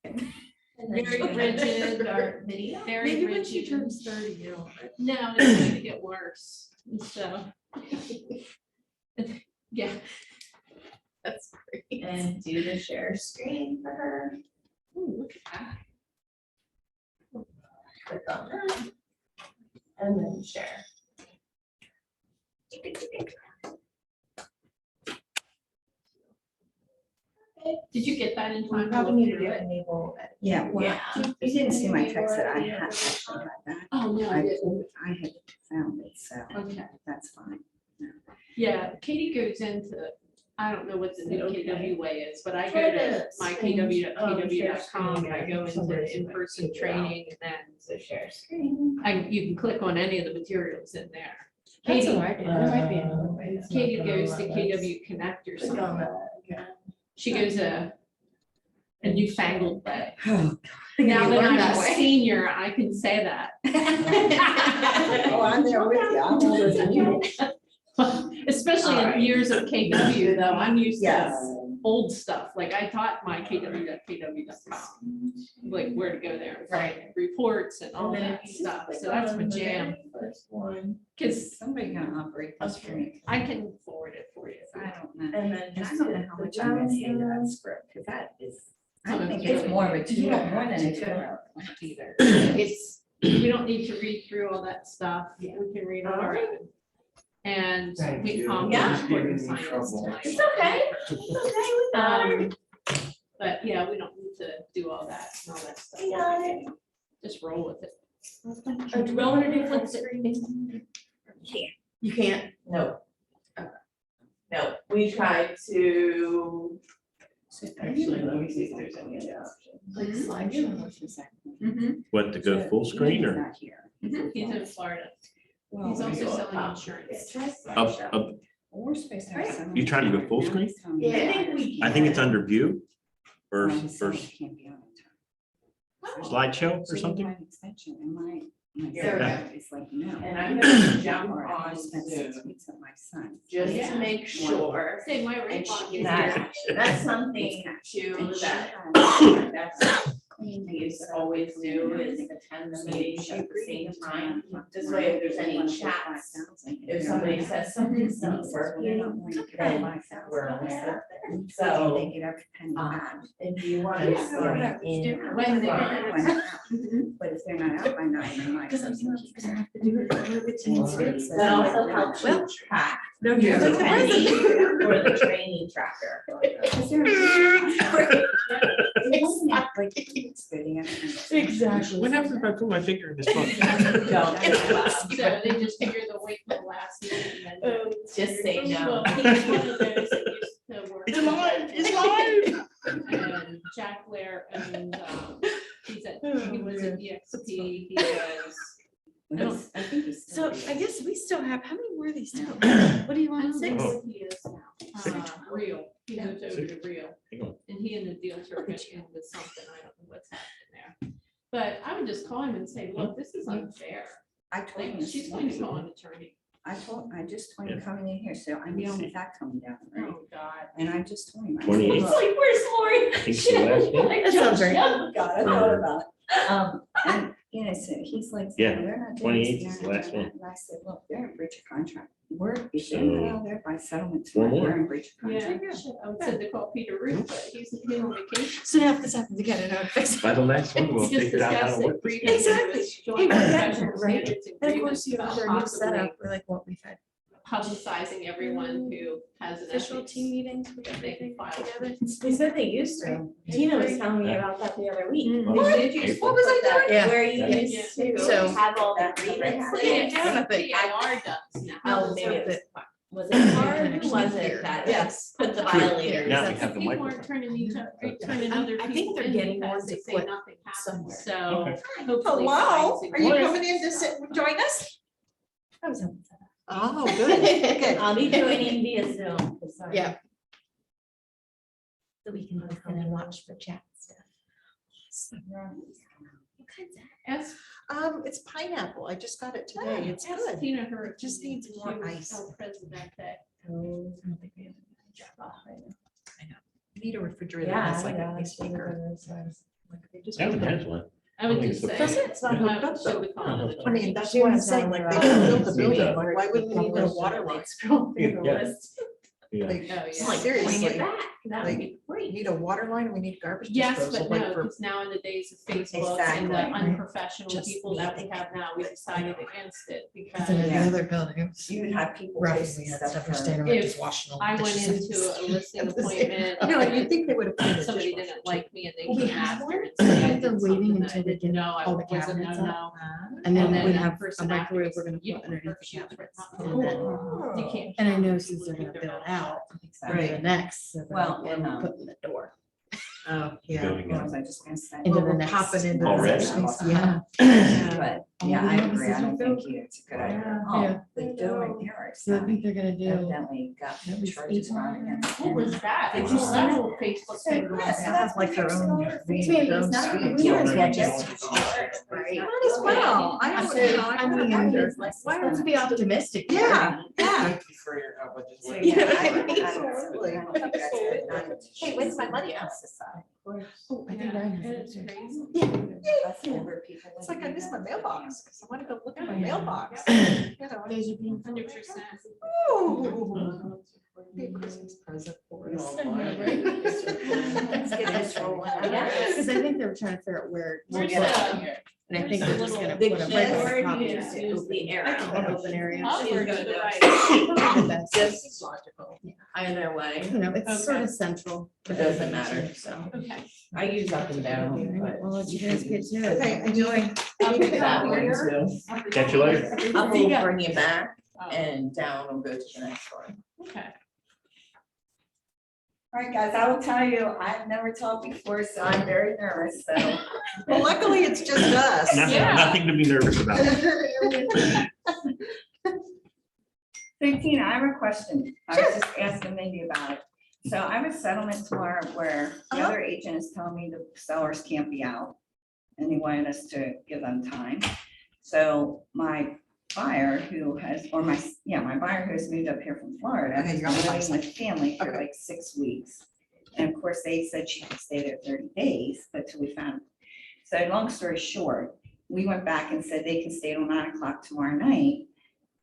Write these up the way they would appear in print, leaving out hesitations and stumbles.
Very rigid, or Video. very Maybe when rigid. she turns 30, you know. No, it's going to get worse. So, yeah. That's great. And do the share screen for her. Ooh, look at that. Click on that. And then share. Did you get that in time? Probably need to do do it? enable. Yeah, well, Yeah. you didn't see my text that I had actually had that. Oh, no, I didn't. I had found it, so Okay. that's fine. Yeah, Katie goes into, I don't know what the new Okay. KW way is, but I go Try to to mykw.kw.com and I go into Somebody's the in-person figure out. training and then So share screen. you can click on any of the materials in there. That's Katie, what I did. There might be another way. Katie goes to KW Connect or Click on something. that again. She goes a newfangled way. Oh, Now that I'm that a way. senior, I can say that. Oh, I'm there with you. I'm older than you. Especially in Alright. years of KW though, I'm used Yes. to old stuff, like I taught my kw.kw.com, like where to go there and find reports and all And then that if you just stuff, click so that's on my the jam. very First one, Cause Somebody gonna operate this for me. I can forward it for you. I don't know. and then And I just don't know hit how the much I'm gonna say to that down script, because that is, I Oh, think it's it's more of a really two, You don't more have than to a do 2-hour class either. It's, we don't need to read through all that stuff, we Yeah. can read on our own. And Thank we you. come Yeah. with important Giving me science trouble. tonight. It's okay. It's okay with that. But yeah, we don't need to do all that and all that stuff. I got it. Just roll with it. Oh, do we want to do flip screen? You can't? No. No, we tried to. Actually, let me see if there's any other options. Like slideshow. Mm-hmm. What, to go full screen or Not here. He's in Florida. Well, He's also go selling up. insurance. up? we're supposed to have some. You trying to go full screen? Yeah, I think we I think it's under view or Well, so it first can't be on it. slideshow or So you something. want an extension, and my Yeah. son is like, no. And I'm gonna jump Or I on spent 6 Zoom weeks at my son. just Yeah. to make sure. Say my And rate she- is that- here. That's something And too she that had that's clean we used these to always do is everything. attend the So meetings she at the agreed same to time. come This way, if there's any to chats, 5,000. if somebody says something's And he not says, well, they're not working, going to give then me 5,000. we're aware. So So, they get every penny back. if you want to Yeah, start that's in. different. When they're- front, But if they're not out by 9, then my son keeps it. That also helps you track your you're like, penny for the training tracker. Is there a- Exactly. What happens if I put my finger in this book? Don't. So they just figure the weight for the last meeting and then. Just say no. Well, he's one of those that used to work. He's alive, he's alive. And Jack Blair and he was at EXP, he was. I think he's still So there. I guess we still have, how many were these still? What do you I want, don't 6? know what he is now. Real, he moved over to Real. Hang on. And he and the deals are getting into something, I don't know what's happening there. But I would just call him and say, look, this is unfair. I told him Like, this she's going to morning. call an attorney. I just told him coming in here, so I'm dealing with that coming down, right? Oh, God. And I just told him. I said, 28. It's "Look, like, where's Lori? Think the last day? That sounds right. Oh, God, I thought about it. And, you know, so he's like, Yeah, they're not doing this, 28 is the they're not last doing one. that. And I said, look, they're in breach of contract. If So, they're not out there by settlement, four tonight, more. they're in breach of Yeah, contract. I would say to call Peter Root, but he's on vacation. So now if this happens again, I know how to fix it. By the last one, we'll Just figure out how discuss to it work this. briefly. Exactly. Joint Hey, we're getting professional there, right? standards And of course, agreements you have about their new possibly setup, or like what we've had. publicizing everyone who has an Official ethics. team meetings, we got They everything can file. together. They said they used to. Tina was telling me about that the other week. What? They used to What was I put that doing? Yeah. Where you Yeah. used to So- have all the grievances. Yeah. PIR does now. Oh, maybe it was, was it Yeah. hard? Who was it that Yes. put the True. violators? Now we If have the people microphone. aren't turning each other, turning other I think people they're in getting because ones they to say put nothing happened, somewhere. so. Okay. hopefully Hello, fines are you exist. coming in to sit and join us? I was on that. Oh, good. I'll be joining via Zoom. Yeah. So we can listen and watch the chat stuff. What kinds of? Ask, It's pineapple. I just got it today. It's ask good. Tina her. It just needs opinion. more She was ice. El Presidente. Need a refrigerator Yeah, that's like yeah, a ice maker. Haven't had one. I would I think just it's say. okay. It's not hooked up though. I I mean, that's what I'm saying, like, they can build the building, like, why wouldn't we need a water line? Yeah. Yeah. Like, Oh, yeah. seriously, That would be we great. need a water line, we need garbage Yes, disposal, but like, no, for because now in the days of Facebook and the Exactly. unprofessional Just people that we need have now, we decided against it Because in because the other building, it was You would have people rough, posting we had stuff stuff for. for standing around If just washing. all I the went dishes. into a listing appointment. You know, and you'd think they would have cleaned the Somebody dishwasher, didn't like me and they Well, we came have after one, and but I said I think they're did waiting something until that they I didn't get know, I all the was a cabinets no-no. up. And then then we that have a person microwave afterwards, we're gonna you put don't underneath the prefer cabinets. cabinets. And then, You can't. and I know count since they're people gonna think build they're out, Exactly. the next, so they're Well, like, what and, are we putting in the door? oh, yeah. Building What up. was I just gonna say? Into Well, the we're next. popping into. the Already? next- Yeah. But, yeah, All I the agree, I don't offices are think it's a good idea. Yeah. Oh, Yeah. the doing there is So I think they're gonna do. evidently got At least charges 8 running against What him. was that? Did you see that little Facebook thing going Yes, They down? have like their own. Maybe their own it's not- suite. we might as well just- Right. Might as well. I I'm don't saying, know. I mean, let's be optimistic. here. Yeah, yeah. Thank you for your help. I just So, went- yeah, know what I I don't- mean? I don't think that's good. Hey, where's my money at? Oh, I think Yeah, Ryan has it's it too. crazy. That's where people It's like I live miss my in mailbox, because I want to go look at my Yeah. mailbox. You know, Days are being 100%. ooh, be a Christmas present for us. Let's get this rolling. Because I think they were trying to figure out where. Where's to put it. the- And I think they're just gonna The put a key regular word copy. is of it. use the arrow. An open area. Upward to the right. Probably the best. Just Logical. either way. You know, it's sort Okay. of central. It doesn't matter. So. Okay. I use up and down, All right, but. We'll let you guys get to it. Okay, enjoy. I'll do that later. Catch you later. Up will bring you back Oh, and down will go to the next one. Okay. All right, guys, I will tell you, I've never talked before, so I'm very nervous, so. Well, luckily, it's just us. Nothing, Yeah. nothing to be nervous about. So Tina, I have a question. I was just asking Mindy about it. So I have a settlement tomorrow where the other agent is telling me the sellers can't be out. And he wanted us to give them time. So my buyer who has, or my buyer who has moved up here from Florida, Okay, has you're on the been buy living with family for Okay. like 6 weeks. And of course, they said she could stay there 30 days, but till we found. So long story short, we went back and said they can stay till 9 o'clock tomorrow night.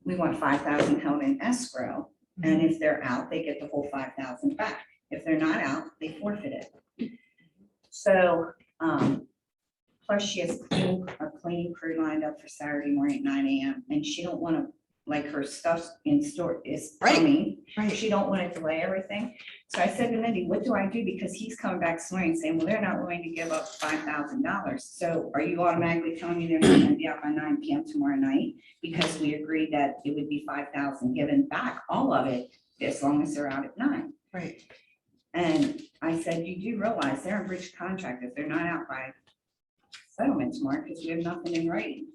We want 5,000 held in escrow. And if they're out, they get the whole 5,000 back. If they're not out, they forfeit it. So, plus she has a cleaning crew lined up for Saturday morning at 9 AM. And she don't want to, like her stuff in store is Right. coming. Right. She don't want to delay everything. So I said to Mindy, what do I do? Because he's coming back swearing, saying, well, they're not willing to give up $5,000. So are you automatically telling me they're not going to be out by 9 PM tomorrow night? Because we agreed that it would be 5,000 given back, all of it, as long as they're out at 9. Right. And I said, you do realize they're in breach of contract if they're not out by settlement tomorrow, because we have nothing in writing.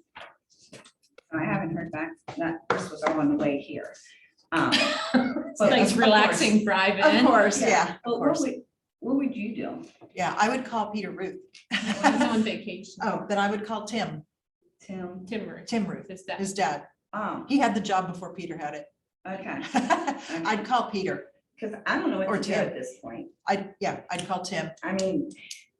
I haven't heard back, that this was all on the way here. But Nice of relaxing drive Of in. course, yeah, of But course. what would you do? Yeah, I would call Peter Ruth. He's on vacation. Oh, then I would call Tim Tim? Tim Ruth, His dad. his dad. Oh, He had the job before Peter had it. okay, I'd call Peter. because I don't know Or what to do Tim. at this point. I'd call Tim. I mean,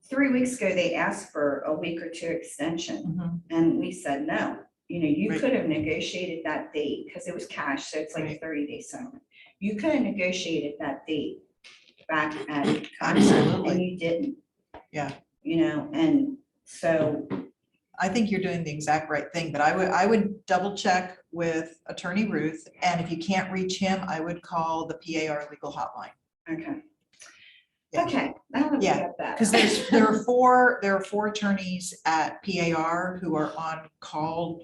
3 weeks ago, they asked for a week or 2 extension, Mhm. and we said no. You know, you Right. could have negotiated that date, because it was cash, so it's like a Right. 30-day settlement. You could have negotiated that date back at contract, Absolutely. and you didn't. Yeah. You know, and so, I think you're doing the exact right thing, but I would double check with Attorney Ruth, and if you can't reach him, I would call the PAR legal hotline. okay. Yeah. Okay. Now that we Yeah, got that. Because there are four attorneys at PAR who are on call,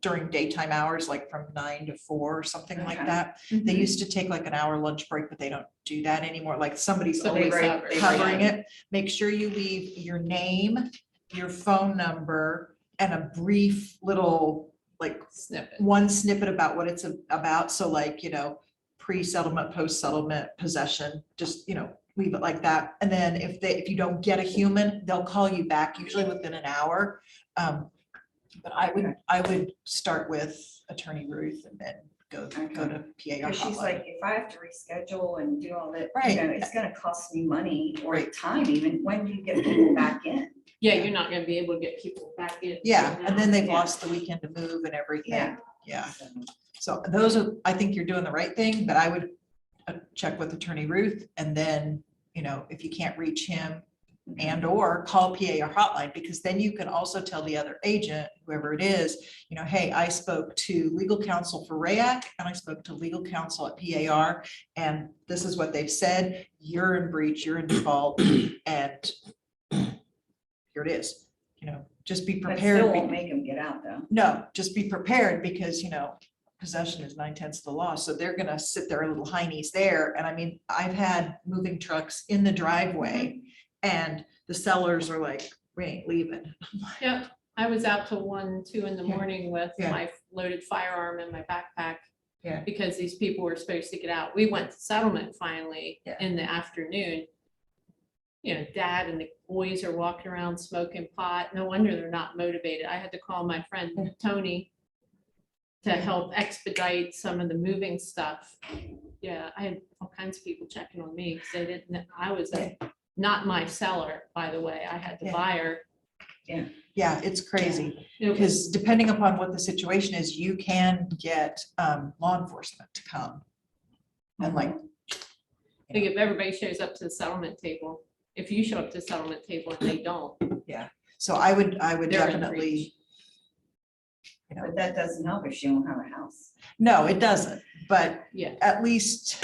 during daytime hours, like from 9 to 4 or something like Okay. that. They used to take like an hour lunch break, but they don't do that anymore. Like somebody's Somebody always covers. covering it. Make sure you leave your name, your phone number, and a brief little, like, Snippet. one snippet about what it's about. So like, pre-settlement, post-settlement, possession, just, leave it like that. And then if you don't get a human, they'll call you back, usually within an hour. But I would start with Attorney Ruth and then go Okay. to PAR Cause she's hotline. like, if I have to reschedule and do all that, Right. you know, it's gonna cost me money or Right. time even. When do you get people back in? Yeah, you're not gonna be able to get people back in. Yeah, and then they've Yeah. lost the weekend to move and everything. Yeah. Yeah, So, so those are, I think you're doing the right thing, but I would check with Attorney Ruth, and then, you know, if you can't reach him and or call PAR hotline, because then you can also tell the other agent, whoever it is, you know, hey, I spoke to legal counsel for RAAC and I spoke to legal counsel at PAR, and this is what they've said, you're in breach, you're in default, and here it is, you know, just be But prepared. still won't make them get out though. No, just be prepared, because, you know, possession is 9/10 of the law, so they're gonna sit their little heinies there, and I mean, I've had moving trucks in the driveway, and the sellers are like, we ain't leaving. Yep, I was out till 1, 2 in the Yeah. morning with Yeah. my loaded firearm in my backpack. Yeah. Because these people were supposed to get out. We went to settlement finally Yeah. in the afternoon. You know, dad and the boys are walking around smoking pot. No wonder they're not motivated. I had to call my friend Tony to help expedite some of the moving stuff. Yeah, I had all kinds of people checking on me because they didn't, I was not my seller, by the way. I had the Yeah. buyer. Yeah, it's crazy, It was- because depending upon what the situation is, you can get law enforcement to come. And like, I think if everybody shows up to the settlement table, if you show up to the settlement table and they don't, so I would They're in definitely, breach. you know, But that doesn't help if you don't have a house. no, it doesn't, but yeah. at least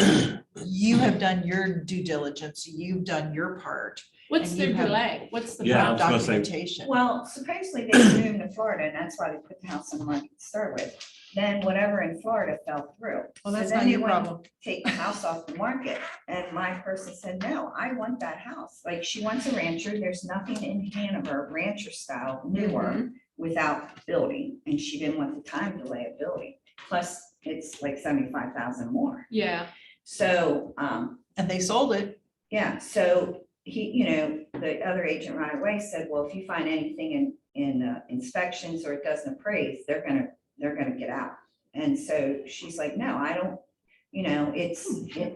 you have done your due diligence, you've done your part. What's And the you have- delay? What's the Yeah, I problem? was gonna say- Documentation. Well, supposedly they moved to Florida and that's why they put the house on the market to start with. Then whatever in Florida fell through. Well, So that's then not they your went to problem. Take the house off the market. And my person said, no, I want that house. Like she wants a rancher. There's nothing in Hanover, rancher style, newer, Mhm. without building. And she didn't want the time delay of building. Plus, it's like 75,000 more. Yeah, So, And they sold it. yeah, so he, you know, the other agent right away said, well, if you find anything in inspections or it doesn't appraise, they're gonna get out. And so she's like, no, I don't, you know,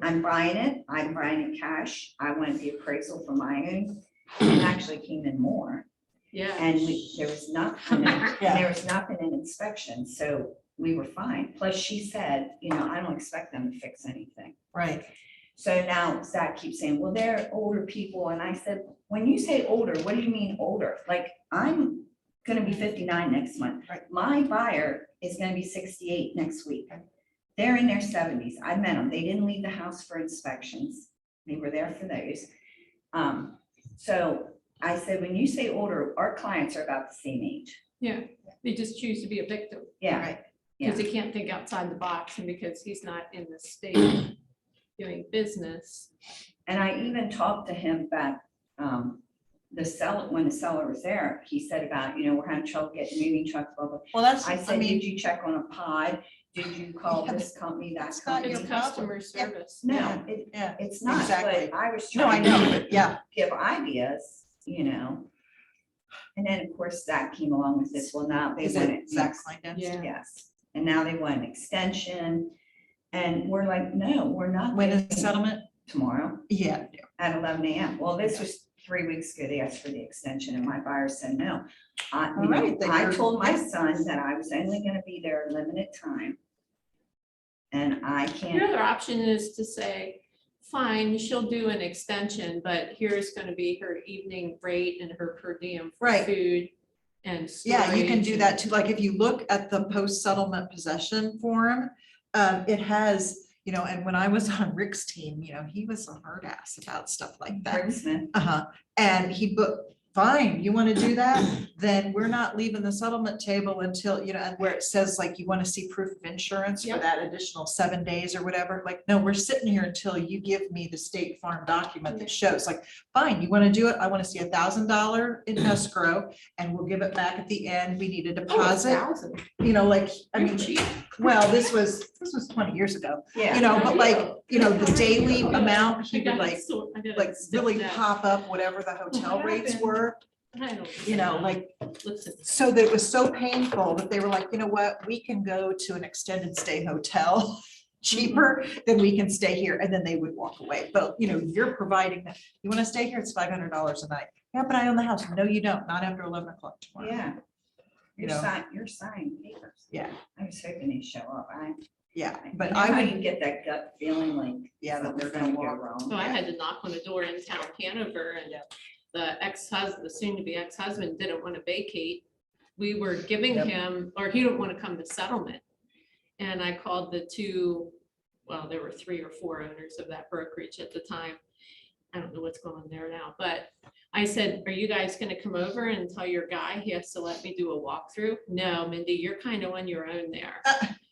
I'm buying it cash. I want the appraisal for my own. It actually came in more. yeah. And there was nothing, Yeah. there was nothing in inspection, so we were fine. Plus she said, you know, I don't expect them to fix anything. Right. So now Zach keeps saying, well, they're older people. And I said, when you say older, what do you mean older? Like, I'm gonna be 59 next month. Right. My buyer is gonna be 68 next week. They're in their 70s. I met them. They didn't leave the house for inspections. They were there for those. So I said, when you say older, our clients are about the same age. Yeah, they just choose to be a victim Yeah, Right. because they can't think outside the box and because he's not in the state doing business. and I even talked to him about, the seller, when the seller was there, he said about, you know, we're having trouble getting moving trucks, blah, blah. Well, that's, I I said, mean, did you check on a pod? Did you call Yeah, this company, that that's not your It's company? customer Yeah. service. No, yeah, it's not, exactly. but I was No, I trying know, to but yeah, give ideas, you know. And then, of course, Zach came along with this, well, now they is want it it Zach next. Klein? Yeah. Yes, and now they want an extension, and we're like, no, we're not. When is giving the settlement? Tomorrow Yeah, at 11 a.m. Well, this was 3 weeks ago, they asked for the extension, and my buyer said no. You All know, right, then I you're- told my yeah. son that I was only gonna be there a limited time. And I Your can't, other option is to say, fine, she'll do an extension, but here's gonna be her evening rate and her per diem for Right. food and yeah, you can storage do and- that too. Like if you look at the post-settlement possession form, it has, you know, and when I was on Rick's team, you know, he was a hard ass about stuff like that. Hockensmith, Uh-huh, and he put, fine, you want to do that, then we're not leaving the settlement table until, you know, and where it says like you want to see proof of insurance for Yep. that additional 7 days or whatever, like, no, we're sitting here until you give me the State Farm document that shows, like, fine, you want to do it, I want to see $1,000 in escrow, and we'll give it back at the end, we need a Oh, deposit, 1,000. you know, like, I You're mean, cheap. well, this was 20 years ago, yeah. you know, but like, you know, the daily amount, he I would got like, it, so I got like it really stiffed up. pop up whatever the hotel What rates happened? were. I don't. you know, like, Listen, so that it was so painful that they were like, you know what, we can go to an extended stay hotel cheaper than we can stay here, and then they would walk away. But, you know, you're providing that, you want to stay here, it's $500 a night. Yeah, but I own the house. No, you don't, not after 11 o'clock tomorrow. Yeah. You You're know. you're signing papers. Yeah, I was hoping they'd show up. yeah, You but know I how would, you get that gut feeling like. yeah, that they're something's gonna go walk. wrong. so I had to knock on the door in town Hanover, and the ex-husband, the soon-to-be ex-husband didn't want to vacate. We were giving Yep. him, or he didn't want to come to settlement. And I called the two, well, there were 3 or 4 owners of that brokerage at the time. I don't know what's going on there now, but I said, are you guys gonna come over and tell your guy he has to let me do a walkthrough? No, Mindy, you're kind of on your own there.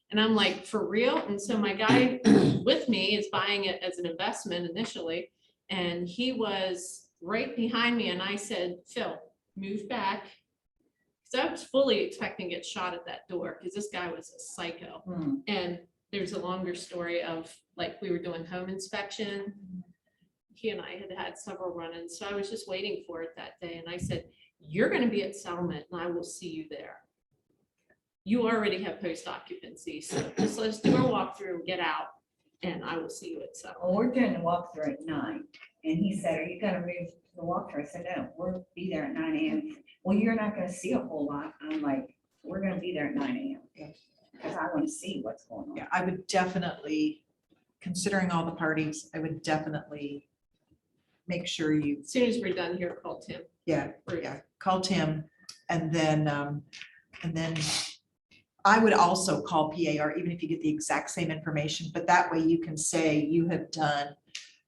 And I'm like, for real? And so my guy with me is buying it as an investment initially, and he was right behind me, and I said, Phil, move back. So I was fully expecting to get shot at that door, because this guy was a psycho. Hmm. And there's a longer story of, like, we were doing home inspection. He and I had several run-ins, so I was just waiting for it that day, and I said, you're gonna be at settlement, and I will see you there. You already have post occupancy, so just let's do our walkthrough and get out, and I will see you at settlement. Well, we're doing the walkthrough at 9, and he said, are you gonna move the walkthrough? I said, no, we'll be there at 9 AM. Well, you're not gonna see a whole lot. I'm like, we're gonna be there at 9 AM. Because I wanna see what's going on. Yeah, I would definitely, considering all the parties, I would definitely make sure you, As soon as we're done here, call Tim. yeah, call Tim, and then I would also call PAR, even if you get the exact same information, but that way you can say you have done,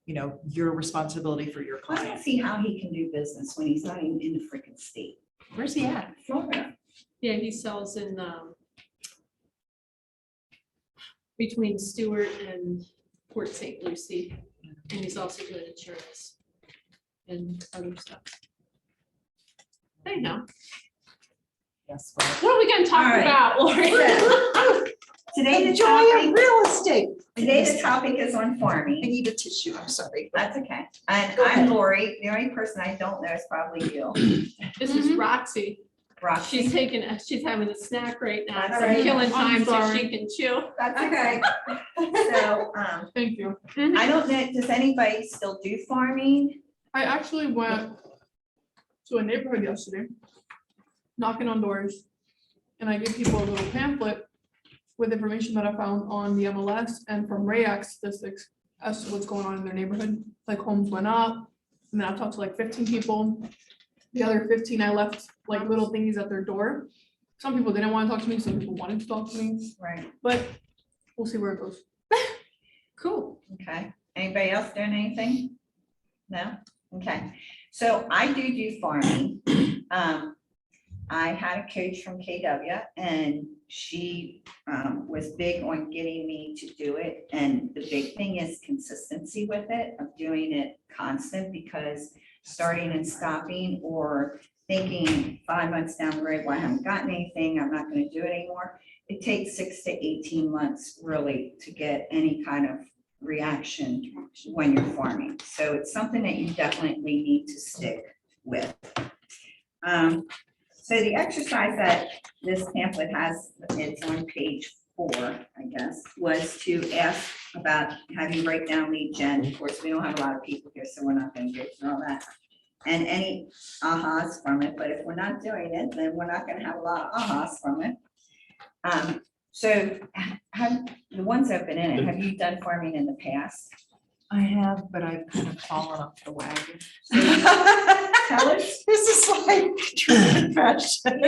you know, your responsibility for your I don't client. see how he can do business when he's not even in the freaking state. Where's he at? Florida. Yeah, he sells in, between Stewart and Port St. Lucie, and he's also doing insurance and other stuff. Anyhow, Yes. what are we gonna All talk right. about, Lori? Today the Enjoy topic, your real estate. today the topic is on I farming. need a tissue, I'm sorry. That's okay. And Go ahead. I'm Lori. The only person I don't know is probably you, This is Roxy. Roxy. She's having a snack right now, That's so right. I'm killing time I'm so sorry. she can chew. That's okay. So, Thank you. I don't know, does anybody still do farming? I actually went to a neighborhood yesterday, knocking on doors, and I gave people a little pamphlet with information that I found on the MLS and from RAAC statistics as to what's going on in their neighborhood, like homes went up. And then I talked to like 15 people. The other 15, I left like little thingies at their door. Some people didn't want to talk to me, some people wanted to talk to me, Right. but we'll see where it goes. Cool. Okay. Anybody else doing anything? No? Okay. So I do farming. I had a coach from KW and she was big on getting me to do it. And the big thing is consistency with it, of doing it constant, because starting and stopping or thinking 5 months down the road, well, I haven't gotten anything, I'm not going to do it anymore. It takes 6 to 18 months really to get any kind of reaction when you're farming. So it's something that you definitely need to stick with. So the exercise that this pamphlet has, it's on page 4, I guess, was to ask about having write down lead gen. Of course, we don't have a lot of people here, so we're not going to go through all that. And any ahas from it, but if we're not doing it, then we're not going to have a lot of ahas from it. So have the ones that have been in it, have you done farming in the past? I have, but I've kind of fallen off the wagon. Tell us. This is like true confession.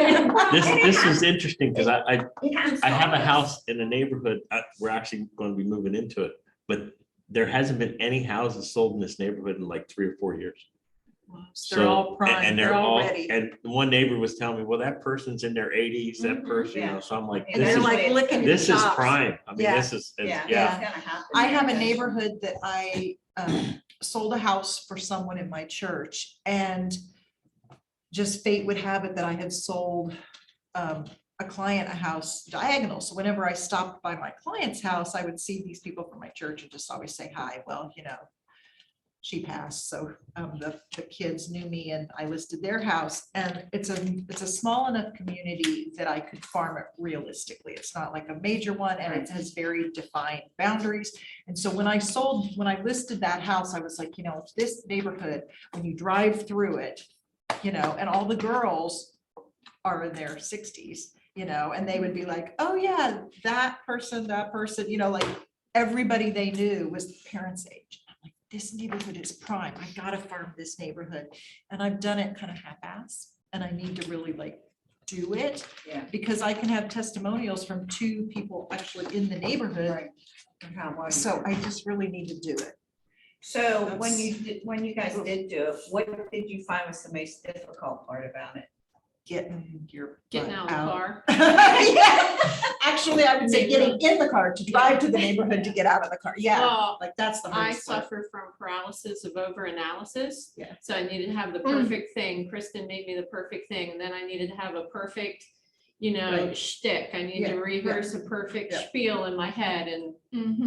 This is interesting because I It has have a scars. house in a neighborhood, we're actually going to be moving into it, but there hasn't been any houses sold in this neighborhood in like 3 or 4 years. They're all So, prime, and they're all ready. and one neighbor was telling me, well, that person's in their 80s, that Mhm, person, you yeah. know, so I'm like, And this they're is, like licking your this is chops. prime. I mean, Yeah. this is, Yeah, it's yeah. gonna happen. I have a eventually. neighborhood that I sold a house for someone in my church, and just fate would have it that I had sold a client a house diagonal. So whenever I stopped by my client's house, I would see these people from my church and just always say hi. Well, you know, she passed, so the kids knew me and I listed their house. And it's a small enough community that I could farm it realistically. It's not like a major one and it has very defined boundaries. And so when I listed that house, I was like, this neighborhood, when you drive through it, and all the girls are in their 60s, and they would be like, oh yeah, that person, like everybody they knew was parents' age. I'm like, this neighborhood is prime. I gotta farm this neighborhood. And I've done it kind of half-ass and I need to really like do it. Yeah. Because I can have testimonials from 2 people actually in the neighborhood. Right. And how was it? So I just really need to do it. So when you guys did do it, what did you find was the most difficult part about it? Getting your Getting butt out of the car. Yeah. Actually, I would say getting in the car to drive to the neighborhood to get out of the car. Yeah, Well, like that's the I hardest part. suffer from paralysis of overanalysis. Yeah. So I needed to have the perfect thing. Kristen made me the perfect thing. And then I needed to have a perfect, Right. shtick. I need to Yeah, rehearse a perfect yeah. spiel in my head. And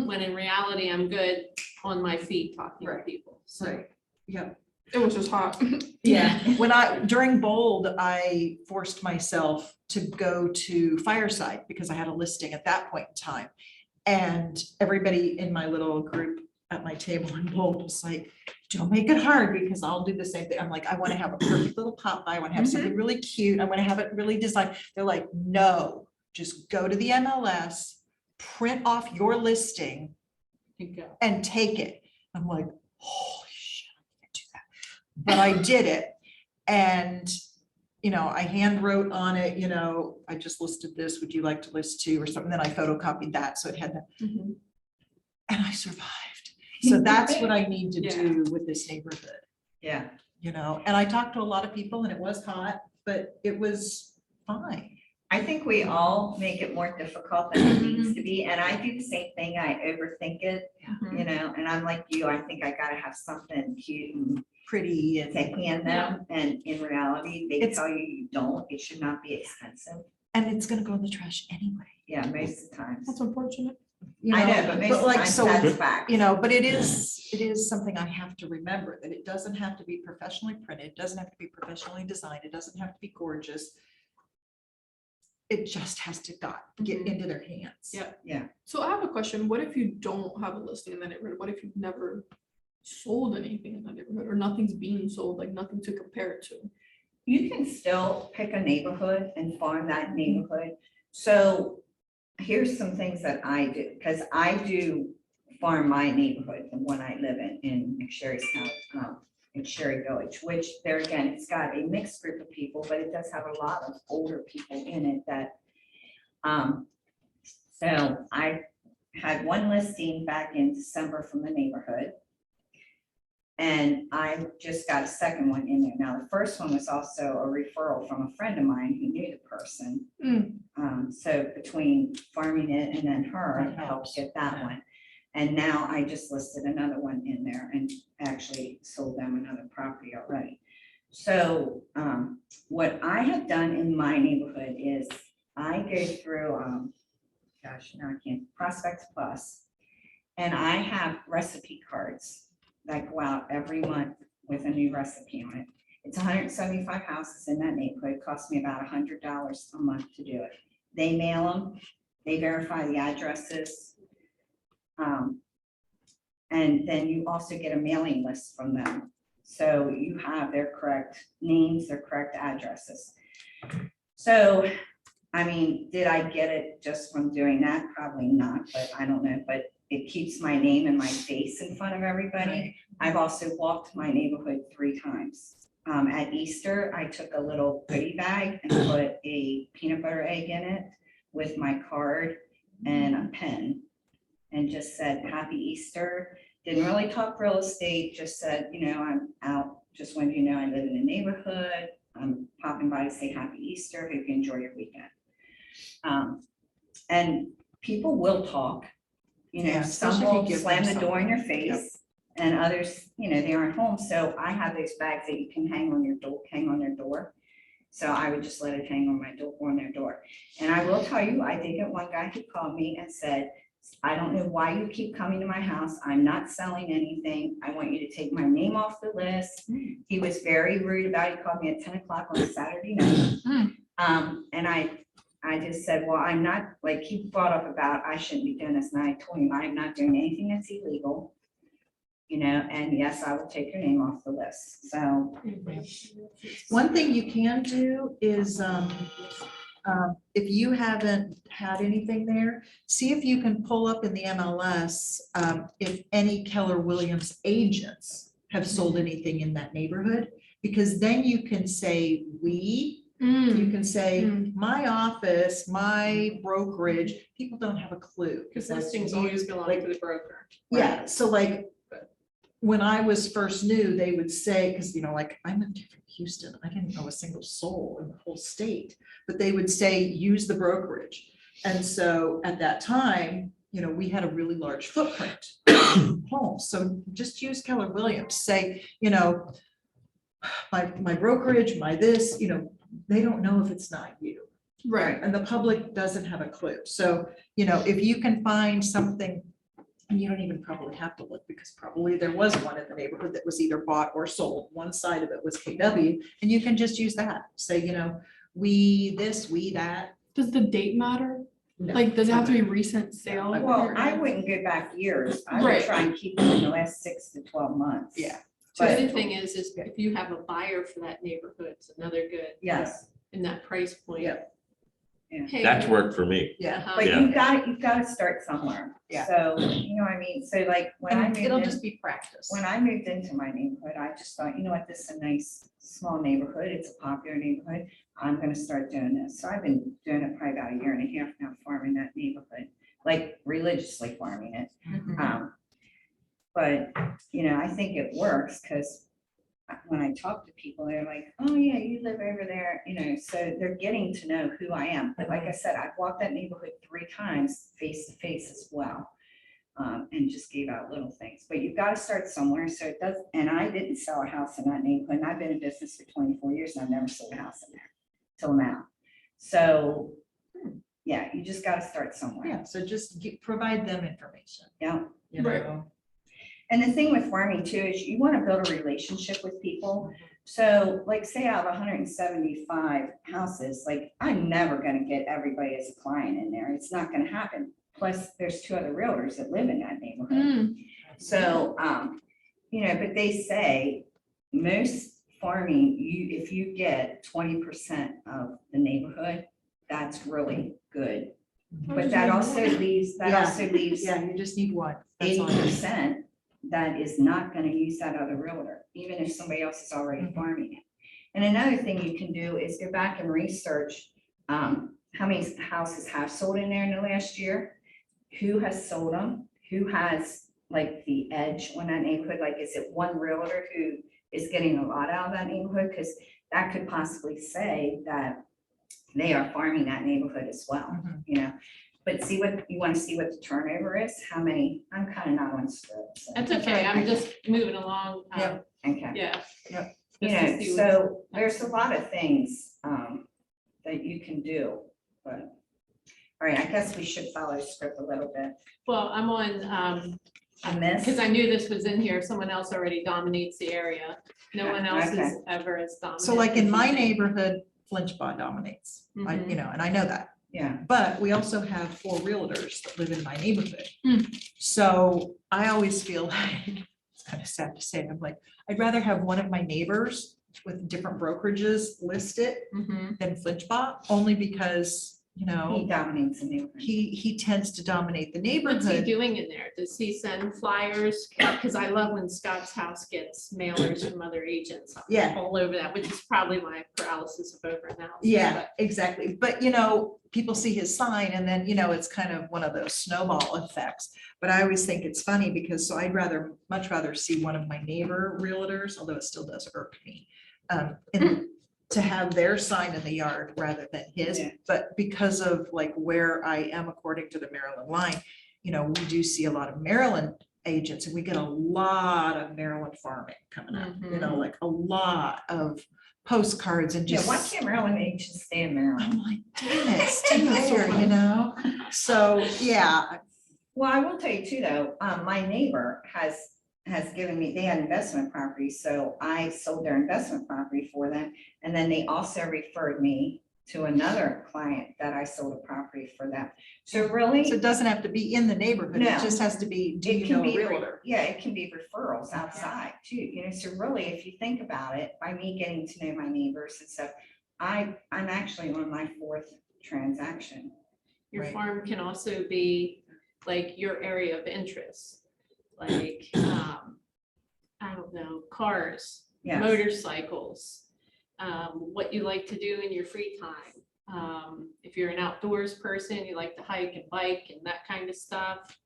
when in reality, I'm good on my feet talking to Right. people. So. Right. Yeah. It was just hot. Yeah, during Bold, I forced myself to go to Fireside because I had a listing at that point in time. And everybody in my little group at my table in Bold was like, don't make it hard because I'll do the same thing. I'm like, I want to have a perfect little pop by. I want to have something really cute. I want to have it really designed. They're like, no, just go to the MLS, print off your listing and take it. I'm like, holy shit, I can't do that. But I did it. And, I hand wrote on it, I just listed this, would you like to list too or something? Then I photocopied that. So it had that. And I survived. So that's what I need to do with this neighborhood, Yeah. and I talked to a lot of people and it was hot, but it was fine. I think we all make it more difficult than it needs to be, and I do the same thing, I overthink it, and I'm like you, I think I gotta have something cute and Pretty and to hand them, and in reality, they tell you you don't, it should not be expensive. it's gonna go in the trash anyway. Yeah, most of the times. That's unfortunate. I know, but most of the like, times so, that's fact. but it is something I have to remember, that it doesn't have to be professionally printed, it doesn't have to be professionally designed, it doesn't have to be gorgeous. It just has to get into their hands. Yeah. So I have a question. What if you don't have a listing in the neighborhood? What if you've never sold anything in that neighborhood or nothing's being sold, like nothing to compare it to? You can still pick a neighborhood and farm that neighborhood. So here's some things that I do, because I do farm my neighborhood, the one I live in McSherry's town, in Sherry Village, which there again, it's got a mixed group of people, but it does have a lot of older people in it that, so I had one listing back in December from the neighborhood. And I just got a second one in there. Now, the first one was also a referral from a friend of mine who knew the person. So between farming it and then her, I helped get that one. And now I just listed another one in there and actually sold them another property already. So what I have done in my neighborhood is I go through, gosh, now I can't, Prospects Plus, and I have recipe cards that go out every month with a new recipe on it. It's 175 houses in that neighborhood. It costs me about $100 a month to do it. They mail them, they verify the addresses. And then you also get a mailing list from them. So you have their correct names, their correct addresses. So, I mean, did I get it just from doing that? Probably not, but I don't know, but it keeps my name and my face in front of everybody. Right. I've also walked my neighborhood 3 times. At Easter, I took a little goodie bag and put a peanut butter egg in it with my card and a pen and just said, Happy Easter. Didn't really talk real estate, just said, I'm out, just wanted you to know I live in a neighborhood. I'm popping by to say Happy Easter. Hope you enjoy your weekend. And people will talk, Yeah, some especially if you will give slam them the door in your something. Yep. face and others, they aren't home. So I have those bags that you can hang on their door. So I would just let it hang on my door, on their door. And I will tell you, I did get one guy who called me and said, I don't know why you keep coming to my house. I'm not selling anything. I want you to take my name off the list. He was very rude about it. He called me at 10 o'clock on a Saturday night. And I just said, well, I'm not, like, he brought up about I shouldn't be doing this, and I told him I'm not doing anything that's illegal. You know, and yes, I will take your name off the list. So One thing you can do is, if you haven't had anything there, see if you can pull up in the MLS, if any Keller Williams agents have sold anything in that neighborhood, because then you can say, you can say, my office, my brokerage, people don't have a clue. Because listings always belong like- to the broker. Yeah, so like, when I was first new, they would say, because, you know, like, I moved from Houston, I didn't know a single soul in the whole state, but they would say, use the brokerage. And so at that time, you know, we had a really large footprint home, so just use Keller Williams, say, you know, my brokerage, my this, you know, they don't know if it's not you. Right. And the public doesn't have a clue. So, you know, if you can find something, and you don't even probably have to look, because probably there was one in the neighborhood that was either bought or sold. One side of it was KW, and you can just use that. Say, you know, we this, we that. Does the date matter? No. Like, does it have to be recent sale? well, I wouldn't go back years. I would Right. try and keep it in the last 6 to 12 months. Yeah. The But other thing is if you have a buyer for that neighborhood, it's another good yes, in that price point. Yep. Yeah. Hey, That's worked for me. Yeah. uh-huh. but Yeah. you've got to start somewhere. Yeah. So, you know what I mean? So like when I And moved it'll in, just be practice. when I moved into my neighborhood, I just thought, you know what, this is a nice, small neighborhood. It's a popular neighborhood. I'm gonna start doing this. So I've been doing it probably about a year and a half now, farming that neighborhood, like religiously farming it. But, you know, I think it works because when I talk to people, they're like, oh yeah, you live over there, you know, so they're getting to know who I am. But like I said, I've walked that neighborhood 3 times face to face as well. And just gave out little things, but you've got to start somewhere. So it does, and I didn't sell a house in that neighborhood. And I've been in business for 24 years and I've never sold a house in there till now. So yeah, you just got to start somewhere. Yeah, so just provide them information. Yeah. You Right. know. And the thing with farming too, is you want to build a relationship with people. So like say out of 175 houses, like I'm never going to get everybody as a client in there. It's not going to happen. Plus there's 2 other realtors that live in that neighborhood. So, you know, but they say most farming, if you get 20% of the neighborhood, that's really good. But that also leaves, Yeah, you just need one. That's all. 80% that is not gonna use that other realtor, even if somebody else is already farming it. And another thing you can do is go back and research how many houses have sold in there in the last year, who has sold them, who has like the edge on that neighborhood, like is it one realtor who is getting a lot out of that neighborhood? Because that could possibly say that they are farming that neighborhood as well, Mhm. you know? But see what, you want to see what the turnover is, how many, I'm kind of not on script. so- That's okay. I'm just moving along. Yep. Okay. Yeah. Yep. You Just to know, see so there's a lot of things that you can do, but, all right, I guess we should follow script a little bit. Well, I'm on, On this, because I knew this was in here. Someone else already dominates the area. No one else Okay. is ever as dominant. So like in as my you. neighborhood, Flinchbaugh dominates, Mhm. you know, and I know that. yeah, But we also have 4 realtors that live in my neighborhood. Hmm. So I always feel like, it's kind of sad to say, I'm like, I'd rather have one of my neighbors with different brokerages list it Mhm. than Flinchbaugh, only because, you he know, dominates the neighborhood. he tends to dominate the What's he neighborhood. doing in there? Does he send flyers? Because I love when Scott's House gets mailers from other agents. I'm Yeah. all over that, which is probably my paralysis of overanalysis. Yeah, but- exactly. But, you know, people see his sign and then, you know, it's kind of one of those snowball effects. But I always think it's funny because so I'd much rather see one of my neighbor realtors, although it still does irk me, to have their sign in the yard rather than his. Yeah. But because of like where I am according to the Maryland line, you know, we do see a lot of Maryland agents and we get a lot of Maryland farming coming up, you know, like a lot of postcards and Yeah, just. why can't Maryland agents stay in Maryland? I'm like, damn it, stay there, you know? So, yeah, Well, I will tell you too, though, my neighbor has given me, they had investment property, so I sold their investment property for them. And then they also referred me to another client that I sold a property for them. So really. So it doesn't have to be in the neighborhood, it No. just has to be, do It you can know a be, realtor? yeah, it can be referrals outside too, you know, so really, if you think about it, by me getting to know my neighbors and stuff, I'm actually on my 4th transaction. Your Right. farm can also be like your area of interest, like, I don't know, cars, Yes. motorcycles, what you like to do in your free time. If you're an outdoors person, you like to hike and bike and that kind of stuff.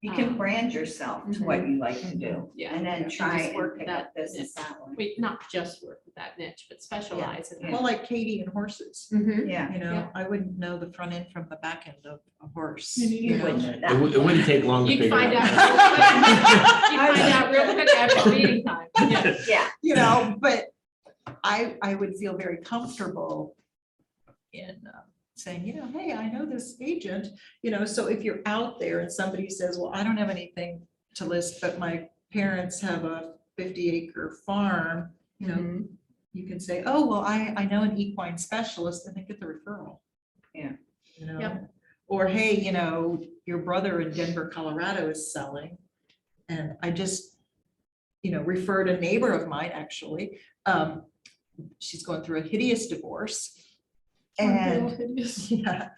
You can brand yourself to what you like to do, Yeah. and then just try and work pick that up business that way. Wait, not just work with that niche, but specialize in Well, that. like Katie and horses, Mhm. Yeah. you know, Yeah. I wouldn't know the front end from the back end of a horse. Me neither. you know. wouldn't. It wouldn't take long to You'd figure find it out. out. You'd find out real quick after meeting time. Yeah. Yeah, You know, but I would feel very comfortable in saying, you know, hey, I know this agent, you know, so if you're out there and somebody says, well, I don't have anything to list, but my parents have a 50-acre farm, you know, Mhm. you can say, oh, well, I know an equine specialist, and they get the referral. Yeah. You know, Yep. or hey, you know, your brother in Denver, Colorado is selling, and I just, you know, referred a neighbor of mine, actually. She's going through a hideous divorce. And yeah,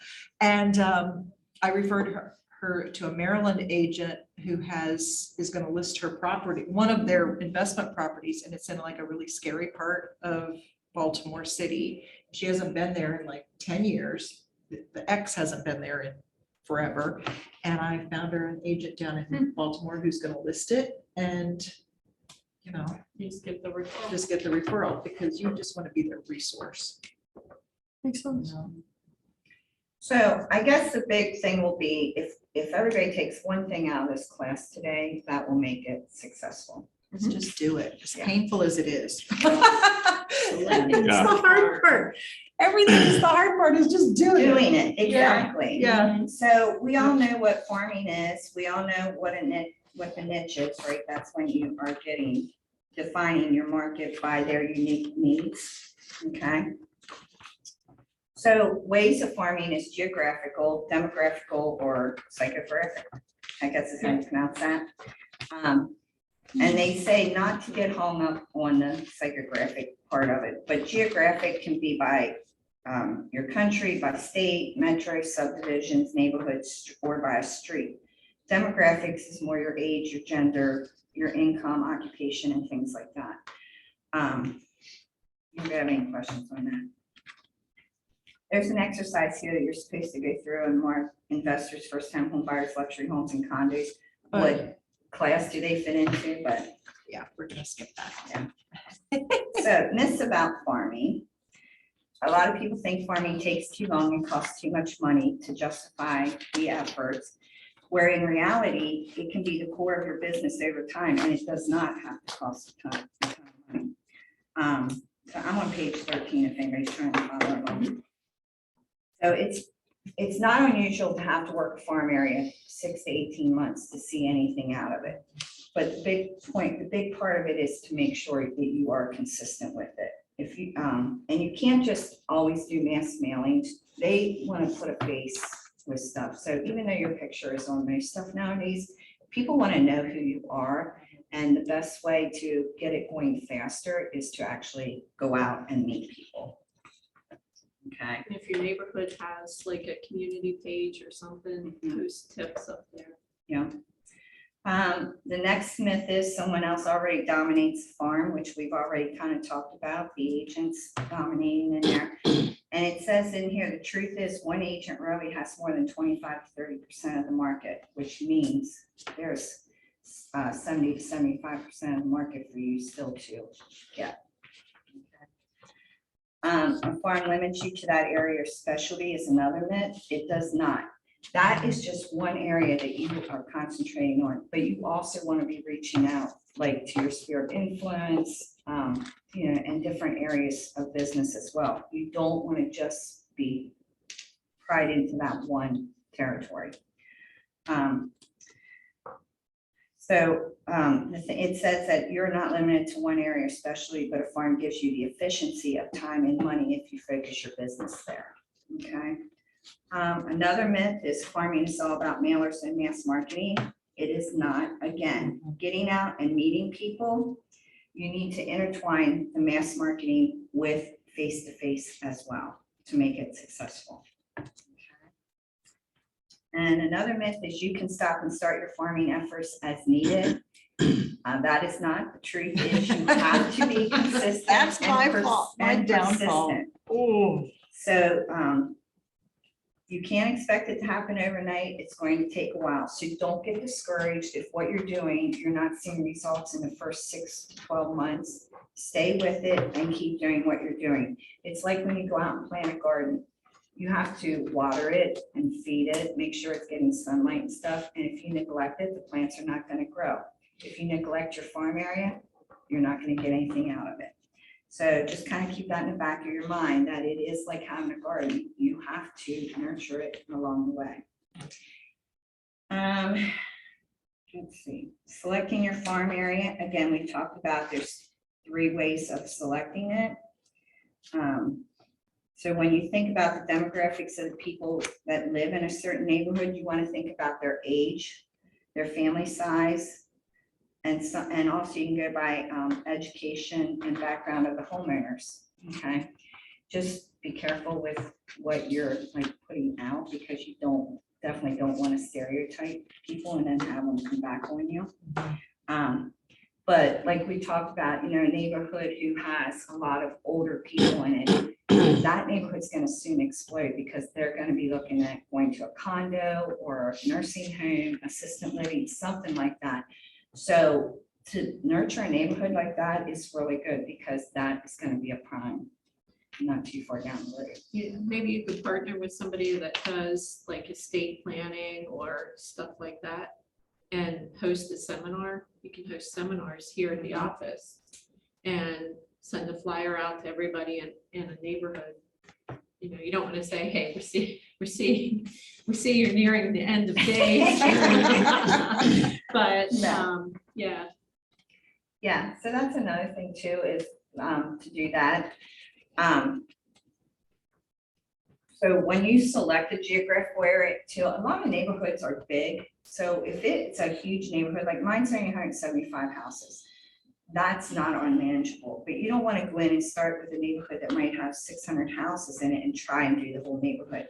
and I referred her to a Maryland agent who is going to list her property, one of their investment properties, and it's in like a really scary part of Baltimore City. She hasn't been there in like 10 years. The ex hasn't been there in forever. And I found her an agent down in Baltimore who's going to list it, and you know, You just give the referral. just get the referral, because you just want to be their resource. Makes sense. You know? so I guess the big thing will be if everybody takes one thing out of this class today, that will make it successful. Let's just do it, as Yeah. painful as it is. It's Selecting the Yeah. hard part. Everything is the hard part, is just doing it. Doing it, exactly. Yeah. So we all know what farming is. We all know what the niche is, right? That's when you are defining your market by their unique needs, okay? So ways of farming is geographical, demographical, or psychographic, I guess is how you pronounce that. And they say not to get hung up on the psychographic part of it, but geographic can be by your country, by state, metro, subdivisions, neighborhoods, or by a street. Demographics is more your age, your gender, your income, occupation, and things like that. You have any questions on that? There's an exercise here that you're supposed to go through and mark investors, first-time home buyers, luxury homes, and condos. What class do they fit into? But Yeah, we're gonna skip that. so myths about farming. A lot of people think farming takes too long and costs too much money to justify the efforts, where in reality, it can be the core of your business over time, and it does not have to cost a ton of money. So I'm on page 13 if anybody's trying to follow along. So it's not unusual to have to work a farm area 6 to 18 months to see anything out of it. But the big part of it is to make sure that you are consistent with it. If you, and you can't just always do mass mailings. They want to put a face with stuff. So even though your picture is on most stuff nowadays, people want to know who you are. And the best way to get it going faster is to actually go out and meet people. Okay. And if your neighborhood has like a community page or something, post tips up there. Yeah. The next myth is someone else already dominates the farm, which we've already kind of talked about, the agents dominating in there. And it says in here, the truth is one agent really has more than 25 to 30% of the market, which means there's 70 to 75% of the market for you still to get. A farm limits you to that area or specialty is another myth. It does not. That is just one area that you are concentrating on, but you also want to be reaching out like to your sphere of influence, you know, and different areas of business as well. You don't want to just be pried into that one territory. So it says that you're not limited to one area especially, but a farm gives you the efficiency of time and money if you focus your business there. Okay. Another myth is farming is all about mailers and mass marketing. It is not. Again, getting out and meeting people, you need to intertwine the mass marketing with face-to-face as well to make it successful. And another myth is you can stop and start your farming efforts as needed. That is not. The truth is you have to be consistent. That's and my fault, my and downfall. persistent. Oh, So you can't expect it to happen overnight. It's going to take a while. So don't get discouraged if what you're doing, you're not seeing results in the first 6 to 12 months. Stay with it and keep doing what you're doing. It's like when you go out and plant a garden. You have to water it and feed it, make sure it's getting sunlight and stuff. And if you neglect it, the plants are not going to grow. If you neglect your farm area, you're not going to get anything out of it. So just kind of keep that in the back of your mind that it is like having a garden. You have to nurture it along the way. Let's see, selecting your farm area. Again, we talked about there's 3 ways of selecting it. So when you think about the demographics of the people that live in a certain neighborhood, you want to think about their age, their family size, and also you can go by education and background of the homeowners. Okay, just be careful with what you're like putting out because you definitely don't want to stereotype people and then have them come back on you. But like we talked about, a neighborhood who has a lot of older people in it, that neighborhood's going to soon explode because they're going to be looking at going to a condo or a nursing home, assisted living, something like that. So to nurture a neighborhood like that is really good because that is going to be a prime not too far down the road. Yeah, maybe you could partner with somebody that does like estate planning or stuff like that and host a seminar. You can host seminars here in the office and send a flyer out to everybody in a neighborhood. You don't want to say, hey, we see you're nearing the end of days. But yeah. Yeah, so that's another thing too, is to do that. So when you select a geographical area too, a lot of neighborhoods are big. So if it's a huge neighborhood, like mine's only 175 houses, that's not unmanageable. But you don't want to go in and start with a neighborhood that might have 600 houses in it and try and do the whole neighborhood.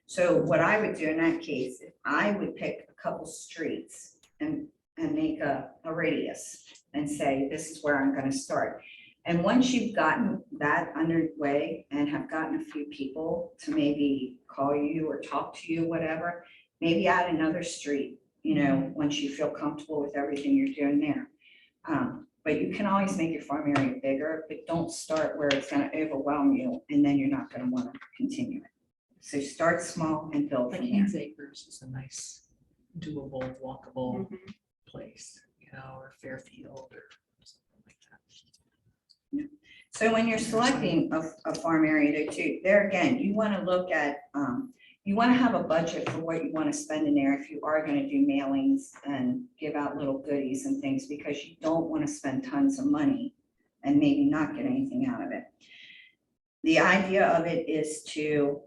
So what I would do in that case, I would pick a couple streets and make a radius and say, this is where I'm going to start. And once you've gotten that underway and have gotten a few people to maybe call you or talk to you, whatever, maybe add another street, once you feel comfortable with everything you're doing there. But you can always make your farm area bigger, but don't start where it's going to overwhelm you and then you're not going to want to continue it. So start small and build Like from there. 8 acres is a nice, doable, walkable place, or Fairfield or something like that. So when you're selecting a farm area there too, there again, you want to look at, you want to have a budget for what you want to spend in there if you are going to do mailings and give out little goodies and things, because you don't want to spend tons of money and maybe not get anything out of it. The idea of it is to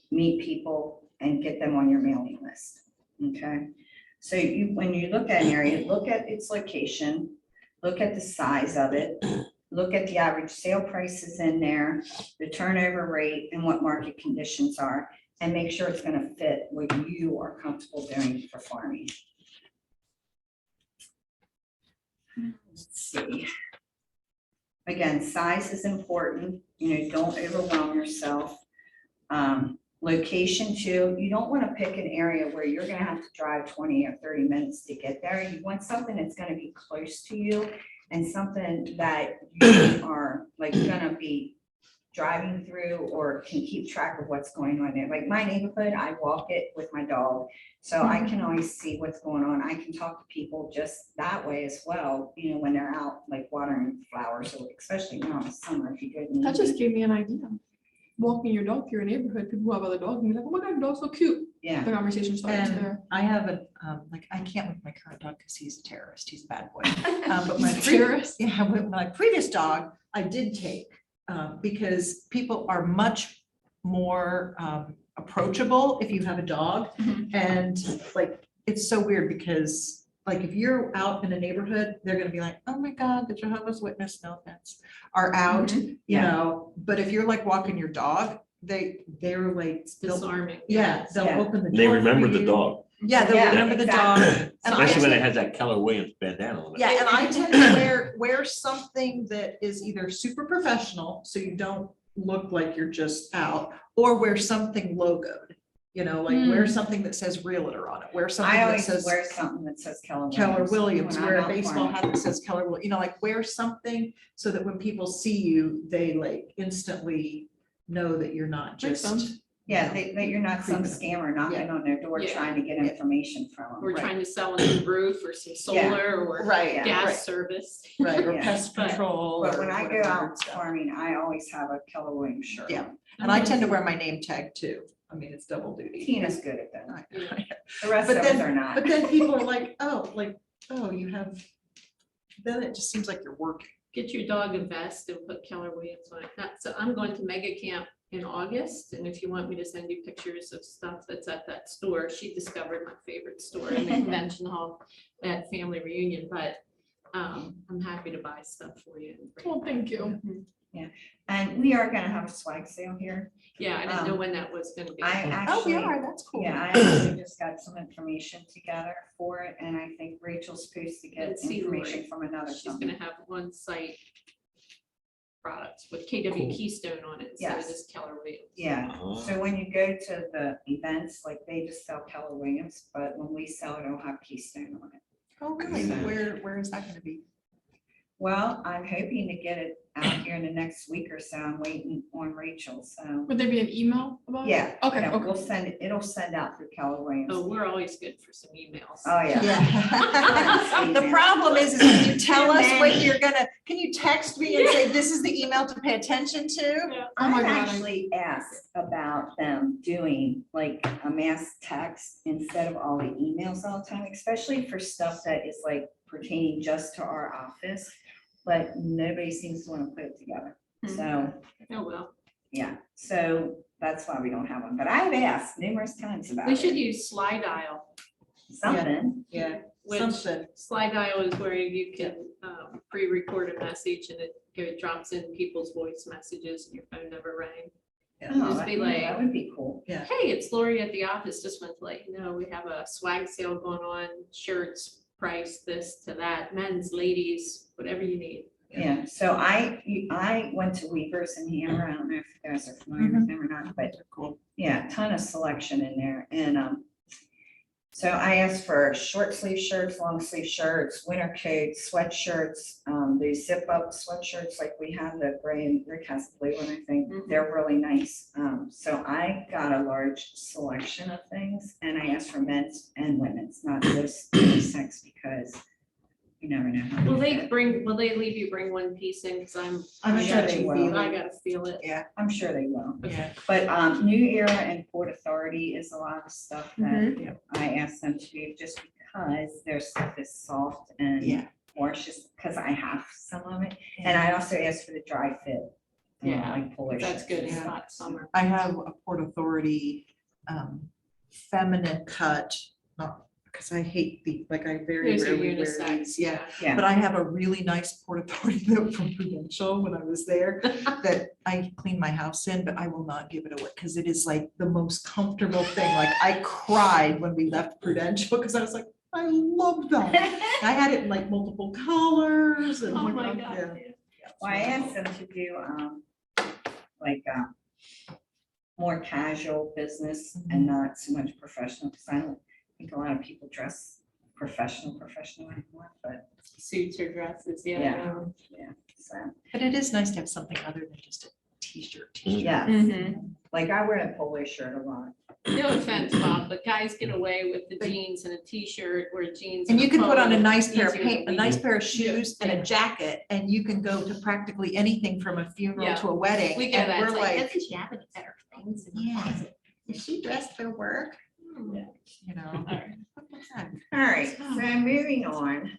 meet people and get them on your mailing list. Okay. So when you look at an area, look at its location, look at the size of it, look at the average sale prices in there, the turnover rate, and what market conditions are, and make sure it's going to fit what you are comfortable doing for farming. Let's see. Again, size is important. Don't overwhelm yourself. Location too, you don't want to pick an area where you're going to have to drive 20 or 30 minutes to get there. You want something that's going to be close to you and something that you are like going to be driving through or can keep track of what's going on there. Like my neighborhood, I walk it with my dog, so I can always see what's going on. I can talk to people just that way as well, when they're out like watering flowers, or especially now in the summer if you go. That just gave me an idea. Walking your dog through a neighborhood, people who have other dogs, and you're like, oh my God, your dog's so cute. Yeah. the conversation started And there. I have a, like, I can't with my current dog because he's a terrorist. He's a bad boy. But my He's a terrorist. Yeah, with my previous dog, I did take, because people are much more approachable if you have a dog. Mhm. And like, it's so weird because like, if you're out in a neighborhood, they're gonna be like, oh my God, the Jehovah's Witness, no offense, are out, you Yeah. know, but if you're like walking your dog, they're like, It's disarming. yeah, they'll Yeah. open the door. They for remember the you. dog, Yeah, they'll Yeah, remember the dog. exactly. And I especially when it tend- has that Keller Williams bandana on it. Yeah, and I tend to wear something that is either super professional, so you don't look like you're just out, or wear something logoed. You know, like wear something that says realtor on it, wear something I that always says wear something that says Keller Williams, when I'm wear a out baseball farming. hat that says Keller, you know, like wear something so that when people see you, they like instantly know that you're not Makes just. sense. Yeah, that you're not some Creeping. scammer knocking on their door Yeah. trying to get information from them. We're trying to sell a new roof or some solar or Right, Yeah. gas right. service. Right, or Yeah. pest But- control. But or when I go whatever out stuff. farming, I always have a Keller Williams shirt. Yeah. And I tend to wear my name tag too. I mean, it's double duty. Tina's good at that. I- The rest But of us then- are not. But then people are like, oh, you have, then it just seems like you're working. Get your dog a vest and put Keller Williams on it. So I'm going to Mega Camp in August, and if you want me to send you pictures of stuff that's at that store, she discovered my favorite store in the convention hall at family reunion, but I'm happy to buy stuff for you. and bring it Well, thank back. you. Mhm. And we are gonna have a swag sale here. Yeah, I didn't know when that was gonna be. I Oh, we actually, are, that's cool. yeah, I actually just got some information together for it, and I think Rachel's supposed to get And see Lori. information from another She's company. gonna have one site products with KW Cool. Keystone on it instead of Yes. just Keller Williams. Yeah, Ah. so when you go to the events, like they just sell Keller Williams, but when we sell it, it'll have Keystone on it. Oh, really? So- Where is that gonna be? Well, I'm hoping to get it out here in the next week or so. I'm waiting on Rachel, so. Would there be an email about it? Yeah. Okay, yeah, okay. We'll send it, it'll send out through Keller Williams. Oh, we're always good for some emails. Oh, yeah. Yeah. The problem is when you tell us what you're gonna, can you text me and say, this is the email to pay attention to? Oh my I've God. actually asked about them doing like a mass text instead of all the emails all the time, especially for stuff that is like pertaining just to our office. But nobody seems to want to put it together. So, Oh, well, yeah, so that's why we don't have one. But I've asked numerous times about we it. should use slide dial, Something. Yeah, which something. slide dial is where you can pre-record a message and it drops in people's voice messages and your phone never rang. Oh, Just that be yeah, like- that would be cool. Hey, it's Lori at the office. Just want to let you know, we have a swag sale going on, shirts, price this to that, men's, ladies, whatever you need. Yeah, so I went to Weavers in Hammer. I don't know if you guys are familiar with them or not, but Cool. yeah, ton of selection in there. And so I asked for short sleeve shirts, long sleeve shirts, winter coats, sweatshirts, these zip up sweatshirts like we have the gray and Rick has the blue one, I think. Mhm. They're really nice. So I got a large selection of things and I asked for men's and women's, not just unisex because you never know. how Will they they fit. will they leave you bring one piece in? Cause I'm I sure gotta they feel will. it. I gotta feel it. I'm sure they will. Yeah. But New Era and Port Authority is a lot of stuff that Mhm. I asked them to do just because their stuff is soft and Yeah. washes, because I have some of it. And I also asked for the dry fit. Yeah, Like Polish. That's good. It's Yeah. hot summer. I have a Port Authority feminine cut, not, because I hate the, like I very Those are rarely wear unisex. these, yeah. Yeah, But I have a really nice Port Authority note from Prudential when I was there that I cleaned my house in, but I will not give it away because it is like the most comfortable thing. Like I cried when we left Prudential because I was like, I love that. I had it in like multiple colors and. Oh my whatnot, God. yeah. well, I asked them to do like more casual business and not so much professional, because I don't think a lot of people dress professional anymore, but Suits or dresses, Yeah. yeah. so, But it is nice to have something other than just a t-shirt. yeah. Mhm. Like I wear a polo shirt a lot. No offense, Bob, but guys get away with the jeans and a t-shirt or jeans. And you a can put on a polo, nice pair of easier to paint, a leave. nice pair of shoes and Yeah. a jacket, and you can go to practically anything from a funeral Yeah. to a wedding. We get And that. we're It's like, like, doesn't she have any better things in the Yeah. closet? is she dressed for work? You know. All right, so moving on.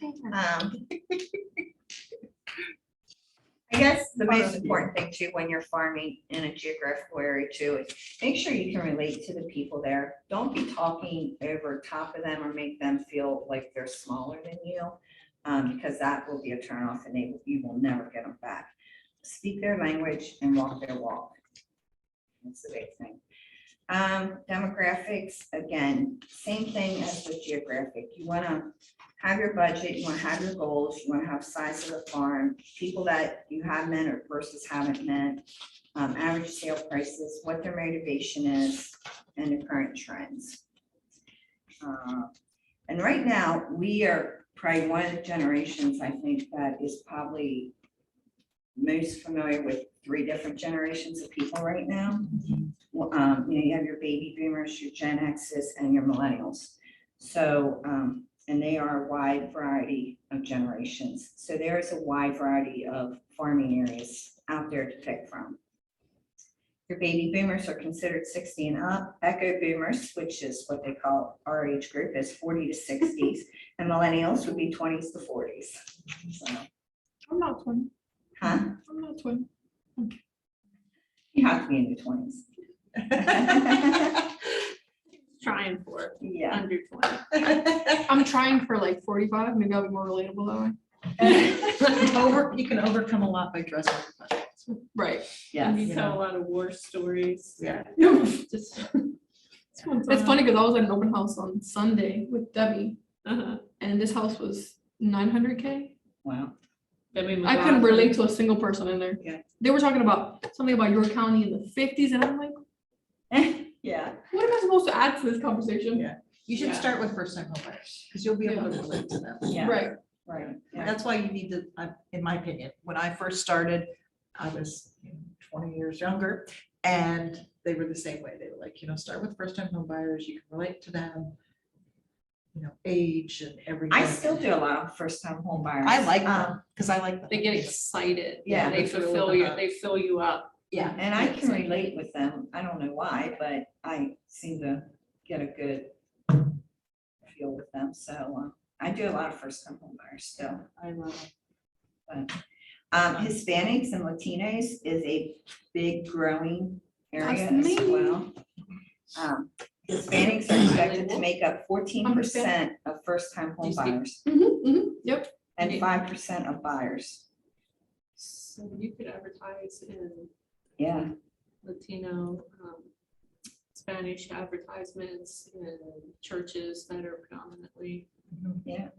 I guess the most important thing too, when you're farming in a geographical area too, is make sure you can relate to the people there. Don't be talking over top of them or make them feel like they're smaller than you. Because that will be a turnoff and you will never get them back. Speak their language and walk their walk. That's the big thing. Demographics, again, same thing as with geographic. You want to have your budget, you want to have your goals, you want to have size of the farm, people that you have met or versus haven't met, average sale prices, what their motivation is, and the current trends. And right now, we are probably one of the generations, I think, that is probably most familiar with 3 different generations of people right now. Well, you have your baby boomers, your Gen X's, and your millennials. So, and they are a wide variety of generations. So there is a wide variety of farming areas out there to pick from. Your baby boomers are considered 60 and up. Echo boomers, which is what they call our age group, is 40 to 60s. And millennials would be 20s to 40s. So, I'm not 20. huh? I'm not 20. You have to be in your 20s. Trying for it, Yeah. under 20. I'm trying for like 45. Maybe I'll be more relatable that way. You can overcome a lot by dressing. Right. And you you tell know. a lot of war stories. Yeah. Just. It's funny because I was at an open house on Sunday with Debbie, Uh-huh. and this house was 900K. Wow. I couldn't relate to a single person in there. Yeah. They were talking about something about your county in the 50s, and I'm like, Yeah. what am I supposed to add to this conversation? Yeah. You should Yeah. start with first-time homebuyers, because you'll be able to relate to them. Yeah. Right. Right. And Yeah. that's why you need to, in my opinion, when I first started, I was 20 years younger, and they were the same way. They were like, start with first-time home buyers, you can relate to them, age and everything. I still do a lot of first-time home buyers. I like them, because I like them. They get excited. Yeah, They they fill fulfill them you, up. they fill you up. Yeah. And I can relate with them. I don't know why, but I seem to get a good feel with them. So I do a lot of first-time home buyers still. I love them. Hispanics and Latinos is a big growing area That's as me. well. Hispanics are expected to make up 14% of first-time home You speak- buyers Yep. and 5% of buyers. So you could advertise in Yeah, Latino, Spanish advertisements in churches that are predominantly. yeah.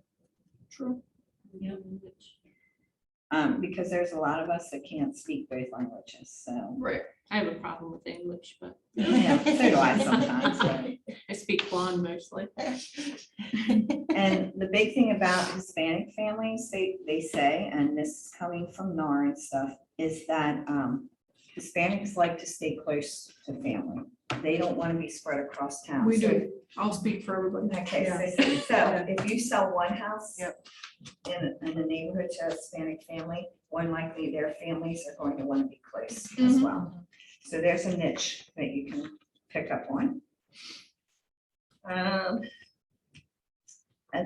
True. English. Because there's a lot of us that can't speak both languages, so. Right. I have a problem with English, but Yeah, so do I sometimes, but. I speak blonde mostly. And the big thing about Hispanic families, they say, and this is coming from NAR and stuff, is that Hispanics like to stay close to family. They don't want to be spread across town. We So- do. I'll speak for everybody. Okay, so if you sell one house in a neighborhood to a Hispanic family, one likely their families are going to want to be close as Mhm. well. So there's a niche that you can pick up on. And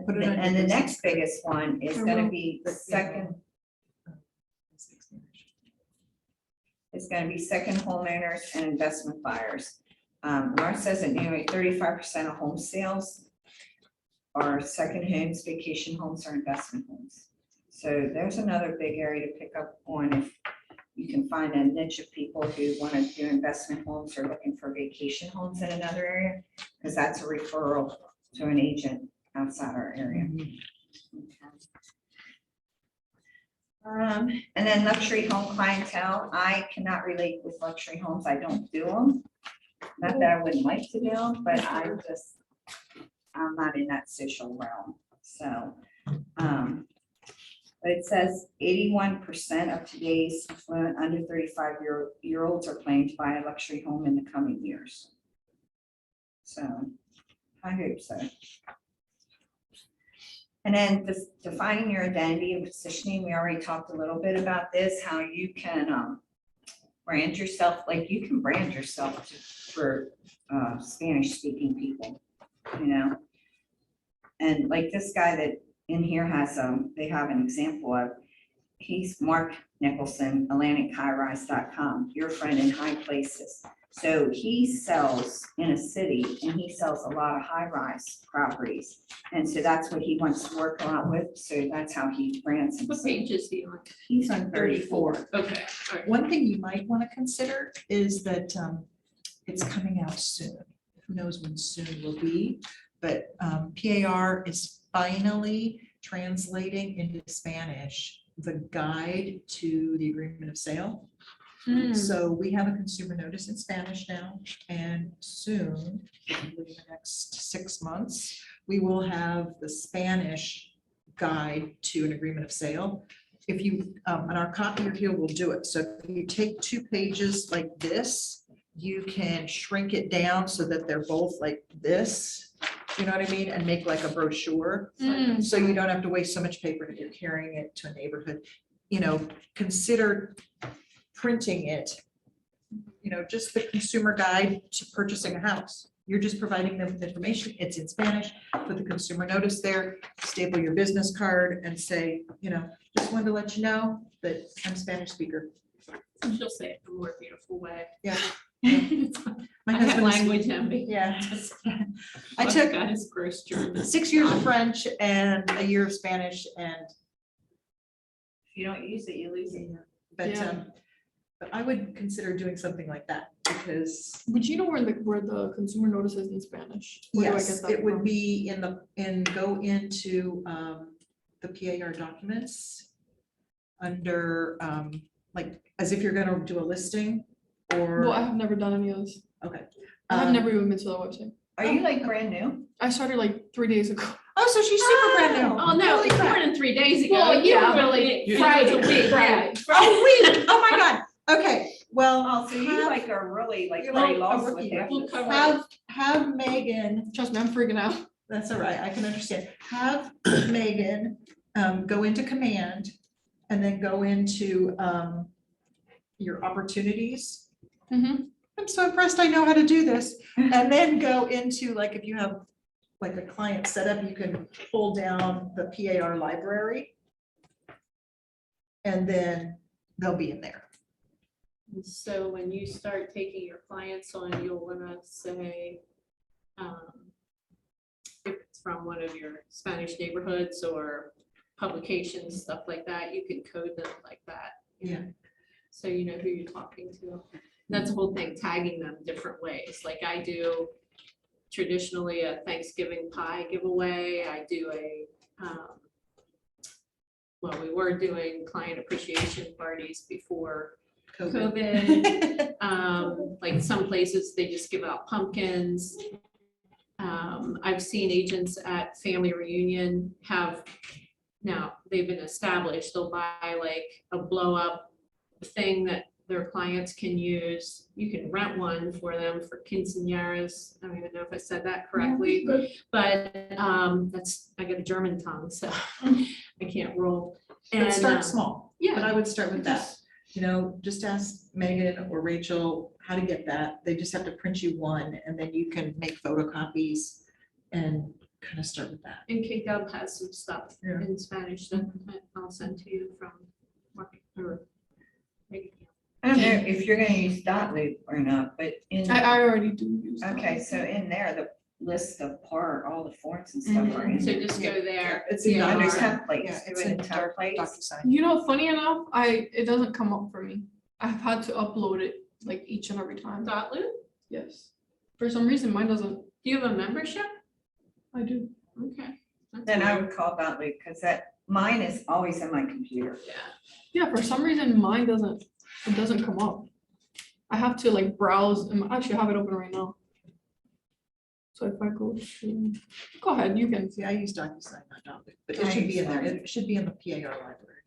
Put it on your and the business next biggest one is I gonna will. be second homeowners and investment buyers. North says that nearly 35% of home sales are second homes, vacation homes, or investment homes. So there's another big area to pick up on if you can find a niche of people who want to do investment homes or looking for vacation homes in another area, because that's a referral to an agent outside our area. And then luxury home clientele, I cannot relate with luxury homes. I don't do them. Not that I wouldn't like to do them, but I'm not in that social realm, so. But it says 81% of today's affluent under 35-year-olds are planning to buy a luxury home in the coming years. So I hope so. And then defining your identity and positioning, we already talked a little bit about this, how you can brand yourself, like you can brand yourself for Spanish-speaking people. you know? And like this guy that in here has, they have an example of, he's Mark Nicholson, AtlanticHighRise.com, your friend in high places. So he sells in a city and he sells a lot of high-rise properties. And so that's what he wants to work a lot with. So that's how he brands What himself. page is he on? He's on 34. Okay, all right. One thing you might want to consider is that it's coming out soon. Who knows when soon will be, but PAR is finally translating into Spanish the guide to the agreement of sale. So we have a consumer notice in Spanish now, and soon, probably in the next 6 months, we will have the Spanish guide to an agreement of sale. If you, on our copier here, will do it. So if you take 2 pages like this, you can shrink it down so that they're both like this, you know what I mean? And make like a brochure. So you don't have to waste so much paper if you're carrying it to a neighborhood. You know, consider printing it, you know, just the consumer guide to purchasing a house. You're just providing them with information. It's in Spanish, put the consumer notice there, staple your business card and say, you know, just wanted to let you know that I'm a Spanish speaker. She'll say it in a more beautiful way. Yeah. I have husband's- language envy. Yeah. I I've took got his gross German. 6 years of French and a year of Spanish and, If you don't use it, you lose it. but, Yeah. but I would consider doing something like that because But you know where the consumer notice is in Spanish? Where do I yes, get that it would from? be go into the PAR documents under, like, as if you're gonna do a listing Well, I or, have never done any of this. okay. I have Um, never even been to the website. Are you like brand new? I started like 3 days ago. Oh, so she's super brand new. Oh, no, Holy it's crap. more than 3 days ago. Well, You yeah, were but really. You- Friday, It's a week, Friday. Oh, wait, oh my God. Okay, well, Oh, so you have- like are really like You're very like a lost with rookie, it. We'll cover it. have Megan, Trust me, I'm freaking out. that's all right, I can understand. Have Megan go into command and then go into your opportunities. Mhm. I'm so impressed I know how to do this. And then go into, like, if you have like a client setup, you can pull down the PAR library. And then they'll be in there. So when you start taking your clients on, you'll wanna say, if it's from one of your Spanish neighborhoods or publications, stuff like that, you can code them like that. Yeah. So you know who you're talking to. That's the whole thing, tagging them different ways. Like I do traditionally a Thanksgiving pie giveaway. I do well, we were doing client appreciation parties before COVID. Like some places, they just give out pumpkins. I've seen agents at family reunion have, now they've been established, they'll buy like a blow up thing that their clients can use. You can rent one for them for quinceañeras. I don't even know if I said that correctly, but that's, I got a German tongue, so I can't roll. But And start small, but yeah, I would start with that. You know, just ask Megan or Rachel how to get that. They just have to print you one and then you can make photocopies and kind of start with that. and K-Dub has some stuff Yeah. in Spanish that I'll send to you from Mark or Megan. I don't know if you're gonna use dot loop or not, but in, I already do use that. okay, so in there, the list of all the forms and stuff are in So there. just go there. It's in Under DocuSign. Yeah, templates, it's do it in in templates. DocuSign. You know, funny enough, it doesn't come up for me. I've had to upload it like each and every time. Dot loop? Yes. For some reason, mine doesn't. Do you have a membership? I do. Okay. That's Then I weird. would call dot loop, because mine is always in my computer. Yeah. Yeah, for some reason, mine doesn't, it doesn't come up. I have to like browse, and actually I have it open right now. So if I go to, go ahead, you can. See, I use DocuSign, not Document, but it should be in there. It should be in the PAR library.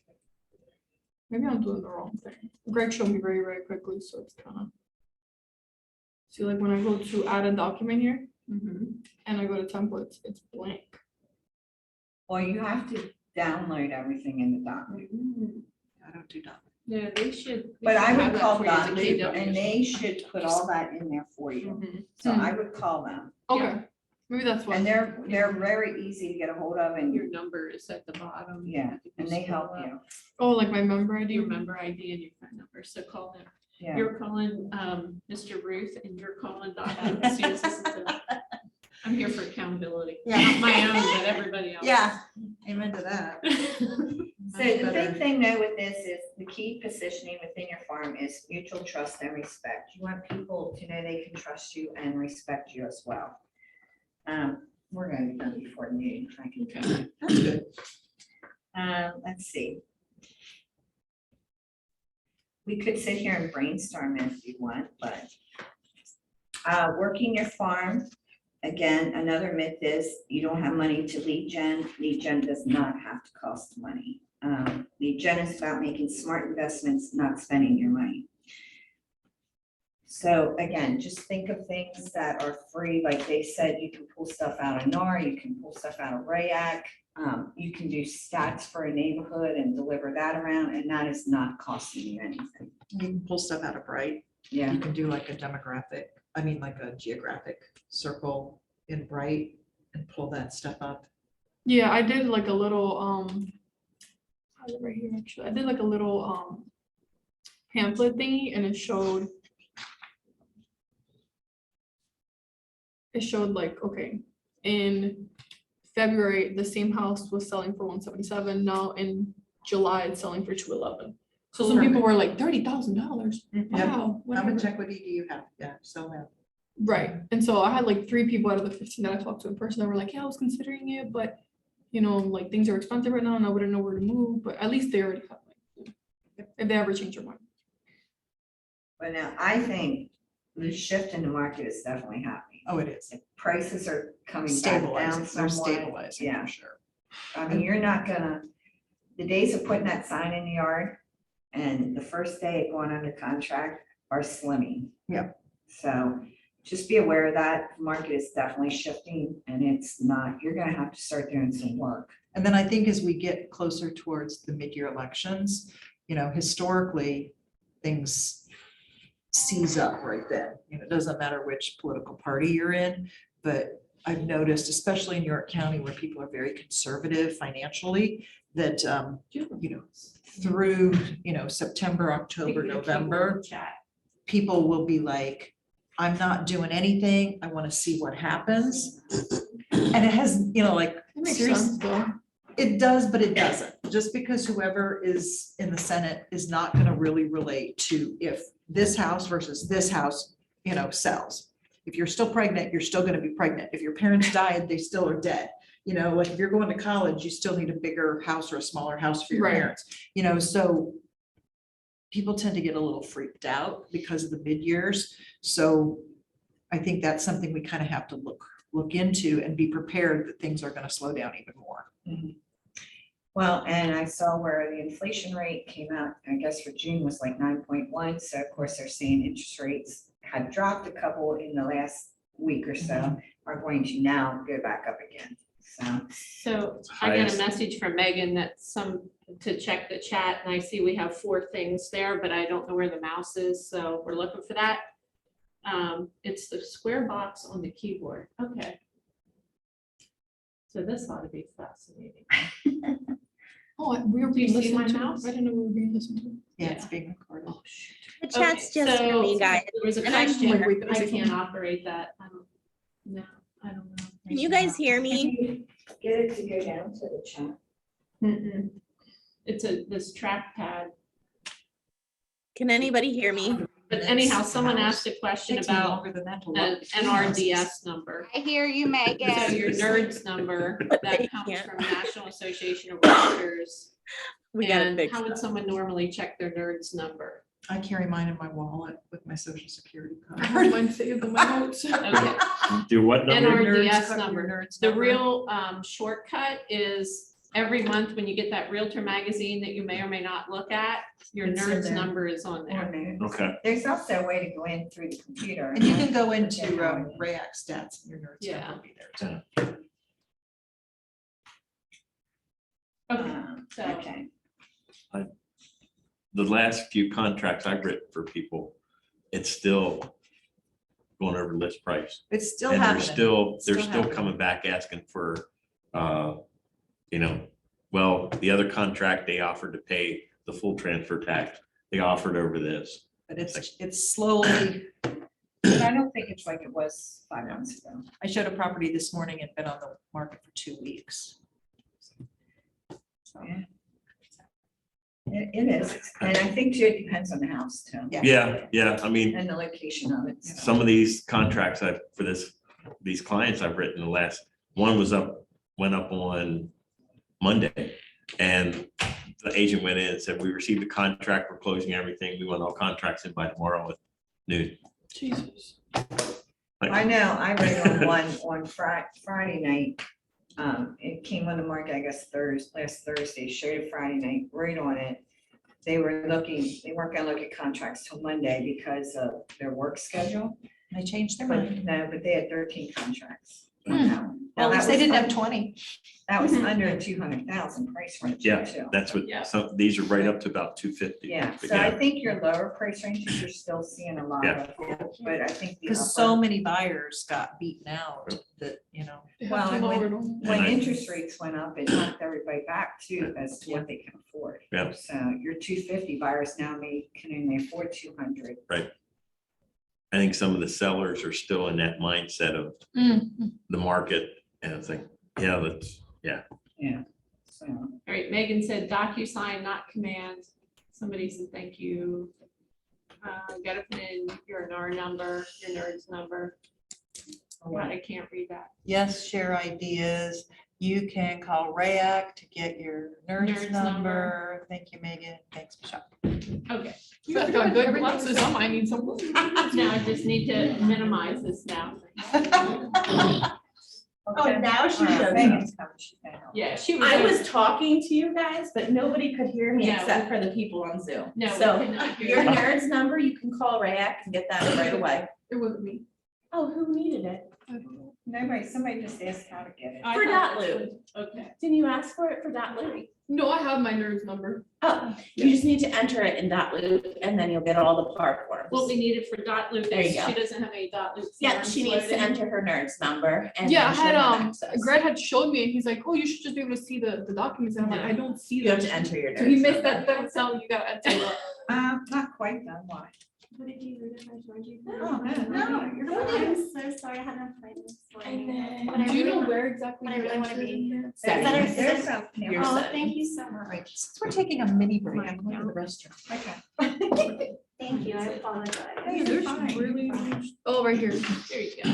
Maybe I'm doing the wrong thing. Greg showed me very, very quickly, so it's kind of. See, like when I go to add a document here and I go to templates, it's blank. Well, you have to download everything in the dot loop. I don't do Document. Yeah, they should. But I have would that call for you as dot a loop, KW. and they should put all that in there for you. Mhm. So I would call them. Okay, Maybe that's why. And they're very easy to get a hold of and Your number is at the bottom. yeah, If you and they help scroll up, you. Oh, like my member ID. Your member ID and your phone number, so call them. Yeah. You're calling Mr. Ruth and you're calling Dot Adams. Yes, this is a- I'm here for accountability. Yeah. Not my own, but everybody else. Yeah. Amen to that. So the big thing though with this is the key positioning within your farm is mutual trust and respect. You want people to know they can trust you and respect you as well. We're gonna be done before noon, I can tell you. That's good. Let's see. We could sit here and brainstorm if you want, but working your farm, again, another myth is you don't have money to lead gen. Lead gen does not have to cost money. Lead gen is about making smart investments, not spending your money. So again, just think of things that are free. Like they said, you can pull stuff out of NAR, you can pull stuff out of RAYAC. You can do stats for a neighborhood and deliver that around, and that is not costing you anything. You can pull stuff out of Bright. Yeah. You can do like a demographic, I mean, like a geographic circle in Bright and pull that stuff up. Yeah, I did like a little, I have it right here, actually. I did like a little, pamphlet thingy and it showed like, okay, in February, the same house was selling for 177. Now in July, it's selling for 211. So some people were like $30,000. Yep. Wow. How whatever. much equity do you have? Yeah, so now. Right. And so I had like 3 people out of the 15 that I talked to in person that were like, yeah, I was considering it, but you know, like things are expensive right now and I wouldn't know where to move, but at least they already have like, if they ever change their mind. But now I think the shift in the market is definitely happening. Oh, it is. Prices are coming back Stabilizing, down they're somewhat. stabilizing Yeah. for sure. I mean, you're not gonna, the days of putting that sign in the yard and the first day of going under contract are slimming. Yep. So just be aware of that. The market is definitely shifting and it's not, you're gonna have to start doing some work. And then I think as we get closer towards the mid-year elections, you know, historically, things seize up right then. You know, it doesn't matter which political party you're in, but I've noticed, especially in York County, where people are very conservative financially, that, you know, through, you know, September, October, November, people will be like, I'm not doing anything. I want to see what happens. And it has, you know, like, That makes seriously, sense though. it does, but it doesn't. Just because whoever is in the Senate is not going to really relate to if this house versus this house, you know, sells. If you're still pregnant, you're still going to be pregnant. If your parents died, they still are dead. You know, like if you're going to college, you still need a bigger house or a smaller house for your Right. parents. You know, so people tend to get a little freaked out because of the mid-years. So I think that's something we kind of have to look into and be prepared that things are going to slow down even more. Well, and I saw where the inflation rate came out, I guess for June was like 9.1. So of course they're saying interest rates had dropped a couple in the last week or so, are going to now go back up again. So I got a Highest. message from Megan that to check the chat and I see we have 4 things there, but I don't know where the mouse is. So we're looking for that. It's the square box on the keyboard. Okay. So this ought to be fascinating. Oh, we were Do you being see my listened to. mouse? I didn't know we were being listened to. Yeah, it's being recorded. Oh, shoot. The chat's Okay, just for so me, guys. There was a And I'm question. here. Wait, I is it- can't operate that. I don't know. Can you guys hear me? Get it to go down to the chat. Mm-mm. It's this trackpad. Can anybody hear me? But anyhow, someone asked a question Takes me about longer than that to an look. NRDS number. I hear you, So Megan. your NERDS number They that comes can't. from National Association of Realtors. We gotta And fix how would that. someone normally check their NERDS number? I carry mine in my wallet with my social security I have card. mine saved in my notes. Okay. Do what number? NRDS Your number. nerds The number. real shortcut is every month when you get that Realtor magazine that you may or may not look at, your It's in NERDS there. number is on there. Okay. There's also a way to go in through the computer. And you can go into RAYAC stats and your nerds Yeah. number will be there too. Okay, so Okay. The last few contracts I've written for people, it's still going over list price. It's still And they're happening. they're Still still happening. coming back asking for, you know, well, the other contract, they offered to pay the full transfer tax. They offered over this. But it's slowly, But I don't think it's like it was 5 months ago. I showed a property this morning and been on the market for 2 weeks. So, Yeah. It is, and I think too, it depends on the house too. Yeah, I mean, And the location of it. so. some of these contracts for these clients I've written, the last one went up on Monday. And the agent went in and said, we received a contract, we're closing everything. We want all contracts in by tomorrow with news. Jesus. I know, I read on one on Friday night. It came on the market, I guess last Thursday, showed it Friday night, right on it. They weren't gonna look at contracts till Monday because of their work schedule. They changed their mind. But no, but they had 13 contracts. Well, Now, at least that they was didn't have un- 20. That was under 200,000 price range Yeah, too. That's what, Yeah. some, these are right up to about 250. Yeah, But so I think your lower price ranges, you're still seeing a lot Yeah. of, but I think. the Because so upper- many buyers got beaten out that, you know. They have Well, to and lower them. When And I- interest rates went up, it knocked everybody back too, as to what they can afford. Yeah. So your 250 buyers now can only afford 200. I think some of the sellers are still in that mindset of Mm. the market and it's like, yeah, that's, Yeah, so. All right, Megan said DocuSign, not command. Somebody said, thank you. Gotta put in your NAR number, your NERDS number. God, I can't read that. Yes, share ideas. You can call RAYAC to get your NERDS NERDS number. number. Thank you, Megan. Thanks, Michelle. Okay, You guys got good glasses. I might need some. now I just need to minimize this now. Oh, now she does. Megan's coming, she's gonna help. Yeah, she was. I over- was talking to you guys, but nobody could hear me No. except for the people on Zoom. No, we So could not hear your you. NERDS number, you can call RAYAC and get that right away. It wasn't me. Oh, who needed it? I don't know. Somebody just asked how to get it. I For thought dot this loop. was- Okay. Didn't you ask for it for dot loop? No, I have my NERDS number. Oh, you just need to enter it in dot loop and then you'll get all the par What forms. we needed for dot loop There you is go. she doesn't have any dot loop. Yeah, forms she needs to loaded. enter her NERDS number and Yeah, I then she'll had, have access. Greg had showed me and he's like, oh, you should just be able to see the documents. And I'm like, No. I don't see You have them. to enter your NERDS. So he missed number. that sound you gotta enter. that. Not quite done, why? What did you read if I joined you? Oh, no, you're Oh, fine. I'm so sorry, I had an appointment this morning. then- But I Do you really know want- where exactly? but I you really wanna entered be- in there? Setting. Is that our- There's some. You're Oh, setting. thank you so much. Right, since we're taking a mini break, I'm going to the restroom. Okay. Thank you, I apologize. Hey, You're there's fine. really, oh, right here. There you go.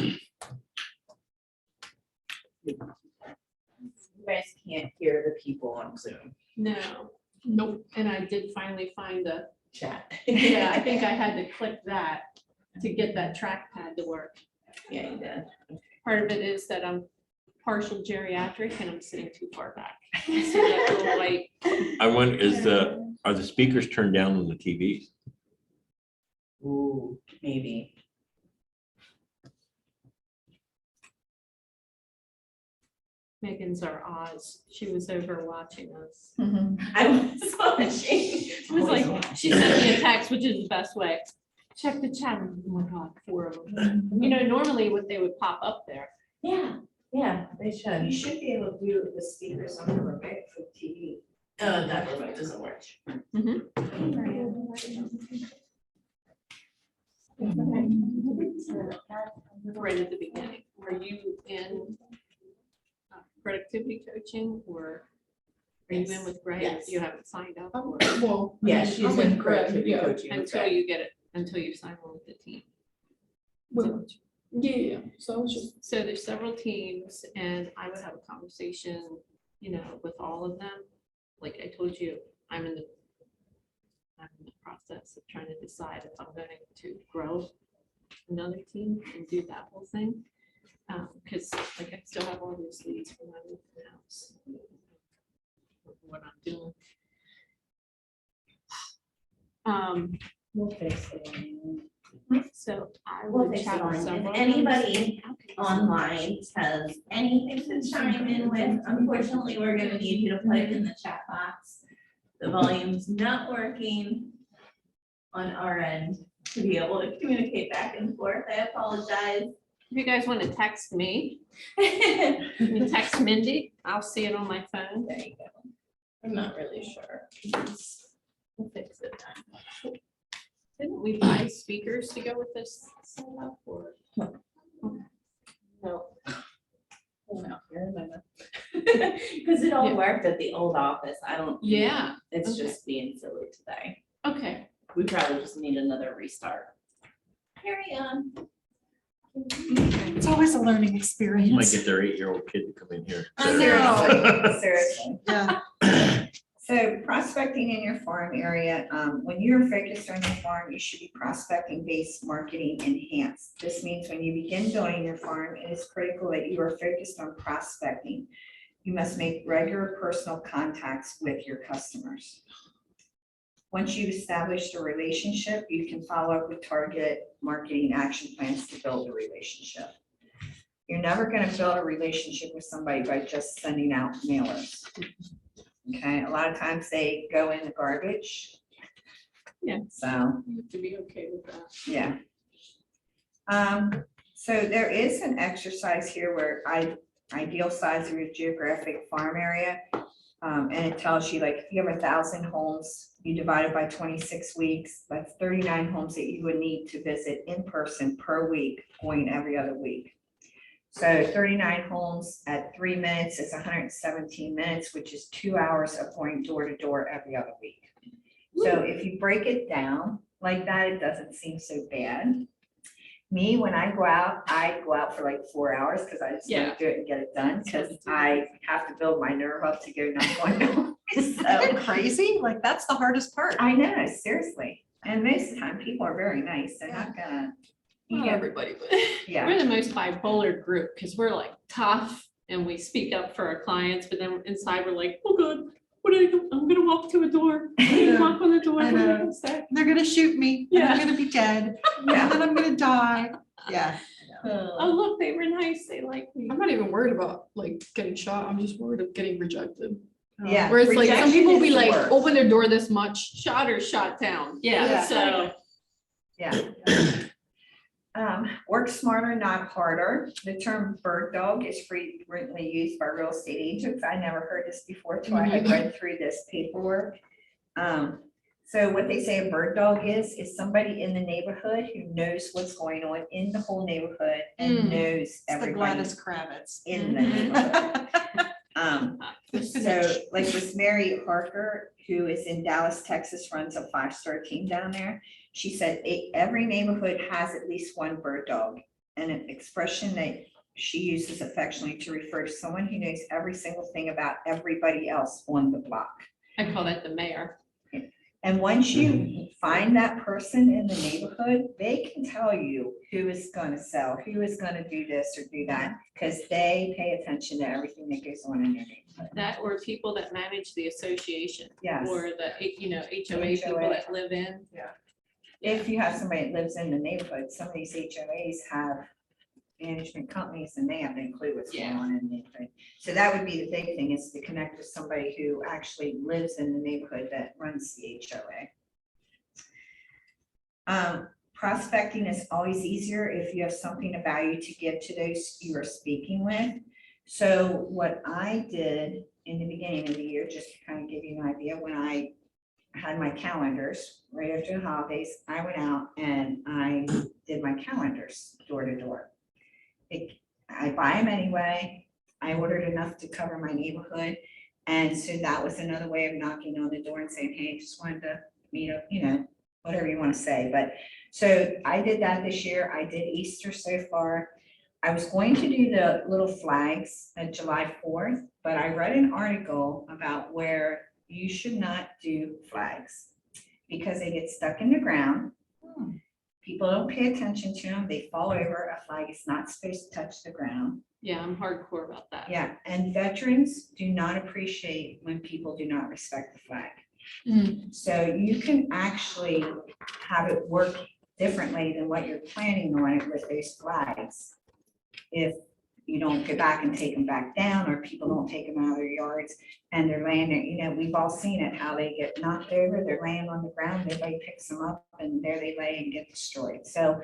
You guys can't hear the people on Zoom No, Nope. and I did finally find the, chat. yeah, I think I had to click that to get that trackpad to work. Yeah, you did. Part of it is that I'm partial geriatric and I'm sitting too far back. So that little white, I wonder, are the speakers turned down on the TVs? Ooh, maybe. Megan's our Oz. She was over watching us. I was watching. She was like, she sent me a text, which is the best way. Check the chat. Oh my God, 4 of them. You know, normally what they would pop up there. Yeah, yeah, they You should. should be able to do the speakers on the remote for TV. That remote doesn't work. Right at the beginning. Are you in productivity coaching or are you in with Greg? Yes. You haven't signed up or Well. Yeah, I'm she's with in Greg, productivity yeah. coaching. with until Greg. you get it, until you sign on with the team. Well, yeah, so I was just, So there's several teams and I would have a conversation, you know, with all of them. Like I told you, I'm in the process of trying to decide if I'm going to grow another team and do that whole thing. Because like I still have all those leads from my old house. What I'm doing. We'll fix it. So I We'll would fix it chat with on. several. If anybody online has anything to chime in with, unfortunately, we're gonna need you to put it in the chat box. The volume's not working on our end. to be able to communicate back and forth. I apologize. If you guys want to text me, There you text Mindy, I'll see it on my phone. you go. I'm not really sure. We'll fix it then. Didn't we buy speakers to go with this setup or? No. No, here, because it all Yeah. worked at the old office. I don't. Yeah, It's okay. just being silly today. okay. We probably just need another restart. Carry on. It's always a learning Might experience. get their 8-year-old kid to come in here. I know. Seriously. Yeah. So prospecting in your farm area, when you're focused on your farm, you should be prospecting-based marketing enhanced. This means when you begin building your farm, it is critical that you are focused on prospecting. You must make regular personal contacts with your customers. Once you've established a relationship, you can follow up with targeted marketing action plans to build a relationship. You're never going to build a relationship with somebody by just sending out mailers. Okay, a lot of times they go in the garbage. Yeah. So, You have to be okay with that. yeah. So there is an exercise here where ideal size of your geographic farm area. And it tells you, like, if you have 1,000 homes, you divide it by 26 weeks, that's 39 homes that you would need to visit in person per week, going every other week. So 39 homes at 3 minutes is 117 minutes, which is 2 hours of going door to door every other week. So if you break it down like that, it doesn't seem so bad. Me, when I go out for like 4 hours because I just want to do it and get it done, because I have to build my nerve up to go knock on doors. Isn't So that crazy? Like, that's the hardest part. I know, seriously. And most of the time, people are very nice. They're not gonna, you Not know, everybody, but. yeah. We're the most bipolar group because we're like tough and we speak up for our clients, but then inside we're like, oh God, what do I do? I'm gonna walk to a door. I'm gonna know, knock on the door. I What am I know. gonna say? They're gonna shoot me, and I'm Yeah. gonna be dead, and Yeah. then I'm gonna die. Yeah. Oh, look, they were nice. They like me. I'm not even worried about like getting shot. I'm just worried of getting rejected. Yeah, Where it's like, some rejection people will is be the like, worst. open their door this much. Shot or shot down. Yeah. Yeah, so. Yeah. Work smarter, not harder. The term bird dog is frequently used by real estate agents. I never heard this before till I had read through this paperwork. So what they say a bird dog is somebody in the neighborhood who knows what's going on in the whole neighborhood and Mm. knows It's the everybody Gladys Kravitz. in the Mhm. neighborhood. So like with Mary Harker, who is in Dallas, Texas, runs a 5-star team down there. She said every neighborhood has at least one bird dog, and an expression that she uses affectionately to refer to someone who knows every single thing about everybody else on the block. I call that the mayor. And once you find that person in the neighborhood, they can tell you who is going to sell, who is going to do this or do that, because they pay attention to everything that goes on in your neighborhood. That or people that manage the association. Yes. Or the, HOA people HOA. that live in. If you have somebody that lives in the neighborhood, some of these HOAs have management companies and they have no clue what's going Yeah. on in the neighborhood. So that would be the big thing, is to connect with somebody who actually lives in the neighborhood that runs the HOA. Prospecting is always easier if you have something of value to give to those you are speaking with. So what I did in the beginning of the year, just to kind of give you an idea, when I had my calendars right after the holidays, I went out and I did my calendars door to door. I buy them anyway. I ordered enough to cover my neighborhood. And so that was another way of knocking on the door and saying, hey, just wanted to meet up, whatever you want to say. But so I did that this year. I did Easter so far. I was going to do the little flags at July 4th, but I read an article about where you should not do flags because they get stuck in the ground. People don't pay attention to them. They fall over. A flag is not supposed to touch the ground. Yeah, I'm hardcore about that. Yeah, and veterans do not appreciate when people do not respect the flag. Mm. So you can actually have it work differently than what you're planning on it with those flags. If you don't go back and take them back down, or people don't take them out of their yards and they're laying there, you know, we've all seen it, how they get knocked over, they're laying on the ground, everybody picks them up and there they lay and get destroyed. So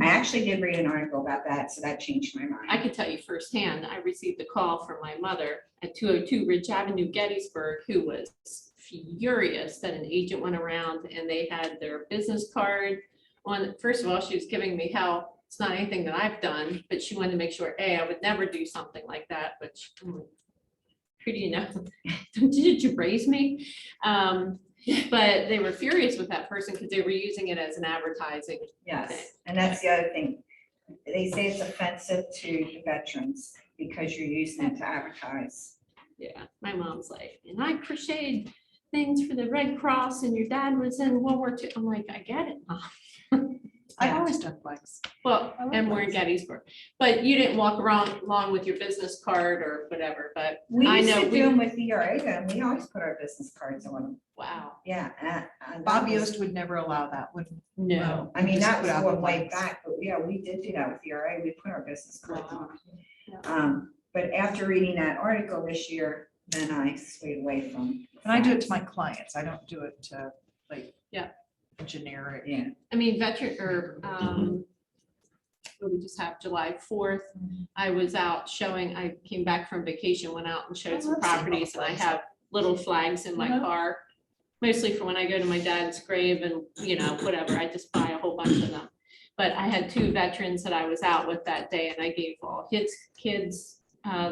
I actually did read an article about that, so that changed my mind. I can tell you firsthand, I received a call from my mother at 202 Ridge Avenue, Gettysburg, who was furious that an agent went around and they had their business card on. First of all, she was giving me hell. It's not anything that I've done, but she wanted to make sure, A, I would never do something like that, which, who do you know? Did you raise me? But they were furious with that person because they were using it as an advertising. Yes, and that's the other thing. They say it's offensive to the veterans because you're using it to advertise. Yeah, my mom's like, and I crocheted things for the Red Cross and your dad was in World War II. I'm like, I get it, Mom. I've Yeah. always done flags. Well, I love and we're in flags. Gettysburg, but you didn't walk around along with your business card or whatever, but We I used know to we- do them with ERA, and we always put our business cards on them. wow, Yeah. and Bob that was- Yost would never allow that, wouldn't. no. I mean, Just that put was out going the way flags. back, but yeah, we did do that with ERA. We put our business cards on. Yeah. But after reading that article this year, then I swayed away from. And I do it to my clients. I don't do it to like. Yeah. Generic. Yeah. I mean, veteran, or, what we just have July 4th, I was out showing, I came back from vacation, went out and I showed some love seeing all the properties, and I flags. have little flags in my Uh-huh. car. Mostly for when I go to my dad's grave and, you know, whatever, I just buy a whole bunch of them. But I had 2 veterans that I was out with that day, and I gave all his kids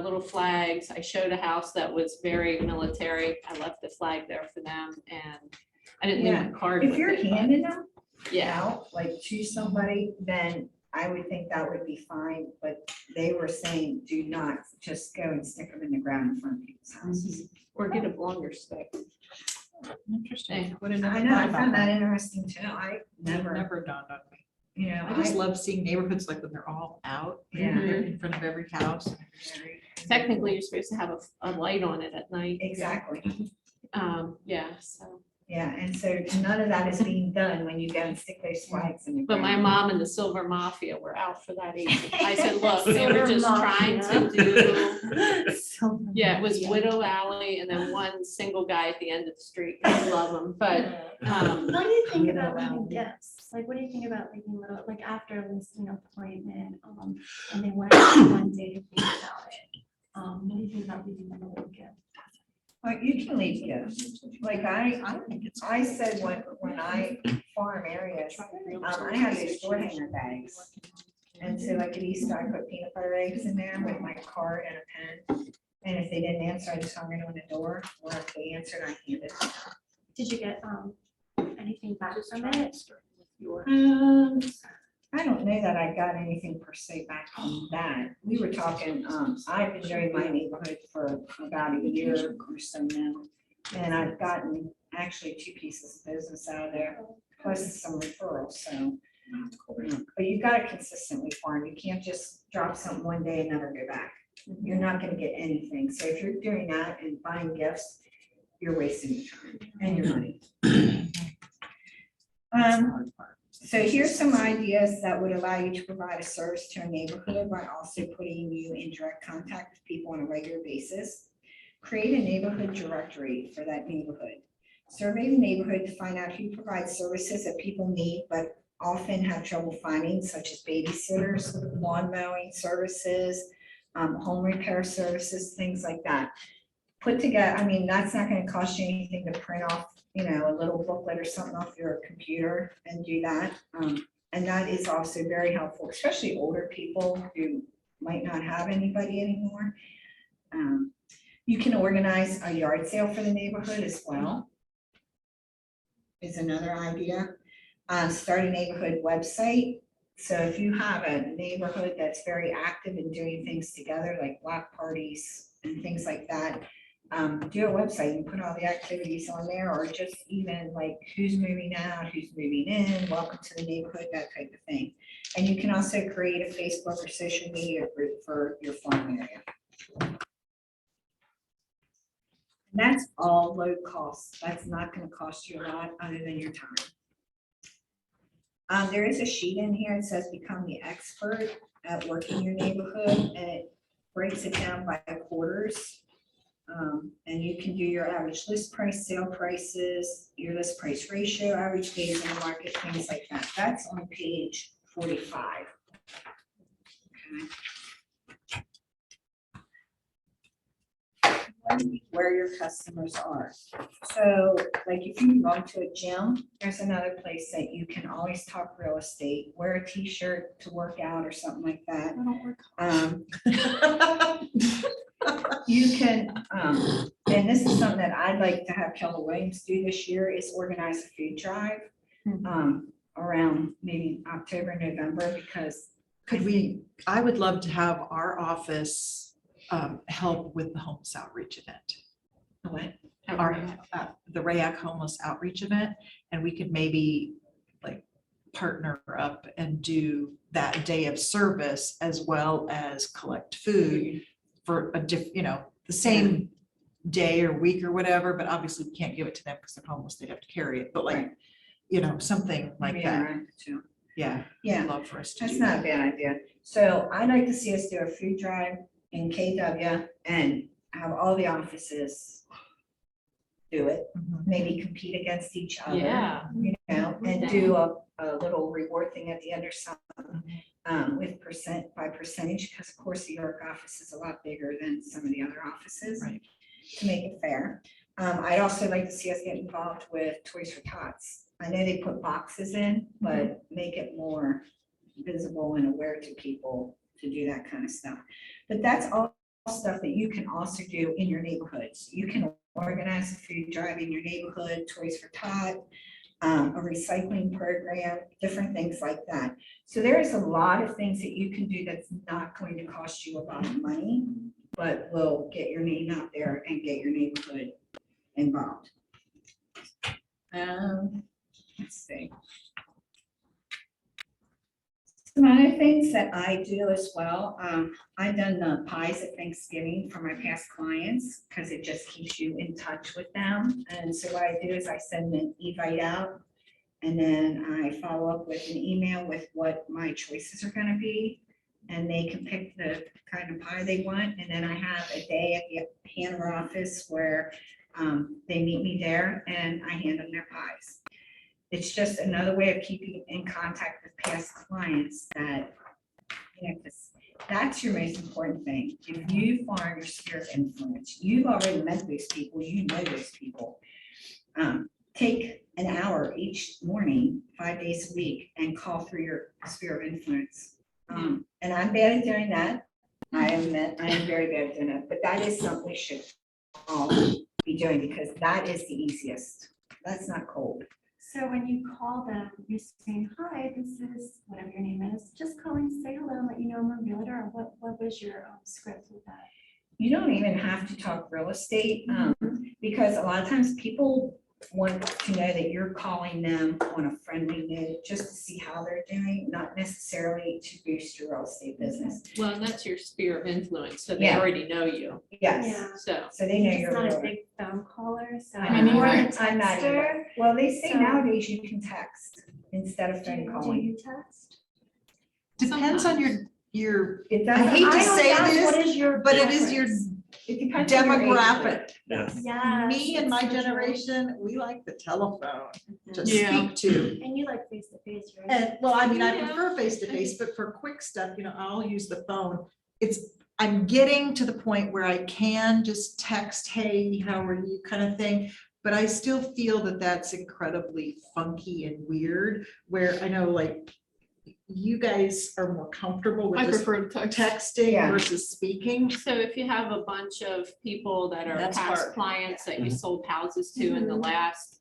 little flags. I showed a house that was very military. I left the flag there for them, and I didn't leave my card If with you're it, but- handing them Yeah, out, like to somebody, then I would think that would be fine, but they were saying, do not just go and stick them in the ground in front of people's houses. or get a longer stick. Interesting. Would have never I know, I thought about found that that. interesting too. I never, Never dawned on me. you know, I just love seeing neighborhoods like when they're all out. Yeah. They're in front of every house. and every street. Technically, you're supposed to have a light on it at night. Exactly. Yeah, so, Yeah, and so none of that is being done when you go and stick those flags in the but my ground. mom and the Silver Mafia were out for that agent. I said, look, they were Silver just trying to Mafia. do, yeah, it was Widow Alley and then one single guy at the end of the street. I love him, but, What do you think You know, about leaving gifts? Like, what do you think about leaving little, like after a listing appointment, and they went out one day to think about it? What do you think about leaving them a little gift? Like, you can leave gifts. Like I don't think it's. I said when I farm areas, I have these door hanger bags. And so like at Easter, I put peanut butter eggs in there with my card and a pen. And if they didn't answer, I just hung it on the door, or if they answered, I handed it. Did you get anything back from it? I don't know that I got anything per se back on that. We were talking, I've been doing my neighborhood for about a year or so now. And I've gotten actually 2 pieces of business out of there, plus some referrals, so. But you gotta consistently farm. You can't just drop something one day and never go back. You're not gonna get anything. So if you're doing that and buying gifts, you're wasting your time and your money. So here's some ideas that would allow you to provide a service to a neighborhood while also putting you in direct contact with people on a regular basis. Create a neighborhood directory for that neighborhood. Survey the neighborhood to find out who provides services that people need but often have trouble finding, such as babysitters, lawn mowing services, home repair services, things like that. Put together, I mean, that's not gonna cost you anything to print off, you know, a little booklet or something off your computer and do that. And that is also very helpful, especially older people who might not have anybody anymore. You can organize a yard sale for the neighborhood as well. Is another idea. Start a neighborhood website. So if you have a neighborhood that's very active in doing things together, like block parties and things like that, do a website and put all the activities on there, or just even like who's moving out, who's moving in, welcome to the neighborhood, that type of thing. And you can also create a Facebook or social media group for your farm area. And that's all low cost. That's not gonna cost you a lot other than your time. There is a sheet in here that says become the expert at working your neighborhood, and breaks it down by quarters. And you can do your average list price, sale prices, your list price ratio, average days in the market, things like that. That's on page 45. Okay. Where your customers are. So like if you go to a gym, there's another place that you can always talk real estate, wear a t-shirt to work out or something like that. I don't work. You can, and this is something that I'd like to have Keller Williams do this year, is organize a food drive around maybe October, November, because I would love to have our office help with the homeless outreach event. The RAYAC homeless outreach event, and we could maybe like partner up and do that day of service as well as collect food for a the same day or week or whatever, but obviously we can't give it to them because they're homeless, they'd have to carry it, but like, something like maybe that. around too. Yeah. Yeah. I'd love for us to That's do not a that. bad idea. So I'd like to see us do a food drive in KW and have all the offices do it, Mhm. maybe compete against each other. Yeah. And do a little reward thing at the end or something, with by percentage, because of course the York office is a lot bigger than some of the other offices. Right. To make it fair. I'd also like to see us get involved with Toys for Tots. I know they put boxes in, but make it more visible and aware to people to do that kind of stuff. But that's all stuff that you can also do in your neighborhoods. You can organize a food drive in your neighborhood, Toys for Tot, a recycling program, different things like that. So there is a lot of things that you can do that's not going to cost you a lot of money, but will get your name out there and get your neighborhood involved. Let's see. Some other things that I do as well, I've done the pies at Thanksgiving for my past clients because it just keeps you in touch with them. And so what I do is I send an invite out and then I follow up with an email with what my choices are going to be. And they can pick the kind of pie they want. And then I have a day at the Hanover office where they meet me there and I hand them their pies. It's just another way of keeping in contact with past clients that, 'cause that's your most important thing. If you find your sphere of influence, you've already met those people, you know those people. Take an hour each morning, 5 days a week, and call through your sphere of influence. And I'm bad at doing that. I am very bad at doing it, but that is something we should all be doing because that is the easiest. That's not cold. So when you call them, you're saying, hi, this is whatever your name is, just calling to say hello and let you know I'm a realtor, or what was your script with that? You don't even have to talk real estate, because a lot of times people want to know that you're calling them on a friendly note, just to see how they're doing, not necessarily to boost your real estate business. Well, and that's your sphere of influence, so they Yeah. already know you, Yes, Yeah. so. so they know It's you're a not a realtor. big phone caller, so I I'm mean, more of a I'm not either. texter. Well, they say So- nowadays you can text instead of Do phone do calling. you text? Depends on Sometimes. your, It I doesn't. hate to don't say ask this, what is your but it is your preference. It depends on your age group. demographic. Yes. Yes. Me and my it's so true. generation, we like the telephone to Yeah. speak to. And you like face to face, right? And, well, I mean, I Yeah. prefer face to face, but for quick stuff, I'll use the phone. I'm getting to the point where I can just text, hey, how are you, kind of thing. But I still feel that that's incredibly funky and weird, where I know like you guys are more comfortable with I just prefer to text. texting Yeah. versus speaking. So if you have a bunch of people that are That's past hard. clients that you sold houses to in the last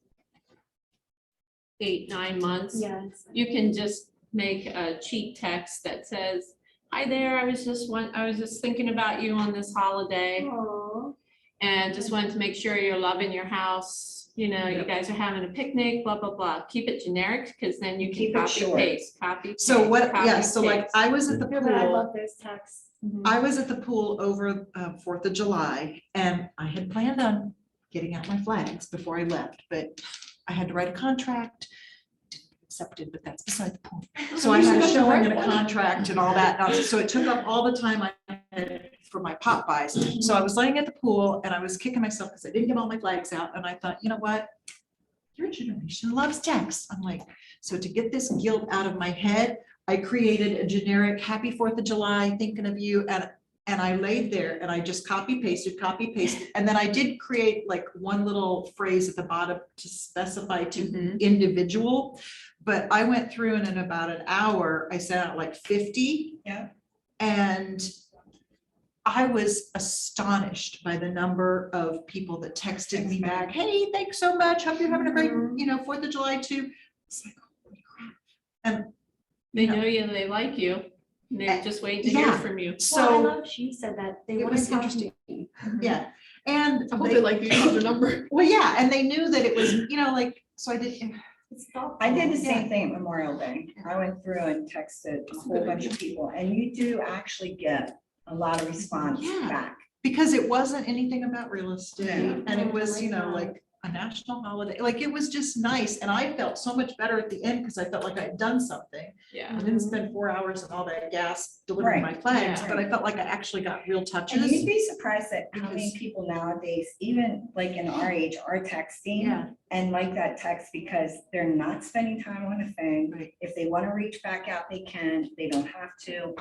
8-9 months, Yes. you can just make a cheat text that says, hi there, I was just thinking about you on this holiday Oh, and just wanted to make sure you're loving your house. You Yep. guys are having a picnic, blah, blah, blah. Keep it generic because then you can Keep it copy short. paste, copy. So paste, what, copy, yeah, so like paste. I was at the no, but I pool, love those texts. I was at the pool over 4th of July and I had planned on getting out my flags before I left, but I had to write a contract. accepted, but that's beside the point. So I had a showing and a contract and all that nonsense. So it took up all the time I had for my pop buys. So I was laying at the pool and I was kicking myself because I didn't get all my flags out. And I thought, you know what? Your generation loves text. I'm like, so to get this guilt out of my head, I created a generic happy 4th of July, thinking of you. And I laid there and I just copy pasted. And then I did create like one little phrase at the bottom to specify to individual. But I went through and in about an hour, I sent out like 50. Yeah. And I was astonished by the number of people that texted me back, hey, thanks so much. Hope you're having a great, 4th of July too. It's like, holy crap. And They know you and they like you. And they're just waiting to hear yeah. from you. Well, I so, love she said that they it want to was talk to interesting. me. yeah. And I hope they like you, you have their number. well, yeah, and they knew that it was, like, so I did. It's thoughtful. I did the Yeah. same thing at Memorial Day. I went through and texted a whole bunch of people, and you do actually get a lot of response Yeah. back. Because it wasn't anything about real estate, Yeah. and it Oh, was, I like that. like a national holiday, like it was just nice, and I felt so much better at the end because I felt like I'd done something. Yeah. I didn't spend 4 hours and all that gas delivering my flags, Yeah. but I felt like I actually got real And touches. you'd be surprised at how many Because- people nowadays, even like in our age, are texting Yeah, and like that text because they're not spending time on the phone. right. If they want to reach back out, they can. They don't have to.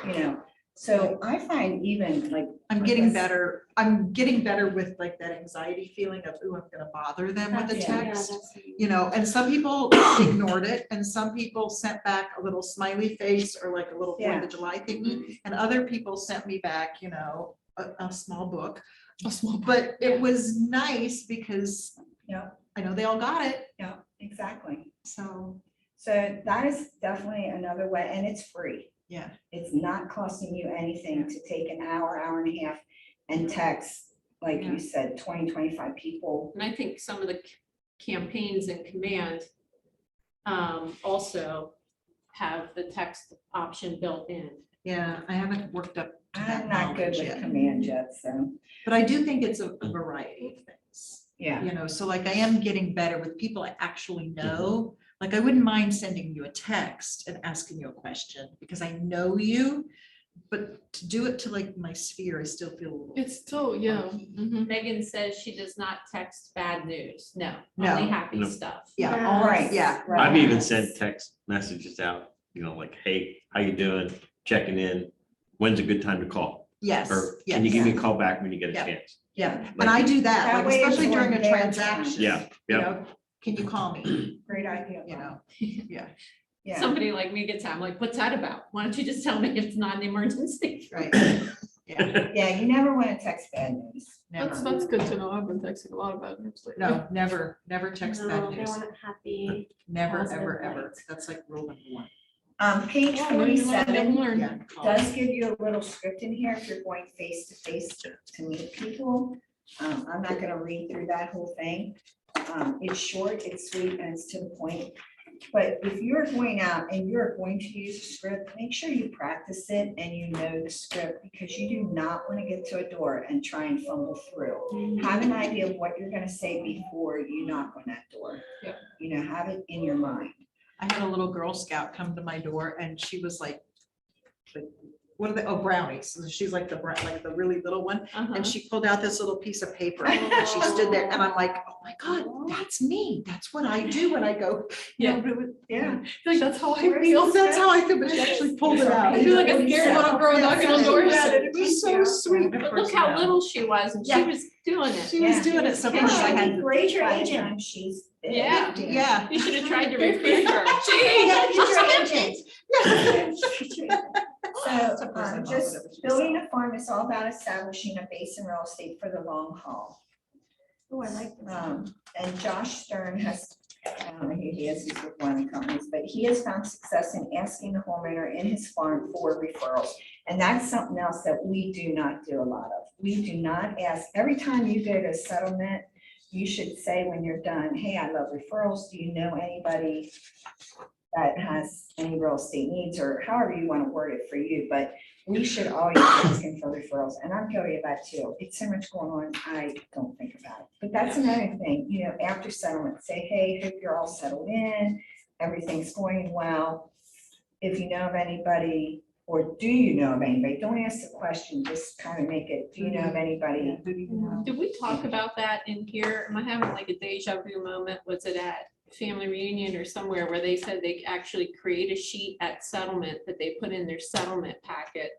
So I find even like. I'm getting better. I'm getting better with like that anxiety feeling of, ooh, I'm gonna bother them with a That's- yeah, text. that's- And some people ignored it, and some people sent back a little smiley face or like a little 4th of July thingy, and other people sent me back, a small book. A small. But it was nice because Yeah. I know they all got it, Yeah, exactly. so, So that is definitely another way, and it's free. yeah. It's not costing you anything to take an hour, hour and a half and text, like Yeah. you said, 20, 25 people. And I think some of the campaigns in command also have the text option built in. Yeah, I haven't worked up to that I'm not good knowledge with yet. command yet, so, But I do think it's a variety of things. yeah. So like I am getting better with people I actually know. Like I wouldn't mind sending you a text and asking you a question because I know you, but to do it to like my sphere, I still feel a little. It's still, yeah. Mhm. Megan says she does not text bad news. No, No. only happy No. stuff. Yeah, Yeah. all right, Right. yeah. Right. I've even sent text messages out, like, hey, how you doing? Checking in. When's a good time to call? Yes, Or yes. can you give me a call back when you get a Yeah. chance? Yeah, and I do that, That like way it's especially during on a their transaction. time. Yeah, You yeah. know, can you call me, Great idea. yeah, Yeah. Somebody like me gets, I'm like, what's that about? Why don't you just tell me it's not an emergency? right. Yeah, Yeah, you never want to text bad news. That's never, good to know. I've been texting a lot about it. no, never text No, bad they news, want it happy. never, positive ever, ever, light. that's like rule number one. Page Oh, well, you learn, 47 learn. Yeah. call. does give you a little script in here if you're going face to face to meet people. I'm not gonna read through that whole thing. It's short, it's sweet, and it's to the point. But if you're going out and you're going to use a script, make sure you practice it and you know the script because you do not want to get to a door and try and fumble through. Have an idea of what you're gonna say before you knock on that door. Yep. Have it in your mind. I had a little Girl Scout come to my door and she was like, what are they? Oh, brownies. So she's like like the really little one. Uh-huh. And she pulled out this little piece of paper and she stood there and I'm like, oh my God, that's me. That's what I do when I go. Yeah. Yeah. Like, that's how I Where's feel. the That's how I feel, but she actually pulled it out. I feel like a scared little girl knocking on doors. It was so sweet. But look how little she was and she Yeah. was doing it. She was doing it so much. I had, Raise your age and she's. Yeah. yeah. You should have tried to recruit her. Yeah, So, just building a farm is all about establishing a base in real estate for the long haul. Oh, I like this. And Josh Stern has, I don't know who he is, he's with one of the companies, but he has found success in asking the homeowner in his farm for referrals. And that's something else that we do not do a lot of. We do not ask, every time you go to a settlement, you should say when you're done, hey, I love referrals. Do you know anybody that has any real estate needs, or however you want to word it for you? But we should always be asking for referrals, and I'm guilty of that too. It's so much going on, I don't think about it. But that's another thing, after settlement, say, hey, hope you're all settled in. everything's going well. If you know of anybody, or do you know of anybody, don't ask the question, just kind of make it, do you know of anybody? Who do you know? Did we talk about that in here? Am I having like a deja vu moment? Was it at family reunion or somewhere where they said they actually create a sheet at settlement that they put in their settlement packet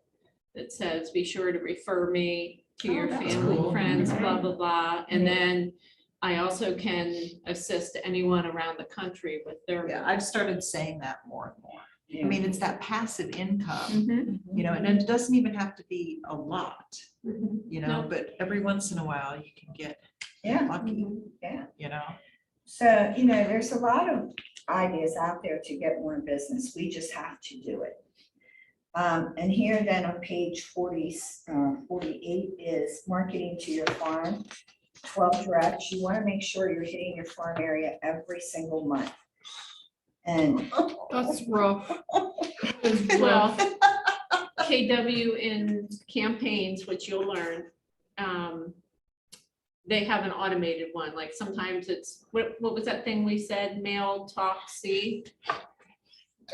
that says, be sure to refer me to your Oh, that's family, cool. friends, blah, blah, blah. And Yeah. then I also can assist anyone around the country with their. Yeah, I've started saying that more and more. I mean, it's that passive income, Mhm, you know, and it doesn't even have to be a lot, mhm. you know, No. but every once in a while you can get Yeah. lucky, Yeah. you know? So, you know, there's a lot of ideas out there to get more business. We just have to do it. And here then on page 48 is marketing to your farm. 12 directs. You want to make sure you're hitting your farm area every single month. And That's rough. It's Well, rough. KW in campaigns, which you'll learn, they have an automated one, like sometimes it's, what was that thing we said, mail, talk, see?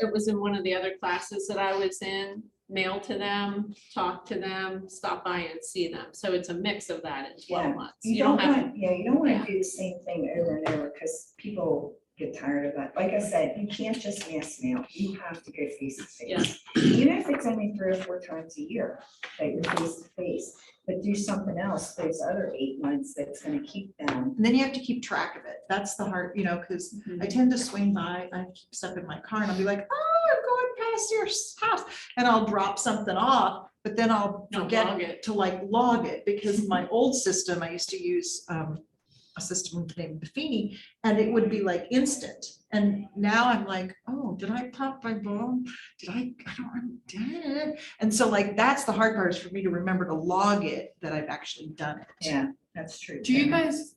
It was in one of the other classes that I was in, mail to them, talk to them, stop by and see them. So it's a mix of that in Yeah, 12 months. you don't have to. want, you don't want to do the same thing over and over because people get tired of that. Like I said, you can't just mass mail. You have to go face to face. Even if it's only 3 or 4 times a year that you're face to face, but do something else those other 8 months that's going to keep them. And then you have to keep track of it. That's the hard, you know, because I tend to swing by, I keep stuff in my car and I'll be like, oh, I'm going past your house. And I'll drop something off, but then I'll Don't forget log it. to like log it because my old system, I used to use a system named Buffini and it would be like instant. And now I'm like, oh, did I pop my bone? I don't remember. And so like, that's the hard part is for me to remember to log it that I've actually done it. Yeah, that's true. Do you too. guys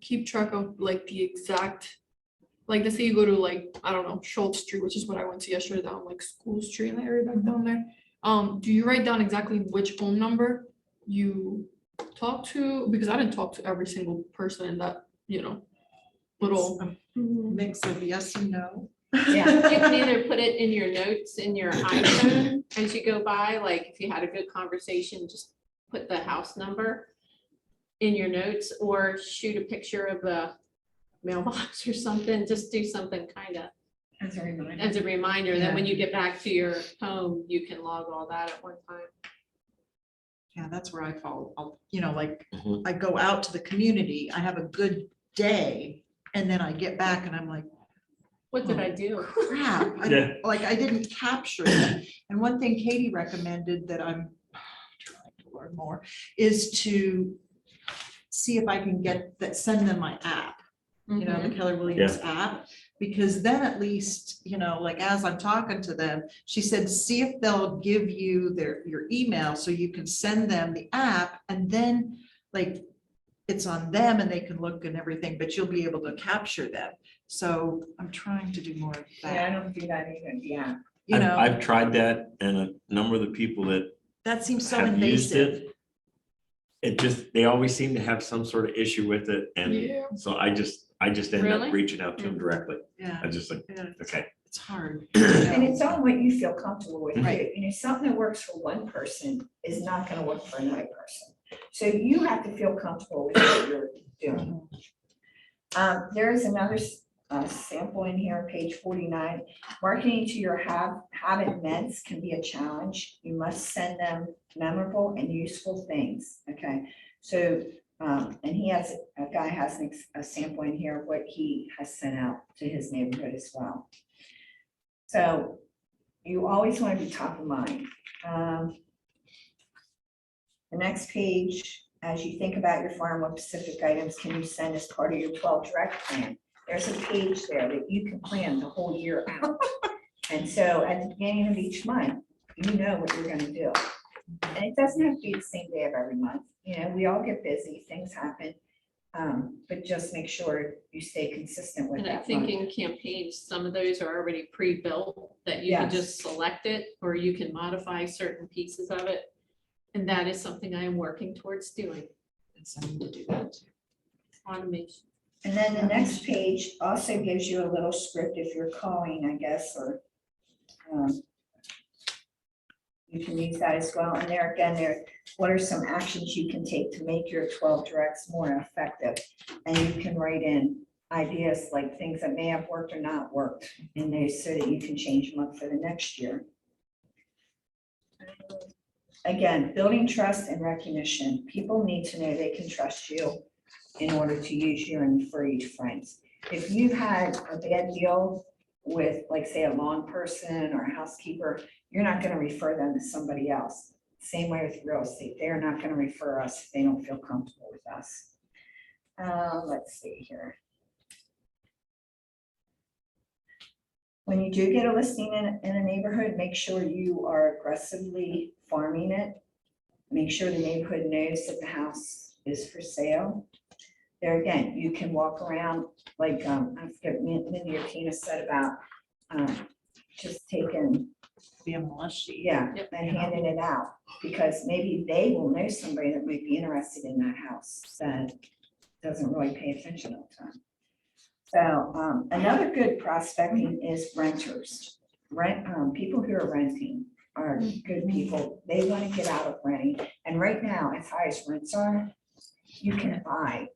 keep track of like the exact, like let's say you go to like, I don't know, Schultz Street, which is what I went to yesterday down like School Street in the area back down there. Do you write down exactly which phone number you talk to? Because I didn't talk to every single person in that, you know, little. Mix of yes and no. Yeah. You can either put it in your notes in your iPhone as you go by, like if you had a good conversation, just put the house number in your notes or shoot a picture of the mailbox or something, just do something kind of As a reminder. as a reminder. Then when you get back to your home, you can log all that at one time. Yeah, that's where I fall. I'll, you know, like Mhm. I go out to the community, I have a good day, and then I get back and I'm like, What did I do? crap, like I didn't capture it. And one thing Katie recommended that I'm trying to learn more is to see if I can get that, send them my app, you know, the Keller Williams app. Because then at least, you know, like as I'm talking to them, she said, see if they'll give you your email so you can send them the app and then like it's on them and they can look and everything, but you'll be able to capture them. So I'm trying to do more of Yeah, I that, don't do that either. Yeah. you know, I've tried that and a number of the people that that seems so have used invasive. it just, they always seem to have some sort of issue with it. And Yeah. so I just end Really? up reaching out to them directly. Yeah, I just like, yeah, okay. it's hard. And it's on what you feel comfortable with. Right. You know, something that works for one person is not going to work for another person. So you have to feel comfortable with what you're doing. There is another sample in here, on page 49. Marketing to your habit meds can be a challenge. You must send them memorable and useful things. Okay, so and a guy has a sample in here of what he has sent out to his neighborhood as well. So you always want to be top of mind. The next page, as you think about your farm, what specific items can you send as part of your 12 direct plan? There's a page there that you can plan the whole year out. And so at the beginning of each month, you know what you're going to do. And it doesn't have to be the same day of every month. You know, we all get busy, things happen. But just make sure you stay consistent with And I that. think month. in campaigns, some of those are already pre-built that you can Yes. just select it or you can modify certain pieces of it. And that is something I am working towards doing, It's something to do that. automation. And then the next page also gives you a little script if you're calling, I guess, or you can use that as well. And there again, what are some actions you can take to make your 12 directs more effective? And you can write in ideas like things that may have worked or not worked in those so that you can change them up for the next year. Again, building trust and recognition. People need to know they can trust you in order to use you and refer you to friends. If you've had a bad deal with, like, say, a lawn person or a housekeeper, you're not gonna refer them to somebody else. Same way with real estate. They're not gonna refer us if they don't feel comfortable with us. Let's see here. When you do get a listing in a neighborhood, make sure you are aggressively farming it. Make sure the neighborhood knows that the house is for sale. There again, you can walk around like, I forget, Mindy or Tina said about just taking, Be a MLS sheet. yeah, Yep. and handing it out. Because maybe they will know somebody that might be interested in that house that doesn't really pay attention all the time. So another good prospecting is renters. People who are renting are good people. They want to get out of renting. And right now, as high as rents are, you can buy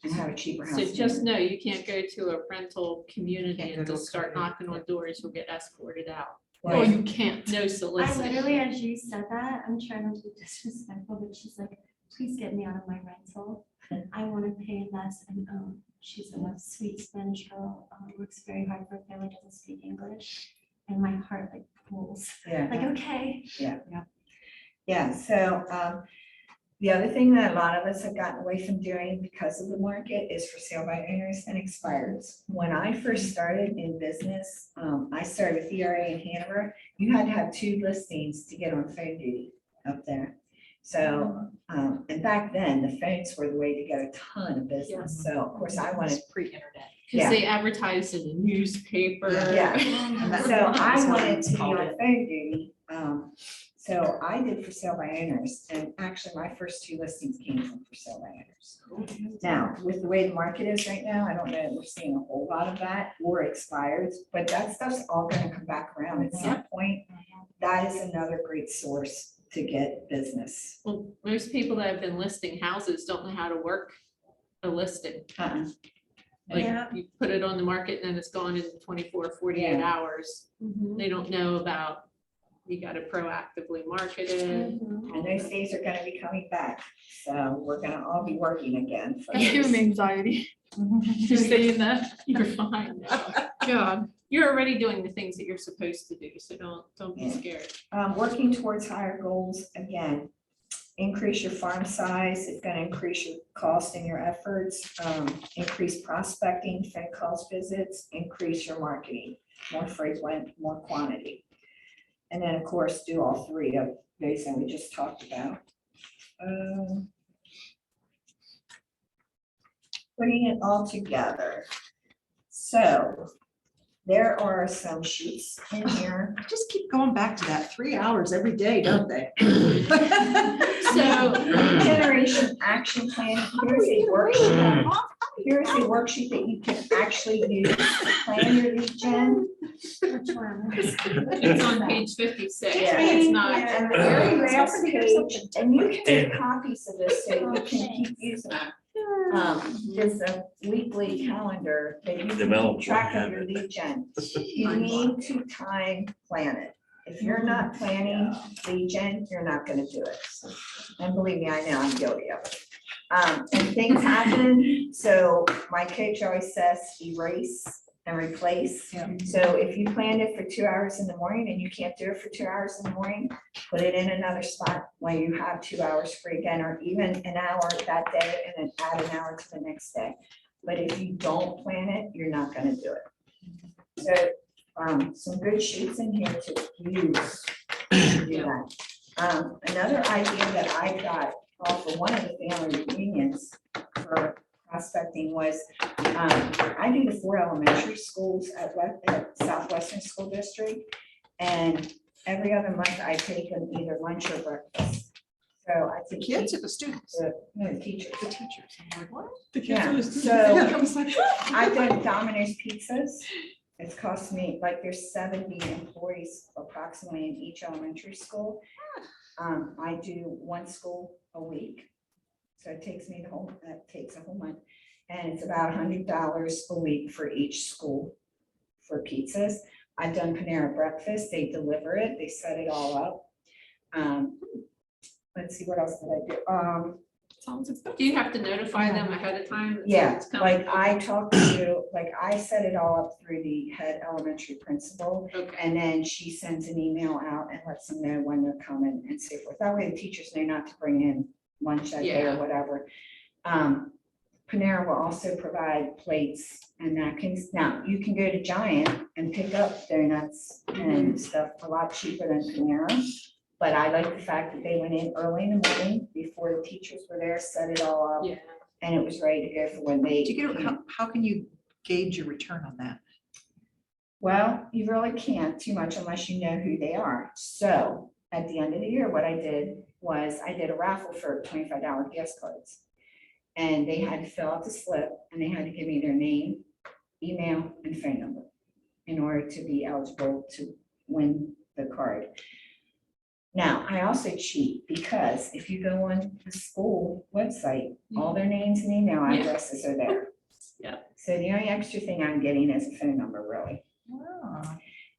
and have a cheaper house. So just know you can't go to a rental community and just start knocking on doors, you'll get escorted out. Oh, Right. you can't. No I soliciting. literally, as you said that, I'm trying not to be disrespectful, but she's like, please get me out of my rental. I want to pay less and own. She's a sweet Spanish girl, works very hard for a family, doesn't speak English. And my heart like pulls, Yeah. like, okay. Yeah, so the other thing that a lot of us have gotten away from doing because of the market is for sale by owners and expireds. When I first started in business, I started with ERA in Hanover. You had to have 2 listings to get on phone duty up there. So, and back then, the phones were the way to get a ton of business. So of course I wanted, Pre-internet. Because Yeah. they advertise in the newspaper. Yeah. so I That's what wanted it's to be called. on phone duty. So I did for sale by owners, and actually my first 2 listings came from for sale by owners. Now, with the way the market is right now, I don't know that we're seeing a whole lot of that or expires, but that stuff's all gonna come back around at some point. That is another great source to get business. Well, most people that have been listing houses don't know how to work a listing. Uh-uh. Like, Yeah. you put it on the market and then it's gone in 24, 48 Yeah. hours. They don't know about, you gotta proactively market it. Mhm. And those days are gonna be coming back, so we're gonna all be working again. for That's giving me those. anxiety. Just saying that. You're fine. God. You're already doing the things that you're supposed to do, so don't be Yeah. scared. Working towards higher goals, again, increase your farm size, it's gonna increase your cost and your efforts, increase prospecting, phone calls, visits, increase your marketing, more frequent, more quantity. And then, of course, do all 3 of those that we just talked about. Putting it all together. So there are some sheets in here. Just keep going back to that 3 hours every day, don't they? So, Lead generation action plan, here's a worksheet. Here's a worksheet that you can actually use to plan your lead gen. Which one? it's on page 56, Yeah. it's not. And the very last page, and you can make copies of this so you can keep using it. There's a weekly calendar that you can Develop keep track one of your habit. lead gen. You need to time plan it. If you're not planning lead gen, you're not gonna do it. And believe me, I know I'm guilty of it. And things happen, so my coach always says erase and replace. Yeah. So if you planned it for 2 hours in the morning and you can't do it for 2 hours in the morning, put it in another spot while you have 2 hours free again, or even an hour that day and then add an hour to the next day. But if you don't plan it, you're not gonna do it. So, some good sheets in here to use to do that. Another idea that I got off of one of the family reunions for prospecting was, I do the 4 elementary schools at Southwestern School District. And every other month I take them either lunch or breakfast. So I The think. kids or the students? No, the teachers. The teachers. I'm like, what? The kids Yeah, are the students. so- I was like, I've done Domino's pizzas. It's cost me, like, there's 70 employees approximately in each elementary school. I do one school a week. So it takes me that takes a whole month. And it's about $100 a week for each school for pizzas. I've done Panera Breakfast. They deliver it. They set it all up. Let's see, what else did I do? Sounds expensive. Do you have to notify them ahead of time? that Yeah, something's coming? like I talked to, like I set it all up through the head elementary principal. Okay, And then she sends an email out and lets them know when they're coming and so forth. That way the teachers know not to bring in lunch that day Yeah. or whatever. Panera will also provide plates and napkins. Now, you can go to Giant and pick up donuts and stuff a lot cheaper than Panera. But I like the fact that they went in early in the morning before the teachers were there, set it all up, yeah. and it was ready to go for when they. Do you get, how can you gauge your return on that? Well, you really can't too much unless you know who they are. So at the end of the year, what I did was I did a raffle for $25 gift cards. And they had to fill out the slip and they had to give me their name, email, and phone number in order to be eligible to win the card. Now, I also cheat because if you go on the school website, all their names and email Yeah. addresses are there. Yeah. So the only extra thing I'm getting is a phone number, really. Oh,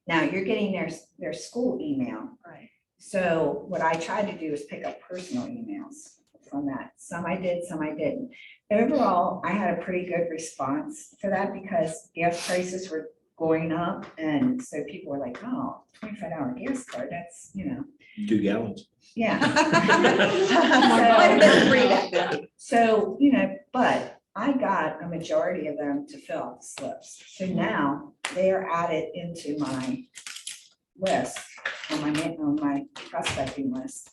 Now, you're getting their school email. right. So what I tried to do is pick up personal emails from that. Some I did, some I didn't. Overall, I had a pretty good response for that because gas prices were going up. And so people were like, oh, $25 gas card, that's, 2 gallons. yeah. Might have been free back then. So, but I got a majority of them to fill out the slips. So now they are added into my list, on my prospecting list.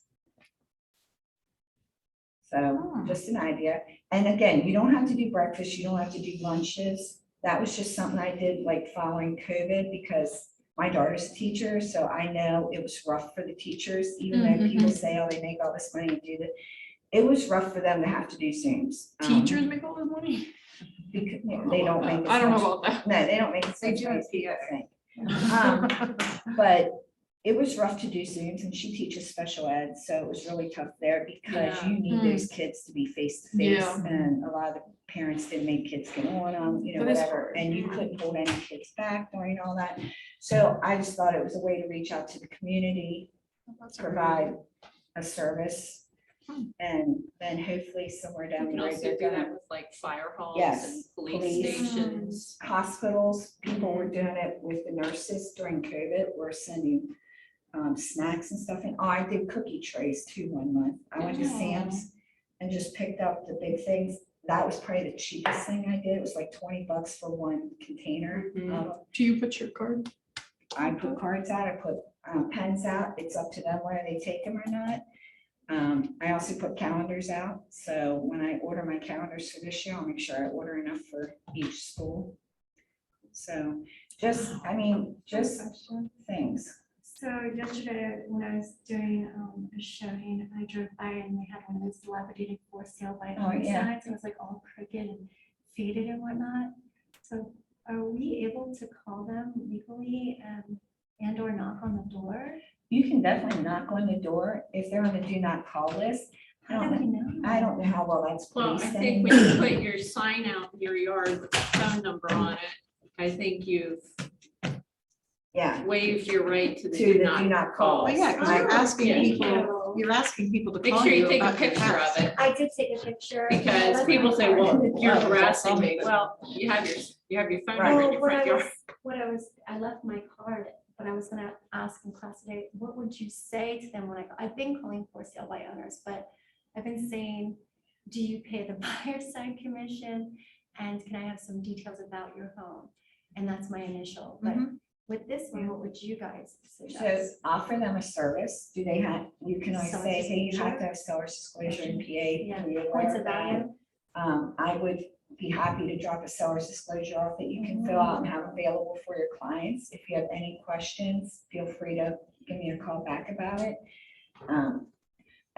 So just an idea. And again, you don't have to do breakfast, you don't have to do lunches. That was just something I did like following COVID because my daughter's a teacher, so I know it was rough for the teachers, even though people say, oh, they make all this money and do that. It was rough for them to have to do Zooms. Teachers make all this money? Because they don't make. I don't know as much- about that. No, they don't make as They much do money in as people PA. think. But it was rough to do Zooms and she teaches special ed, so it was really tough there because Yeah. you need those kids to be face to face. Yeah. And a lot of the parents didn't make kids get on them, That is whatever, hard. and you couldn't hold any kids back during all that. So I just thought it was a way to reach out to the community, provide a service. And then hopefully somewhere You down can the road. also they're do that gonna- with like fire halls Yes, and police police. stations. Hospitals, people were doing it with the nurses during COVID, were sending snacks and stuff. And I did cookie trays too one month. I went to Yeah. Sam's and just picked up the big things. That was probably the cheapest thing I did. It was like $20 for one container. Mhm. Do you put your card? I put cards out, I put pens out. It's up to them whether they take them or not. I also put calendars out. So when I order my calendars for this year, I'll make sure I order enough for each school. So just things. So yesterday, when I was doing a showing, I drove by and they had one of those dilapidated for sale by Oh, owner yeah. signs. It was like all crooked and faded and whatnot. So are we able to call them legally and or knock on the door? You can definitely knock on the door if they're on the do not call list. I How do we don't know? I don't know how well that's Well, I policed think when anymore. you put your sign out in your yard with a phone number on it, I think you've Yeah, waived your right to the to the do do not not call. Well, yeah, because I- you're asking Yeah. people, you're asking people to Make call sure you you take a about your picture house. of it, I did take a picture. I because left people my say, card. well, you're Oh, harassing me. that's Well, you have your phone Right. number in Well, your what front I yard. was, I left my card, but I was gonna ask in class today, what would you say to them when I've been calling for sale by owners, but I've been saying, do you pay the buyer's side commission? And can I have some details about your home? And that's my initial, but with this one, what would you guys So suggest? offer them a service. Do they have, you can always Seller's say, hey, you have disclosure? to have seller's disclosure in PA. Yeah, Are you aware points of of that? value. I would be happy to drop a seller's disclosure off that you can fill out and have available for your clients. If you have any questions, feel free to give me a call back about it.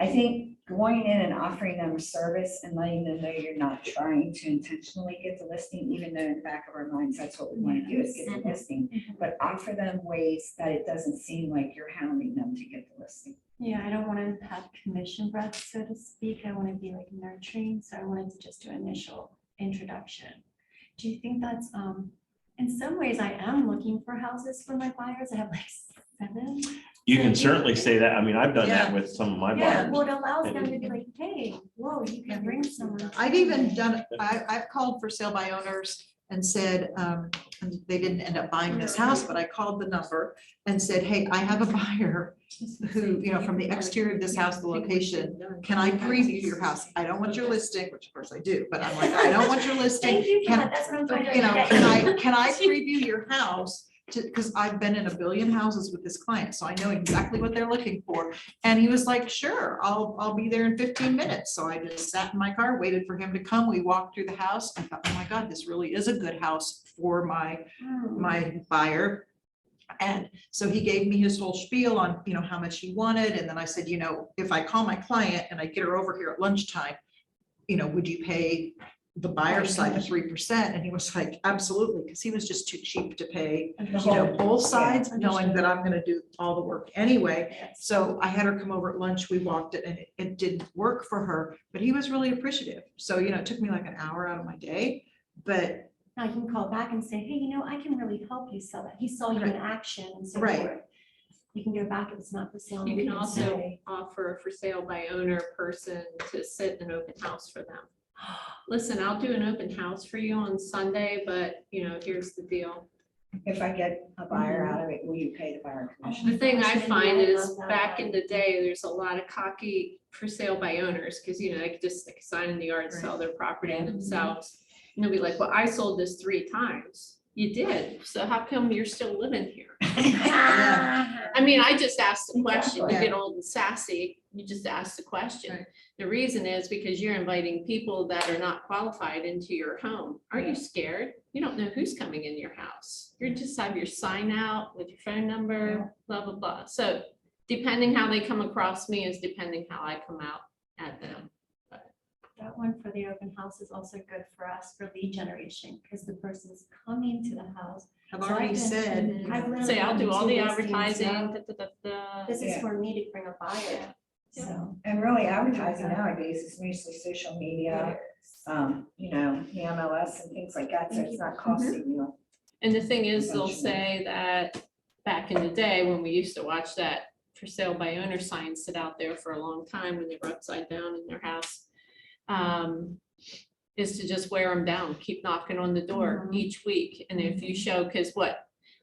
I think going in and offering them a service and letting them know you're not trying to intentionally get the listing, even though in the back of our minds, that's what we want to do is get the listing. But offer them ways that it doesn't seem like you're hounding them to get the listing. Yeah, I don't want to have commission breath, so to speak. I want to be like nurturing, so I wanted to just do initial introduction. Do you think that's, in some ways I am looking for houses for my buyers. I have like 7. You can certainly say that. I mean, I've done that Yeah. with some of my Yeah, buyers. well, it allows them to be like, hey, whoa, you can bring someone. I've even done, I've called for sale by owners and said, and they didn't end up buying this house, but I called the number and said, hey, I have a buyer who, you know, from the exterior of this house, the location, can I preview your house? I don't want your listing, which of course I do, but I'm like, I don't want your listing. Thank you for Can, that. That's what I'm trying to you know, get. can I preview your house? Because I've been in a billion houses with this client, so I know exactly what they're looking for. And he was like, sure, I'll be there in 15 minutes. So I just sat in my car, waited for him to come. We walked through the house. I thought, oh my God, this really is a good house for my buyer. And so he gave me his whole spiel on, you know, how much he wanted. And then I said, you know, if I call my client and I get her over here at lunchtime, you know, would you pay the buyer side of 3%? And he was like, absolutely, because he was just too cheap to pay, you know, both sides, knowing that I'm gonna do all the work anyway. So I had her come over at lunch, we walked it, and it didn't work for her, but he was really appreciative. So, you know, it took me like an hour out of my day, but I can call back and say, hey, you know, I can really help you sell that. He saw you in action and so Right. forth. You can go back if it's not for sale. You we can also say, offer for sale by owner person to sit in an open house for them. Listen, I'll do an open house for you on Sunday, but you know, here's the deal. If I get a buyer out of it, will you pay the buyer commission? The thing I Gosh, find Mindy, I is love that. back in the day, there's a lot of cocky for sale by owners, because you know, they could just stick a sign in the yard, sell their property themselves. And they'll be like, well, I sold this 3 times. You did, so how come you're still living here? I mean, I just asked the question, you Exactly. get old and sassy, you just ask the question. Right. The reason is because you're inviting people that are not qualified into your home. Aren't you scared? You don't know who's coming in your house. You just have your sign out with your phone number, blah, blah, blah. So depending how they come across me is depending how I come out at them. That one for the open house is also good for us for lead generation, because the person's coming to the house. I've So I already can- said, I've literally Say, I'll do all the gotten 2 listings advertising. now. da, da, da, da. This is Yeah. for me to bring a buyer, so. And really advertising nowadays is mostly social media, you know, the MLS and things like that, so it's not costing you. And the thing is, they'll Eventually. say that back in the day, when we used to watch that for sale by owner sign sit out there for a long time when they were upside down in their house, is to just wear them down, keep knocking on the door Mhm. each week. And if you show, because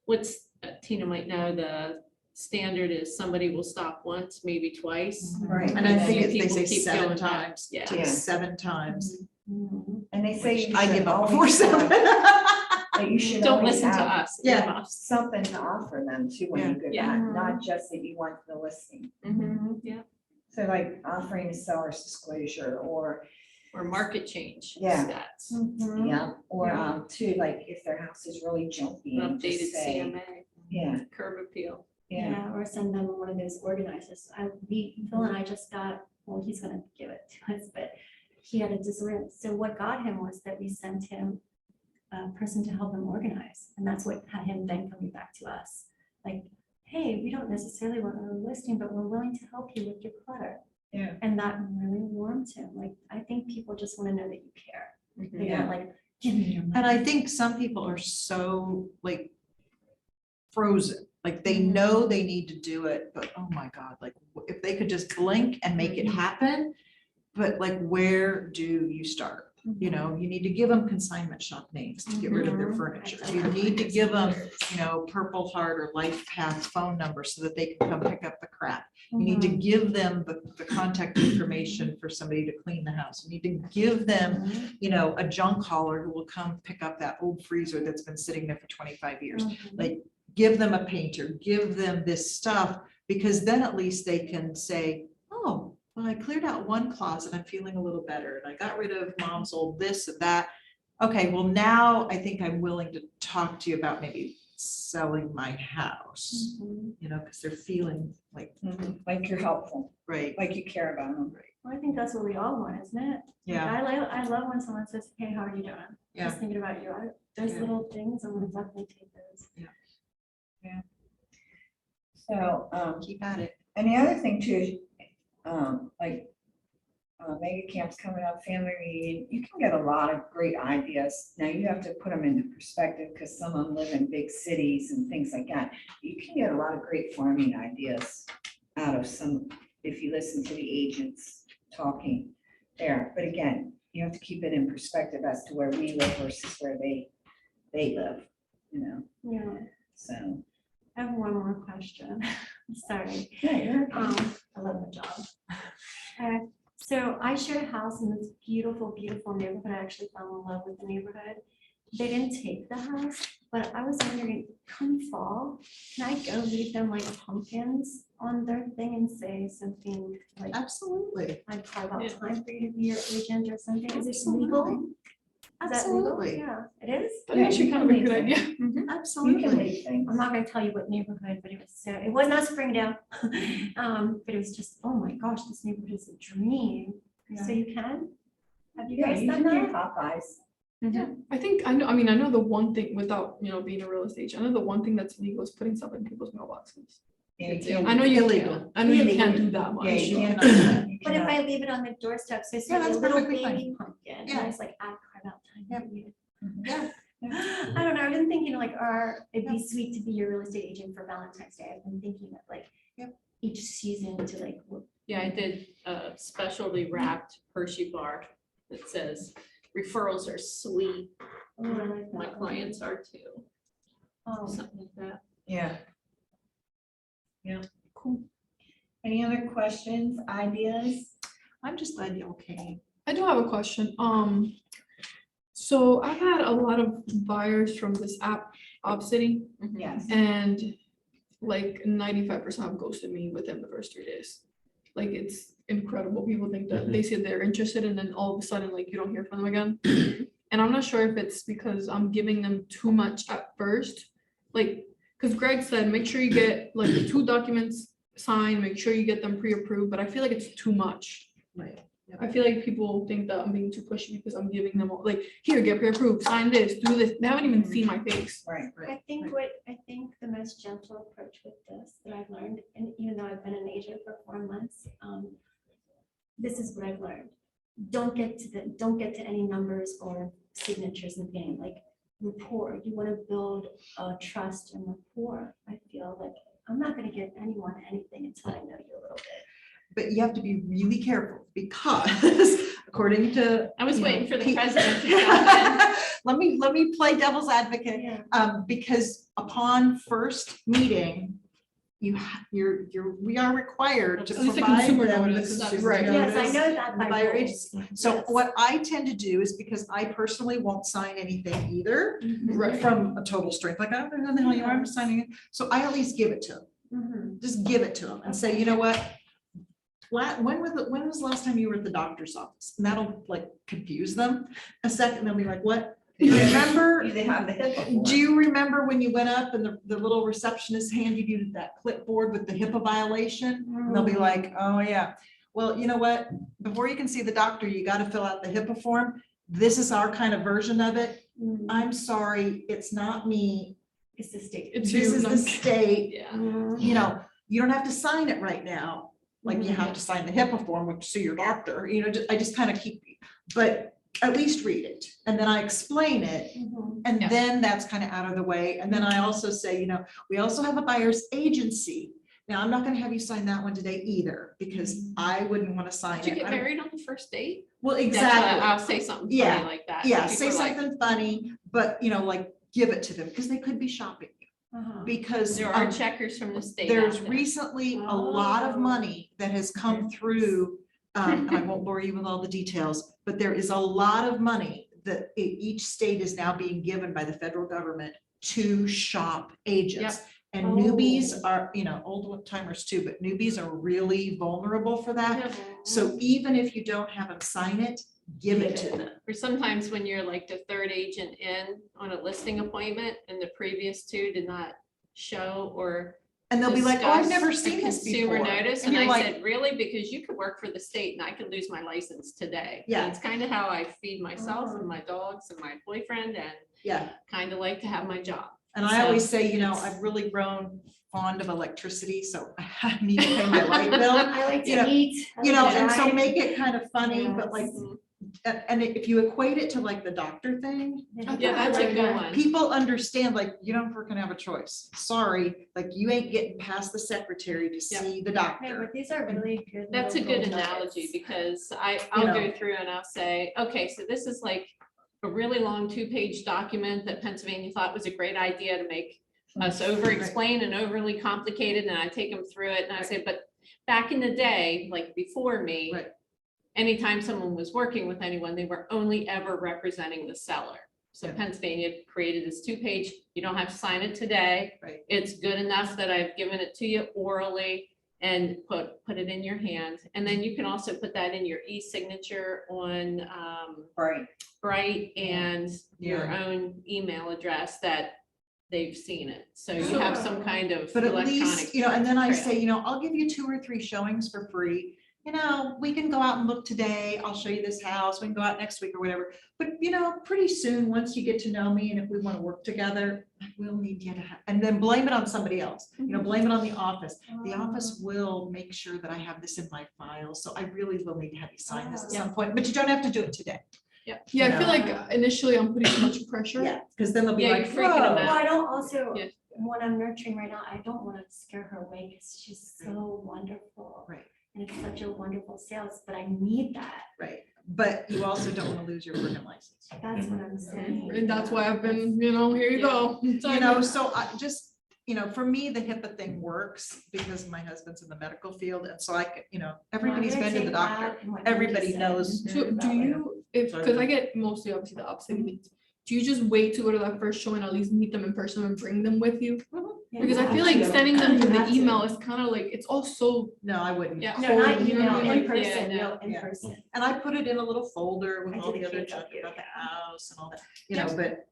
what's Tina might know, the standard is somebody will stop once, maybe twice. Right. and I think Yeah. if they say People keep 7 going back. times, Yeah. take 7 times. Mhm. And they say you I should give up always before have- 7. that you should Don't always listen to have us. Yeah. give us. something to offer them too when you get Yeah. back, not just that you want the listing. Mhm, yeah, So like offering a seller's disclosure or, or market change Yeah. stats, Mhm. yeah, or too, like if their house is really jumpy an and updated just say, CMA, yeah, curb appeal. yeah. Yeah, or send them one of those organizers. Phil and I just got, well, he's gonna give it to us, but he had a disorder. So what got him was that we sent him a person to help him organize. And that's what had him then coming back to us. Like, hey, we don't necessarily want a listing, but we're willing to help you with your clutter. Yeah. And that really warmed him. Like, I think people just want to know that you care. They Yeah. don't like, give me your money. And I think some people are so like frozen, like they Mhm. know they need to do it, but oh my God, like if they could just blink and make it happen. But like, where do you start? You know, you need to give them consignment shop names to get rid of their Mhm. furniture. You need to give them, you know, Purple Heart or Life Path phone numbers so that they can come pick up the crap. You need to give them the contact information for somebody to clean the house. You need to give them, Mhm. you know, a junk hauler who will come pick up that old freezer that's been sitting there for 25 years. Mhm. Like, give them a painter, give them this stuff, because then at least they can say, oh, well, I cleared out one closet, I'm feeling a little better, and I got rid of mom's old this and that. Okay, well, now I think I'm willing to talk to you about maybe selling my house, Mhm. you know, because they're feeling like, Like you're helpful, right, like you care about them. Well, I think that's what we all want, isn't it? Like, yeah, I love when someone says, hey, how are you doing? yeah. Just thinking about you. Those Yeah. little things, I'm gonna definitely take those. So, Keep at it. and the other thing too, like, mega camp's coming up, family reunion, you can get a lot of great ideas. Now you have to put them into perspective because some of them live in big cities and things like that. You can get a lot of great farming ideas out of some, if you listen to the agents talking there. But again, you have to keep it in perspective as to where we live versus where they live, you know, Yeah, so. I have one more question. Sorry. Yeah, you're okay. I love my job. So I shared a house in this beautiful, beautiful neighborhood. I actually fell in love with the neighborhood. They didn't take the house, but I was wondering, come fall, can I go leave them like pumpkins on their thing and say something like, Absolutely, I'd carve out Yeah. time for you to be your agent or something? Is it legal? Is that legal? absolutely, Yeah, it is. That's actually you kind of can a good make idea. Mhm. You can absolutely. leave things. I'm not gonna tell you what neighborhood, but it was not Springdale. But it was just, oh my gosh, this neighborhood is a dream. So you can? Have you Yeah, guys you done can do that? Popeyes. I think, I know, I know the one thing without, being a real estate agent, I know the one thing that's legal is putting stuff in people's mailboxes. Yeah, you can't- I know you, Illegal. I know you Illegal. can't do that much. Yeah, you You cannot. cannot do that. You But if cannot. I leave it on the doorstep, so it's Yeah, like a that's little perfectly fine. baby pumpkin, and Yeah. I was like, I'd carve out time. Yep. for you. Yeah. I don't know, I've been thinking like, it'd be sweet to be your real estate agent for Valentine's Day. I've been thinking of like, Yep. each season to like, Yeah, I did a specialty wrapped Hershey bar that says referrals are sweet. oh, I like My that. clients are too, Oh, something like that. Yeah. Yeah. Cool. Any other questions, ideas? I'm just glad you came. I do have a question. So I've had a lot of buyers from this app, Obsidy, Yes. and like 95% have ghosted me within the first 3 days. Like, it's incredible. People think that they say they're interested and then all of a sudden, like, you don't hear from them again. And I'm not sure if it's because I'm giving them too much at first. Like, because Greg said, make sure you get like the 2 documents signed, make sure you get them pre-approved, but I feel like it's too much. Right. I feel like people think that I'm being too pushy because I'm giving them all, like, here, get pre-approved, sign this, do this. They haven't even seen my face. Right. I think the most gentle approach with this that I've learned, and even though I've been an agent for 4 months, this is what I've learned. Don't get to any numbers or signatures in the game, like rapport. You want to build trust and rapport. I feel like I'm not gonna give anyone anything until I know you a little bit. But you have to be really careful because according to. I was you know, waiting for the Pete- president to jump in. Let me play devil's advocate, Yeah. because upon first meeting, we are required to At least a provide consumer them the notice, consumer right. Yes, I notice know that and by the buyer rules. agency. So Yes. what I tend to do is because I personally won't sign anything either Right. from a total strength, like, I don't know who the hell you are, I'm just signing it. So I at least give it to them. Mhm. Just give it to them and say, you know what? When was the last time you were at the doctor's office? And that'll like confuse them a second. They'll be like, what? Do you remember? They have the HIPAA form. Do you remember when you went up and the little receptionist handed you that clipboard with the HIPAA violation? And they'll be like, oh, yeah. Well, you know what? Before you can see the doctor, you got to fill out the HIPAA form. This is our kind of version of it. Mhm. I'm sorry, it's not me. It's the state. It's This you, is not the me. state. Yeah. Mhm. You know, you don't have to sign it right now. Like you Mhm. have to sign the HIPAA form, which see your doctor, I just kind of keep, but at least read it. And then I explain it. Mhm. And Yeah. then that's kind of out of the way. And then I also say, we also have a buyer's agency. Now, I'm not going to have you sign that one today either, because I wouldn't want to sign Did you it. get I don't- married on the first date? Well, That's exactly. I'll say something funny Yeah. like that. Yeah, People say are like, something funny, but like give it to them because they could be shopping you. Uh-huh. Because There are checkers from the state. there's out there. recently a lot of Oh. money that has come through, and I won't bore you with all the details, but there is a lot of money that each state is now being given by the federal government to shop agents. And Oh. newbies are, old timers too, but newbies are really vulnerable for that. Yeah. So even if you don't have them sign it, give it to them. Or sometimes when you're like the third agent in on a listing appointment and the previous two did not show or And they'll be like, oh, I've discuss never a seen this before. consumer notice, And and you're I like, said, really? Because you could work for the state and I could lose my license today. Yeah. And it's kind of how I feed myself and my dogs and my boyfriend and yeah. kind of like to have my job. And I always So, say, it's- I've really grown fond of electricity, so I need to pay my light bill. I like You know, to eat. I like to And so drive. make it kind of funny, but like, Yes. and if you equate it to like the doctor thing, Yeah, that's a good one. people understand, like, you don't freaking have a choice. Sorry, like you ain't getting past the secretary to Yeah. see the Hey, doctor. but these are really good. That's a good local analogy nuggets. because I'll know. go through and I'll say, okay, so this is like a really long 2-page document that Pennsylvania thought was a great idea to make us over-explain and overly complicated. And I take them through it and I say, but back in the day, like before me, Right. anytime someone was working with anyone, they were only ever representing the seller. So Yeah. Pennsylvania created this 2-page, you don't have to sign it today. Right. It's good enough that I've given it to you orally and put it in your hand. And then you can also put that in your e-signature on Right. Bright and your own email address that they've seen it. So you have some kind of But at electronic. least, and then I trail. say, I'll give you 2 or 3 showings for free. We can go out and look today. I'll show you this house. We can go out next week or whatever. But, pretty soon, once you get to know me and if we want to work together, we'll need you to have, and then blame it on somebody else, blame it on the office. The office will make sure that I have this in my file. So I really will need to have you sign this at some point, but you don't have to do it today. Yeah, I feel like initially I'm putting too much pressure. Yeah, because then they'll be Yeah, like, you're freaking them whoa. Well, I don't also, Yeah. when I'm nurturing right now, I don't want to scare her away because she's so wonderful. Right. And it's such a wonderful sales, but I need that. Right, but you also don't want to lose your freaking license. That's what I'm saying. And that's why I've been, here you go. So I just, for me, the HIPAA thing works because my husband's in the medical field. And so everybody's been to the doctor. Everybody knows. So do you, because I get mostly obviously the opposite needs. Do you just wait to go to that first show and at least meet them in person and bring them with you? Because I feel like sending them to the email is kind of like, it's all so, No, I wouldn't. Yeah. No, not cold, you know email, what I mean? in Like, person, yeah, no, in yeah. person. And I put it in a little folder with I all did the a other cake junk of you, about the yeah. house and all that, but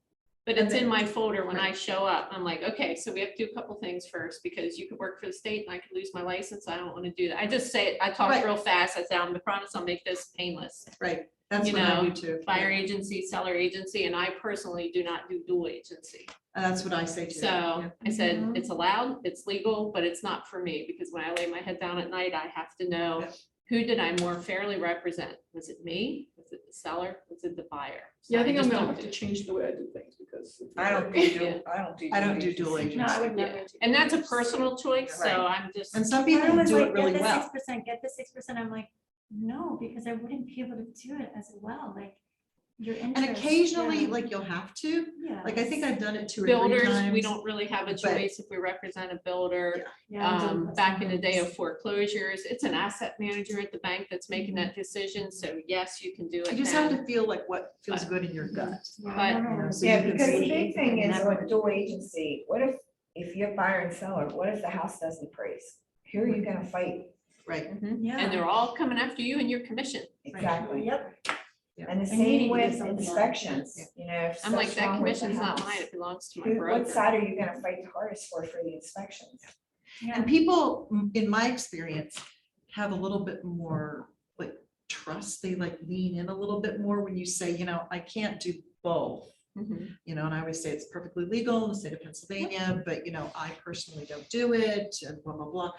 But And it's in then- my folder when I show up. I'm like, okay, so we have to do a couple things first because you could work for the state and I could lose my license. I don't want to do that. I just say it, I talk Right. real fast. I say, I'm to promise I'll make this painless. right, that's You what I know, do too. Buyer agency, seller agency, and I personally do not do dual agency. And that's what I say too. So Yeah. I said, Mhm. it's allowed, it's legal, but it's not for me because when I lay my head down at night, I have to know Yeah. who did I more fairly represent? Was it me? Was it the seller? Was it the buyer? So yeah, I think I'm just gonna don't have to do- change the way I do things because. I don't do, Yeah. I don't do dual No, I would agency. never. Yeah. do And that's a that. personal choice, so I'm just. And some I people was do like, it really get the well. 6%, get the 6%. I'm like, no, because I wouldn't be able to do it as well, like your interest. And occasionally, yeah. like you'll have to, Yeah. like I think I've done it 2 or 3 Builders, times. we don't really have a but- choice if we represent a builder. Yeah, I'm doing this Back in the day now. of foreclosures, it's an asset manager at the bank that's making that decision. So yes, you can do it You just have then. to feel like what feels good in your gut. Yeah, I but- never You know, would so do you Yeah, can because the see- big thing is Never with would dual do agency, what if you're buyer and seller, what if the house doesn't appraise? Who are you gonna fight? Right. Mhm. Yeah. And they're all coming after you and your commission. Exactly. Yep. And the And you need same to do with something about it. inspections, if I'm like, stuff's that wrong with the commission's not house, mine. It belongs to my What broker. side are you gonna fight the hardest for the inspections? Yeah. And people, in my experience, have a little bit more like trust. They like lean in a little bit more when you say, I can't do both. Mhm. And I always say it's perfectly legal in the state of Pennsylvania, but I personally don't do it and blah, blah, blah.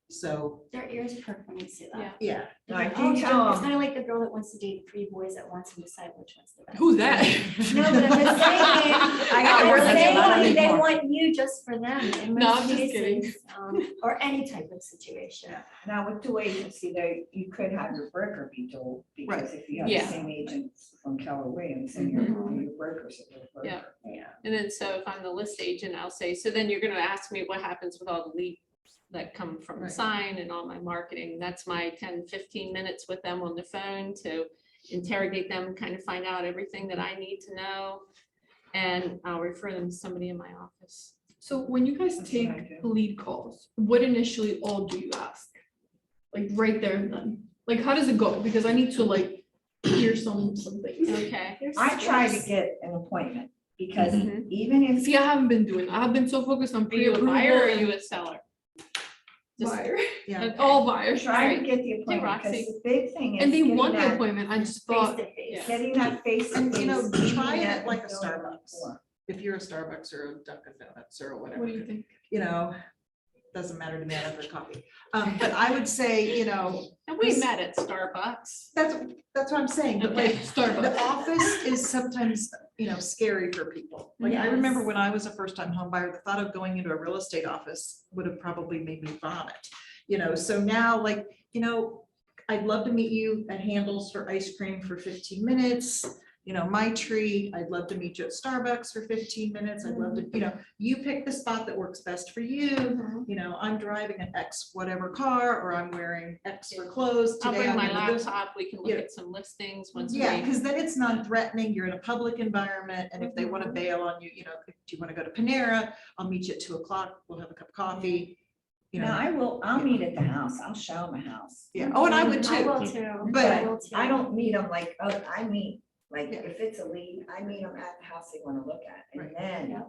So, Their ears perk when you say that. Yeah. yeah. No, I Like, do oh, yeah, tell it's them, kind of like the girl that wants to date 3 boys at once and decide which one's the best. Who's that? No, but I'm just saying, gotta work on that I'm saying they anymore. want you just for them in No, most I'm just kidding. cases, or any type of situation. now with dual agency, though, you could have your broker be dual, because if you have the Yeah. same agent from Keller Williams and your brokers are your broker. Yeah. Yeah. And then so if I'm the list agent, I'll say, so then you're gonna ask me what happens with all the leads that come from the Right. sign and all my marketing. That's my 10, 15 minutes with them on the phone to interrogate them, kind of find out everything that I need to know. And I'll refer them to somebody in my office. So when you guys That's take what I do. lead calls, what initially all do you ask? Like right there and then, like how does it go? Because I need to like, hear some things. Okay. I try to get an appointment because Mhm. even if. See, I haven't been doing, I have been so focused on Are you a buyer or are pre-approval you a seller? Just- buyer. Yeah. And all buyers, Try to right? get the appointment, because Roxy. the big thing is. And they getting want the that appointment, I just Face thought, to face. Yeah. Getting that face to And, you know, face, try meeting it at like a the door Starbucks. before. If you're a Starbucks or a Dunkin' Donuts or whatever. what do you think? You know, doesn't matter to me, I love their coffee. But I would say, you know, And we This- met at Starbucks. that's what I'm saying, but Okay, like, Starbucks. the office is sometimes, you know, scary for people. Like, I remember Yes. when I was a first-time home buyer, the thought of going into a real estate office would have probably made me vomit. You know, so now, like, you know, I'd love to meet you at Handles for ice cream for 15 minutes. You know, my treat, I'd love to meet you at Starbucks for 15 minutes. I'd love to, you know, you pick the spot that works best for you. You know, I'm driving an X whatever car, or I'm wearing X for clothes I'll today. bring I'm my gonna do this. laptop. We can look Yeah. at some listings once we. Yeah, because then it's non-threatening, you're in a public environment, and if they want to Mm-hmm. bail on you, you know, if you want to go to Panera, I'll meet you at 2 o'clock, we'll have a cup of coffee. You No, know, I'll meet at the house, I'll show them a house. yeah, oh, and I would I too. will too. But I will too. I don't meet them like, oh, I meet, like, Yeah. if it's a lead, I meet them at the house they want to look at, and Right. then Yeah.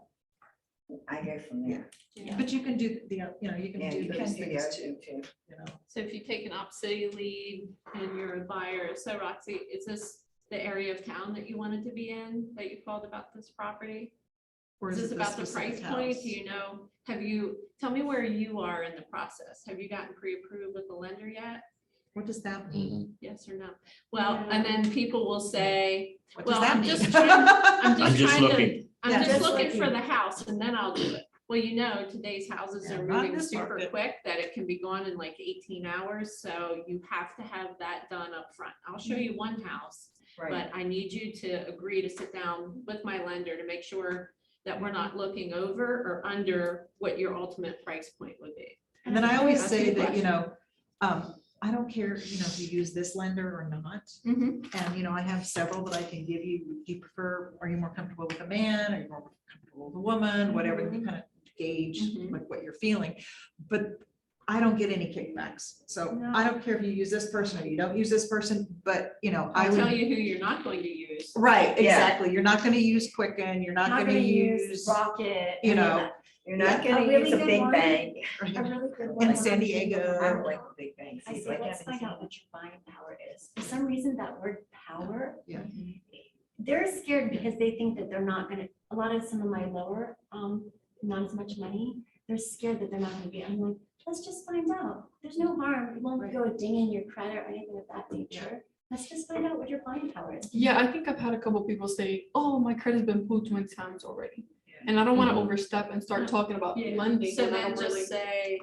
I go from there. But you can do the, you know, you can Yeah, do you can those do the things other too, two too. you know. So if you take an up-city lead and you're a buyer, so Roxy, is this the area of town that you wanted to be in, that you called about this property? Or Is is this it about the specific price point? house? Do you know, tell me where you are in the process. Have you gotten pre-approved with the lender yet? What does that mean? Yes or no? Well, and then people will say, What does well, that I'm mean? just trying, I'm I'm just trying to, looking. I'm Yeah, just just looking for looking. the house and then I'll do it. Well, you know, today's houses Yeah, are not in moving this super market. quick, that it can be gone in like 18 hours, so you have to have that done up front. I'll show you one house, Right, but I need you to agree to sit down with my lender to make sure that we're not looking over or under what your ultimate price point would be. And then I always That's a say good that, you question. know, I don't care, you know, if you use this lender or not. And, you know, I have several that I can give you. Do you prefer, are you more comfortable with a man? Are you more comfortable with a woman? Whatever, and you kind of gauge Mhm. like what you're feeling. But I don't get any kickbacks. So No. I don't care if you use this person or you don't use this person, but, you know, I I'll tell would. you who you're not going to use. Right, Yeah. exactly. You're not gonna use Quicken, you're not gonna use, Rocket. you any of know, that. you're not Yeah. gonna A really use a good big one. bang. A really good one. in San Diego. I don't like the big bangs. I He's say, like, let's "Haven't find out seen what your buying power is. For some reason, that word power. Yeah. They're scared because they think that they're not gonna, a lot of some of my lower, not as much money, they're scared that they're not gonna be, I'm like, let's just find out. There's no harm. It won't go ding in your credit or anything of that nature. Let's just find out what your buying power is. Yeah, I think I've had a couple people say, oh, my credit's been pulled 20 times already. And I don't want to Mhm. overstep and start talking about Yeah. lending. So and I then don't really. just say,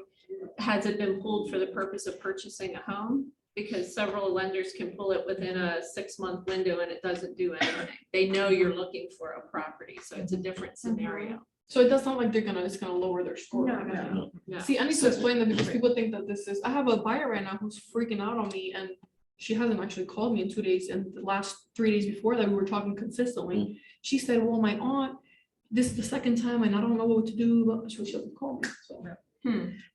has it been pulled for the purpose of purchasing a home? Because several lenders can pull it within a 6-month window and it doesn't do anything. They know you're looking for a property, so it's a different scenario. So it does sound like it's gonna lower their score. No, or anything. No. No. See, I need So- to explain that because right. people think that this is, I have a buyer right now who's freaking out on me and she hasn't actually called me in 2 days, and the last 3 days before that, we were talking consistently. She said, well, my aunt, this is the second time and I don't know what to do, but she doesn't call me, so.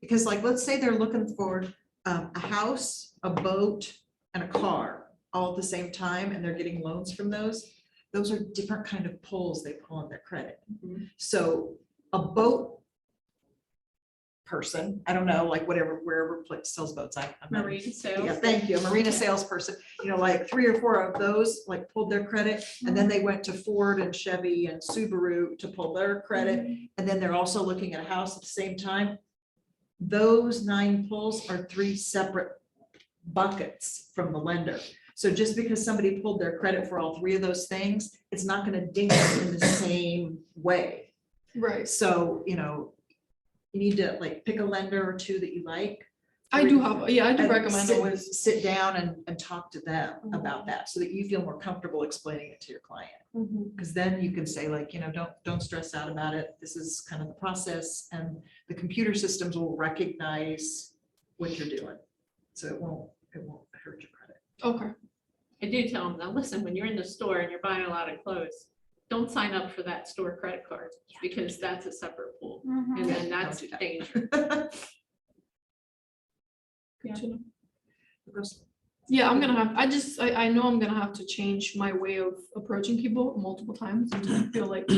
Because like, let's say they're looking for a house, a boat, and a car all at the same time, and they're getting loans from those. Those are different kind of pulls they pull on their credit. Mhm. So a boat person, I don't know, like whatever, wherever place sells boats. I'm not- Marine Yeah, sales. thank you. A marina salesperson, you know, like 3 or 4 of those like pulled their credit, and then they went to Ford and Chevy and Subaru to pull their credit. And then they're also looking at a house at the same time. Those 9 pulls are 3 separate buckets from the lender. So just because somebody pulled their credit for all 3 of those things, it's not gonna ding them in the same way. Right. So, you know, you need to like pick a lender or 2 that you like. I do have, yeah, I do and recommend sit- always. Sit down and talk to them about that so that you feel more comfortable explaining it to your client. Because then you can say like, you know, don't stress out about it. This is kind of the process, and the computer systems will recognize what you're doing. So it won't hurt your credit. Okay. I do tell them, now listen, when you're in the store and you're buying a lot of clothes, don't sign up for that store credit card because that's a separate pool. And Yeah, then that's don't do that. danger. Good to know. Gross. Yeah, I'm gonna have, I know I'm gonna have to change my way of approaching people multiple times until I feel like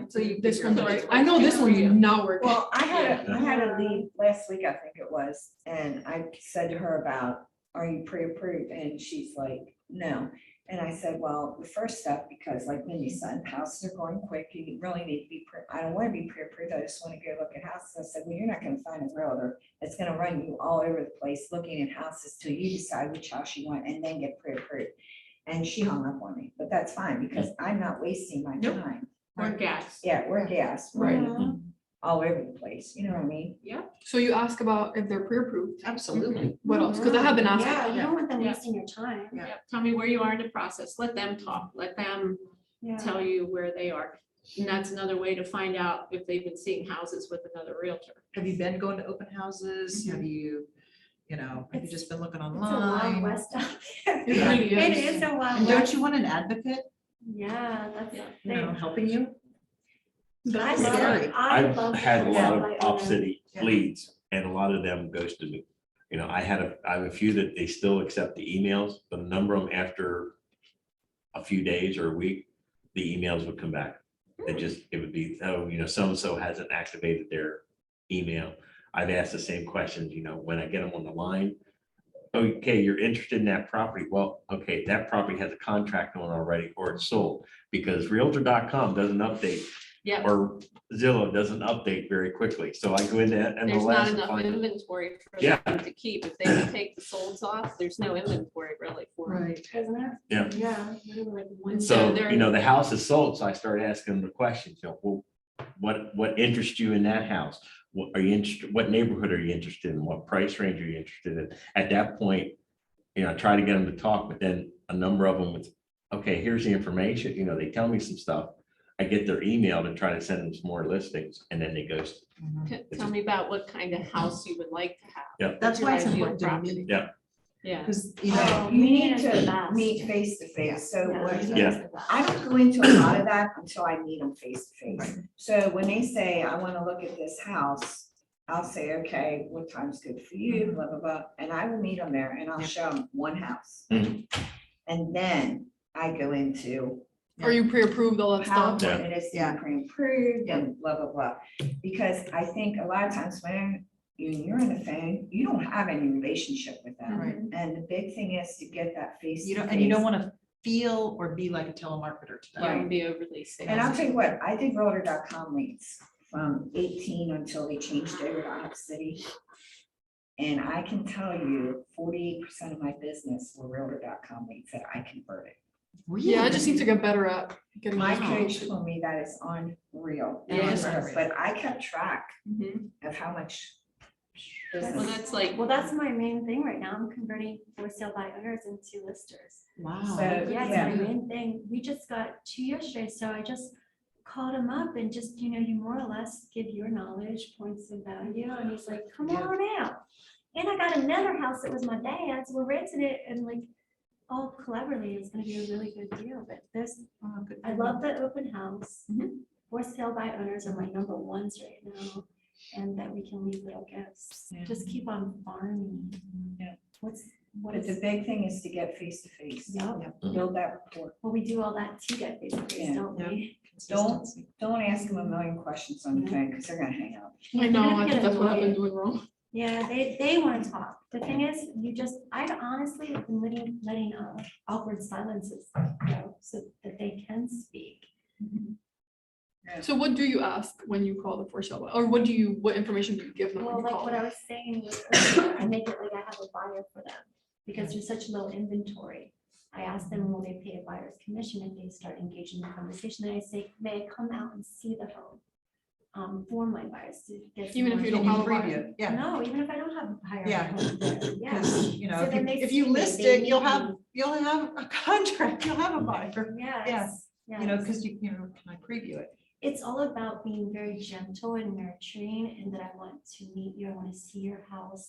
So you this figure one's out right. what's I know this working for you. one's not working. Well, I had a lead last week, I think it was, and I said to her about, are you pre-approved? And she's like, no. And I said, well, the first step, because like Mindy said, houses are going quick, you really need to be, I don't want to be pre-approved, I just want to go look at houses. I said, well, you're not going to find a realtor that's going to run you all over the place looking at houses till you decide which house you want and then get pre-approved. And she hung up on me, but that's fine, because I'm not wasting my time. Or gas. Yeah, we're gas, Right. right, all over the place, you know what I mean? So you ask about if they're pre-approved. Absolutely. What else? Because I have been asking. Yeah, you don't want them Yeah. wasting your time. Yeah. Yep, tell me where you are in the process, let them talk, let them Yeah. tell you where they are. And that's another way to find out if they've been seeing houses with another realtor. Have you been going to open houses? Have you, have you just been looking It's a wild online? west out there. It really It is. is a wild And don't west. you want an advocate, Yeah, that's. helping you? I It's love- scary. I I've love had a the lot of website op owner. city Yeah. leads and a lot of them ghosted me. I have a few that they still accept the emails, but a number of them after a few days or a week, the emails would come back. It would be, oh, so-and-so hasn't activated their email. I've asked the same questions, when I get them on the line. Okay, you're interested in that property. Well, okay, that property has a contract on already or it's sold because Realtor.com doesn't update Yeah, or Zillow doesn't update very quickly. So I go into MLS. there's not and enough find- inventory for Yeah. them to keep. If they can take the solds off, there's no inventory really for them. Right. Isn't it? Yeah. Yeah. So So, they're- the house is sold, so I started asking them the questions, well, what interests you in that house? What are you interested, what neighborhood are you interested in? What price range are you interested in? At that point, I try to get them to talk, but then a number of them was, okay, here's the information, they tell me some stuff. I get their email to try to send them some more listings and then they ghost. Tell me about what kind of house you would like to have. Yeah. That's why it's Your ideal important to property. meet. Yeah. Because, Oh, You need meeting is the to best. meet face to face, so Yeah, what- meeting Yeah. is the best. I don't go into a lot of that until I meet them face to face. So when they say, I want to look at this house, I'll say, okay, what time's good for you, blah, blah, blah. And I will meet them there and I'll show them one house. Mhm. And then I go into Are you pre-approved, all that how stuff? important it is to Yeah. be pre-approved and blah, blah, blah. Because I think a lot of times when you're in the phone, you don't have any relationship with them. Right. And the big thing is to get that face You to don't, and you don't face. want to feel or be like a telemarketer to them. Yeah, and be overly And I'll salesy. tell you what, I did Realtor.com leads from 18 until they changed over to Hock City. And I can tell you 48% of my business were Realtor.com leads that I converted. Yeah, I just need to get better at getting. My those coach calls. told me that is unreal. Yeah, it's unreal. But I kept track Mhm. of how much Well, business. that's like, Well, that's my main thing right now. I'm converting for sale by owners into listers. Wow. So, Yeah, it's yeah. my main thing. We just got 2 yesterday, so I just called him up and just, you more or less give your knowledge, points of value, and he's like, come Yeah. on out. And I got another house that was my dad's, we're renting it, and like, all collaboratively, it's gonna be a really good deal, but there's, Oh, good I for love the open house. Mhm. For sale by owners are my number ones right now, and that we can leave little gifts. Yeah. Just keep on farming. Yeah. What But is, the big thing is to get face to face, yeah, build that rapport. well, we do all that to get face to face, Yeah. don't we? you. Consistency. Don't ask them a million questions on the phone because they're gonna hang up. I know, Even I if think you that's what I've been annoy- doing wrong. Yeah, they want to talk. The thing is, I honestly have been letting awkward silences go so that they can speak. So what do you ask when you call the for sale, or what information do you give them when Well, you like call? what I was saying was earlier, I make it like I have a buyer for them because there's such low inventory. I ask them, will they pay a buyer's commission if they start engaging in the conversation? And I say, may I come out and see the home? For my buyers to get. some Even if more you don't Can have you a buyer? preview? Yeah, No, even if I don't have a buyer. Yeah. home there, Yeah. because, So then they if see you me, list they it, you'll meet have, me. you'll have a contract, you'll have a buyer, Yes. because can I preview it? It's all about being very gentle and nurturing, and that I want to meet you, I want to see your house,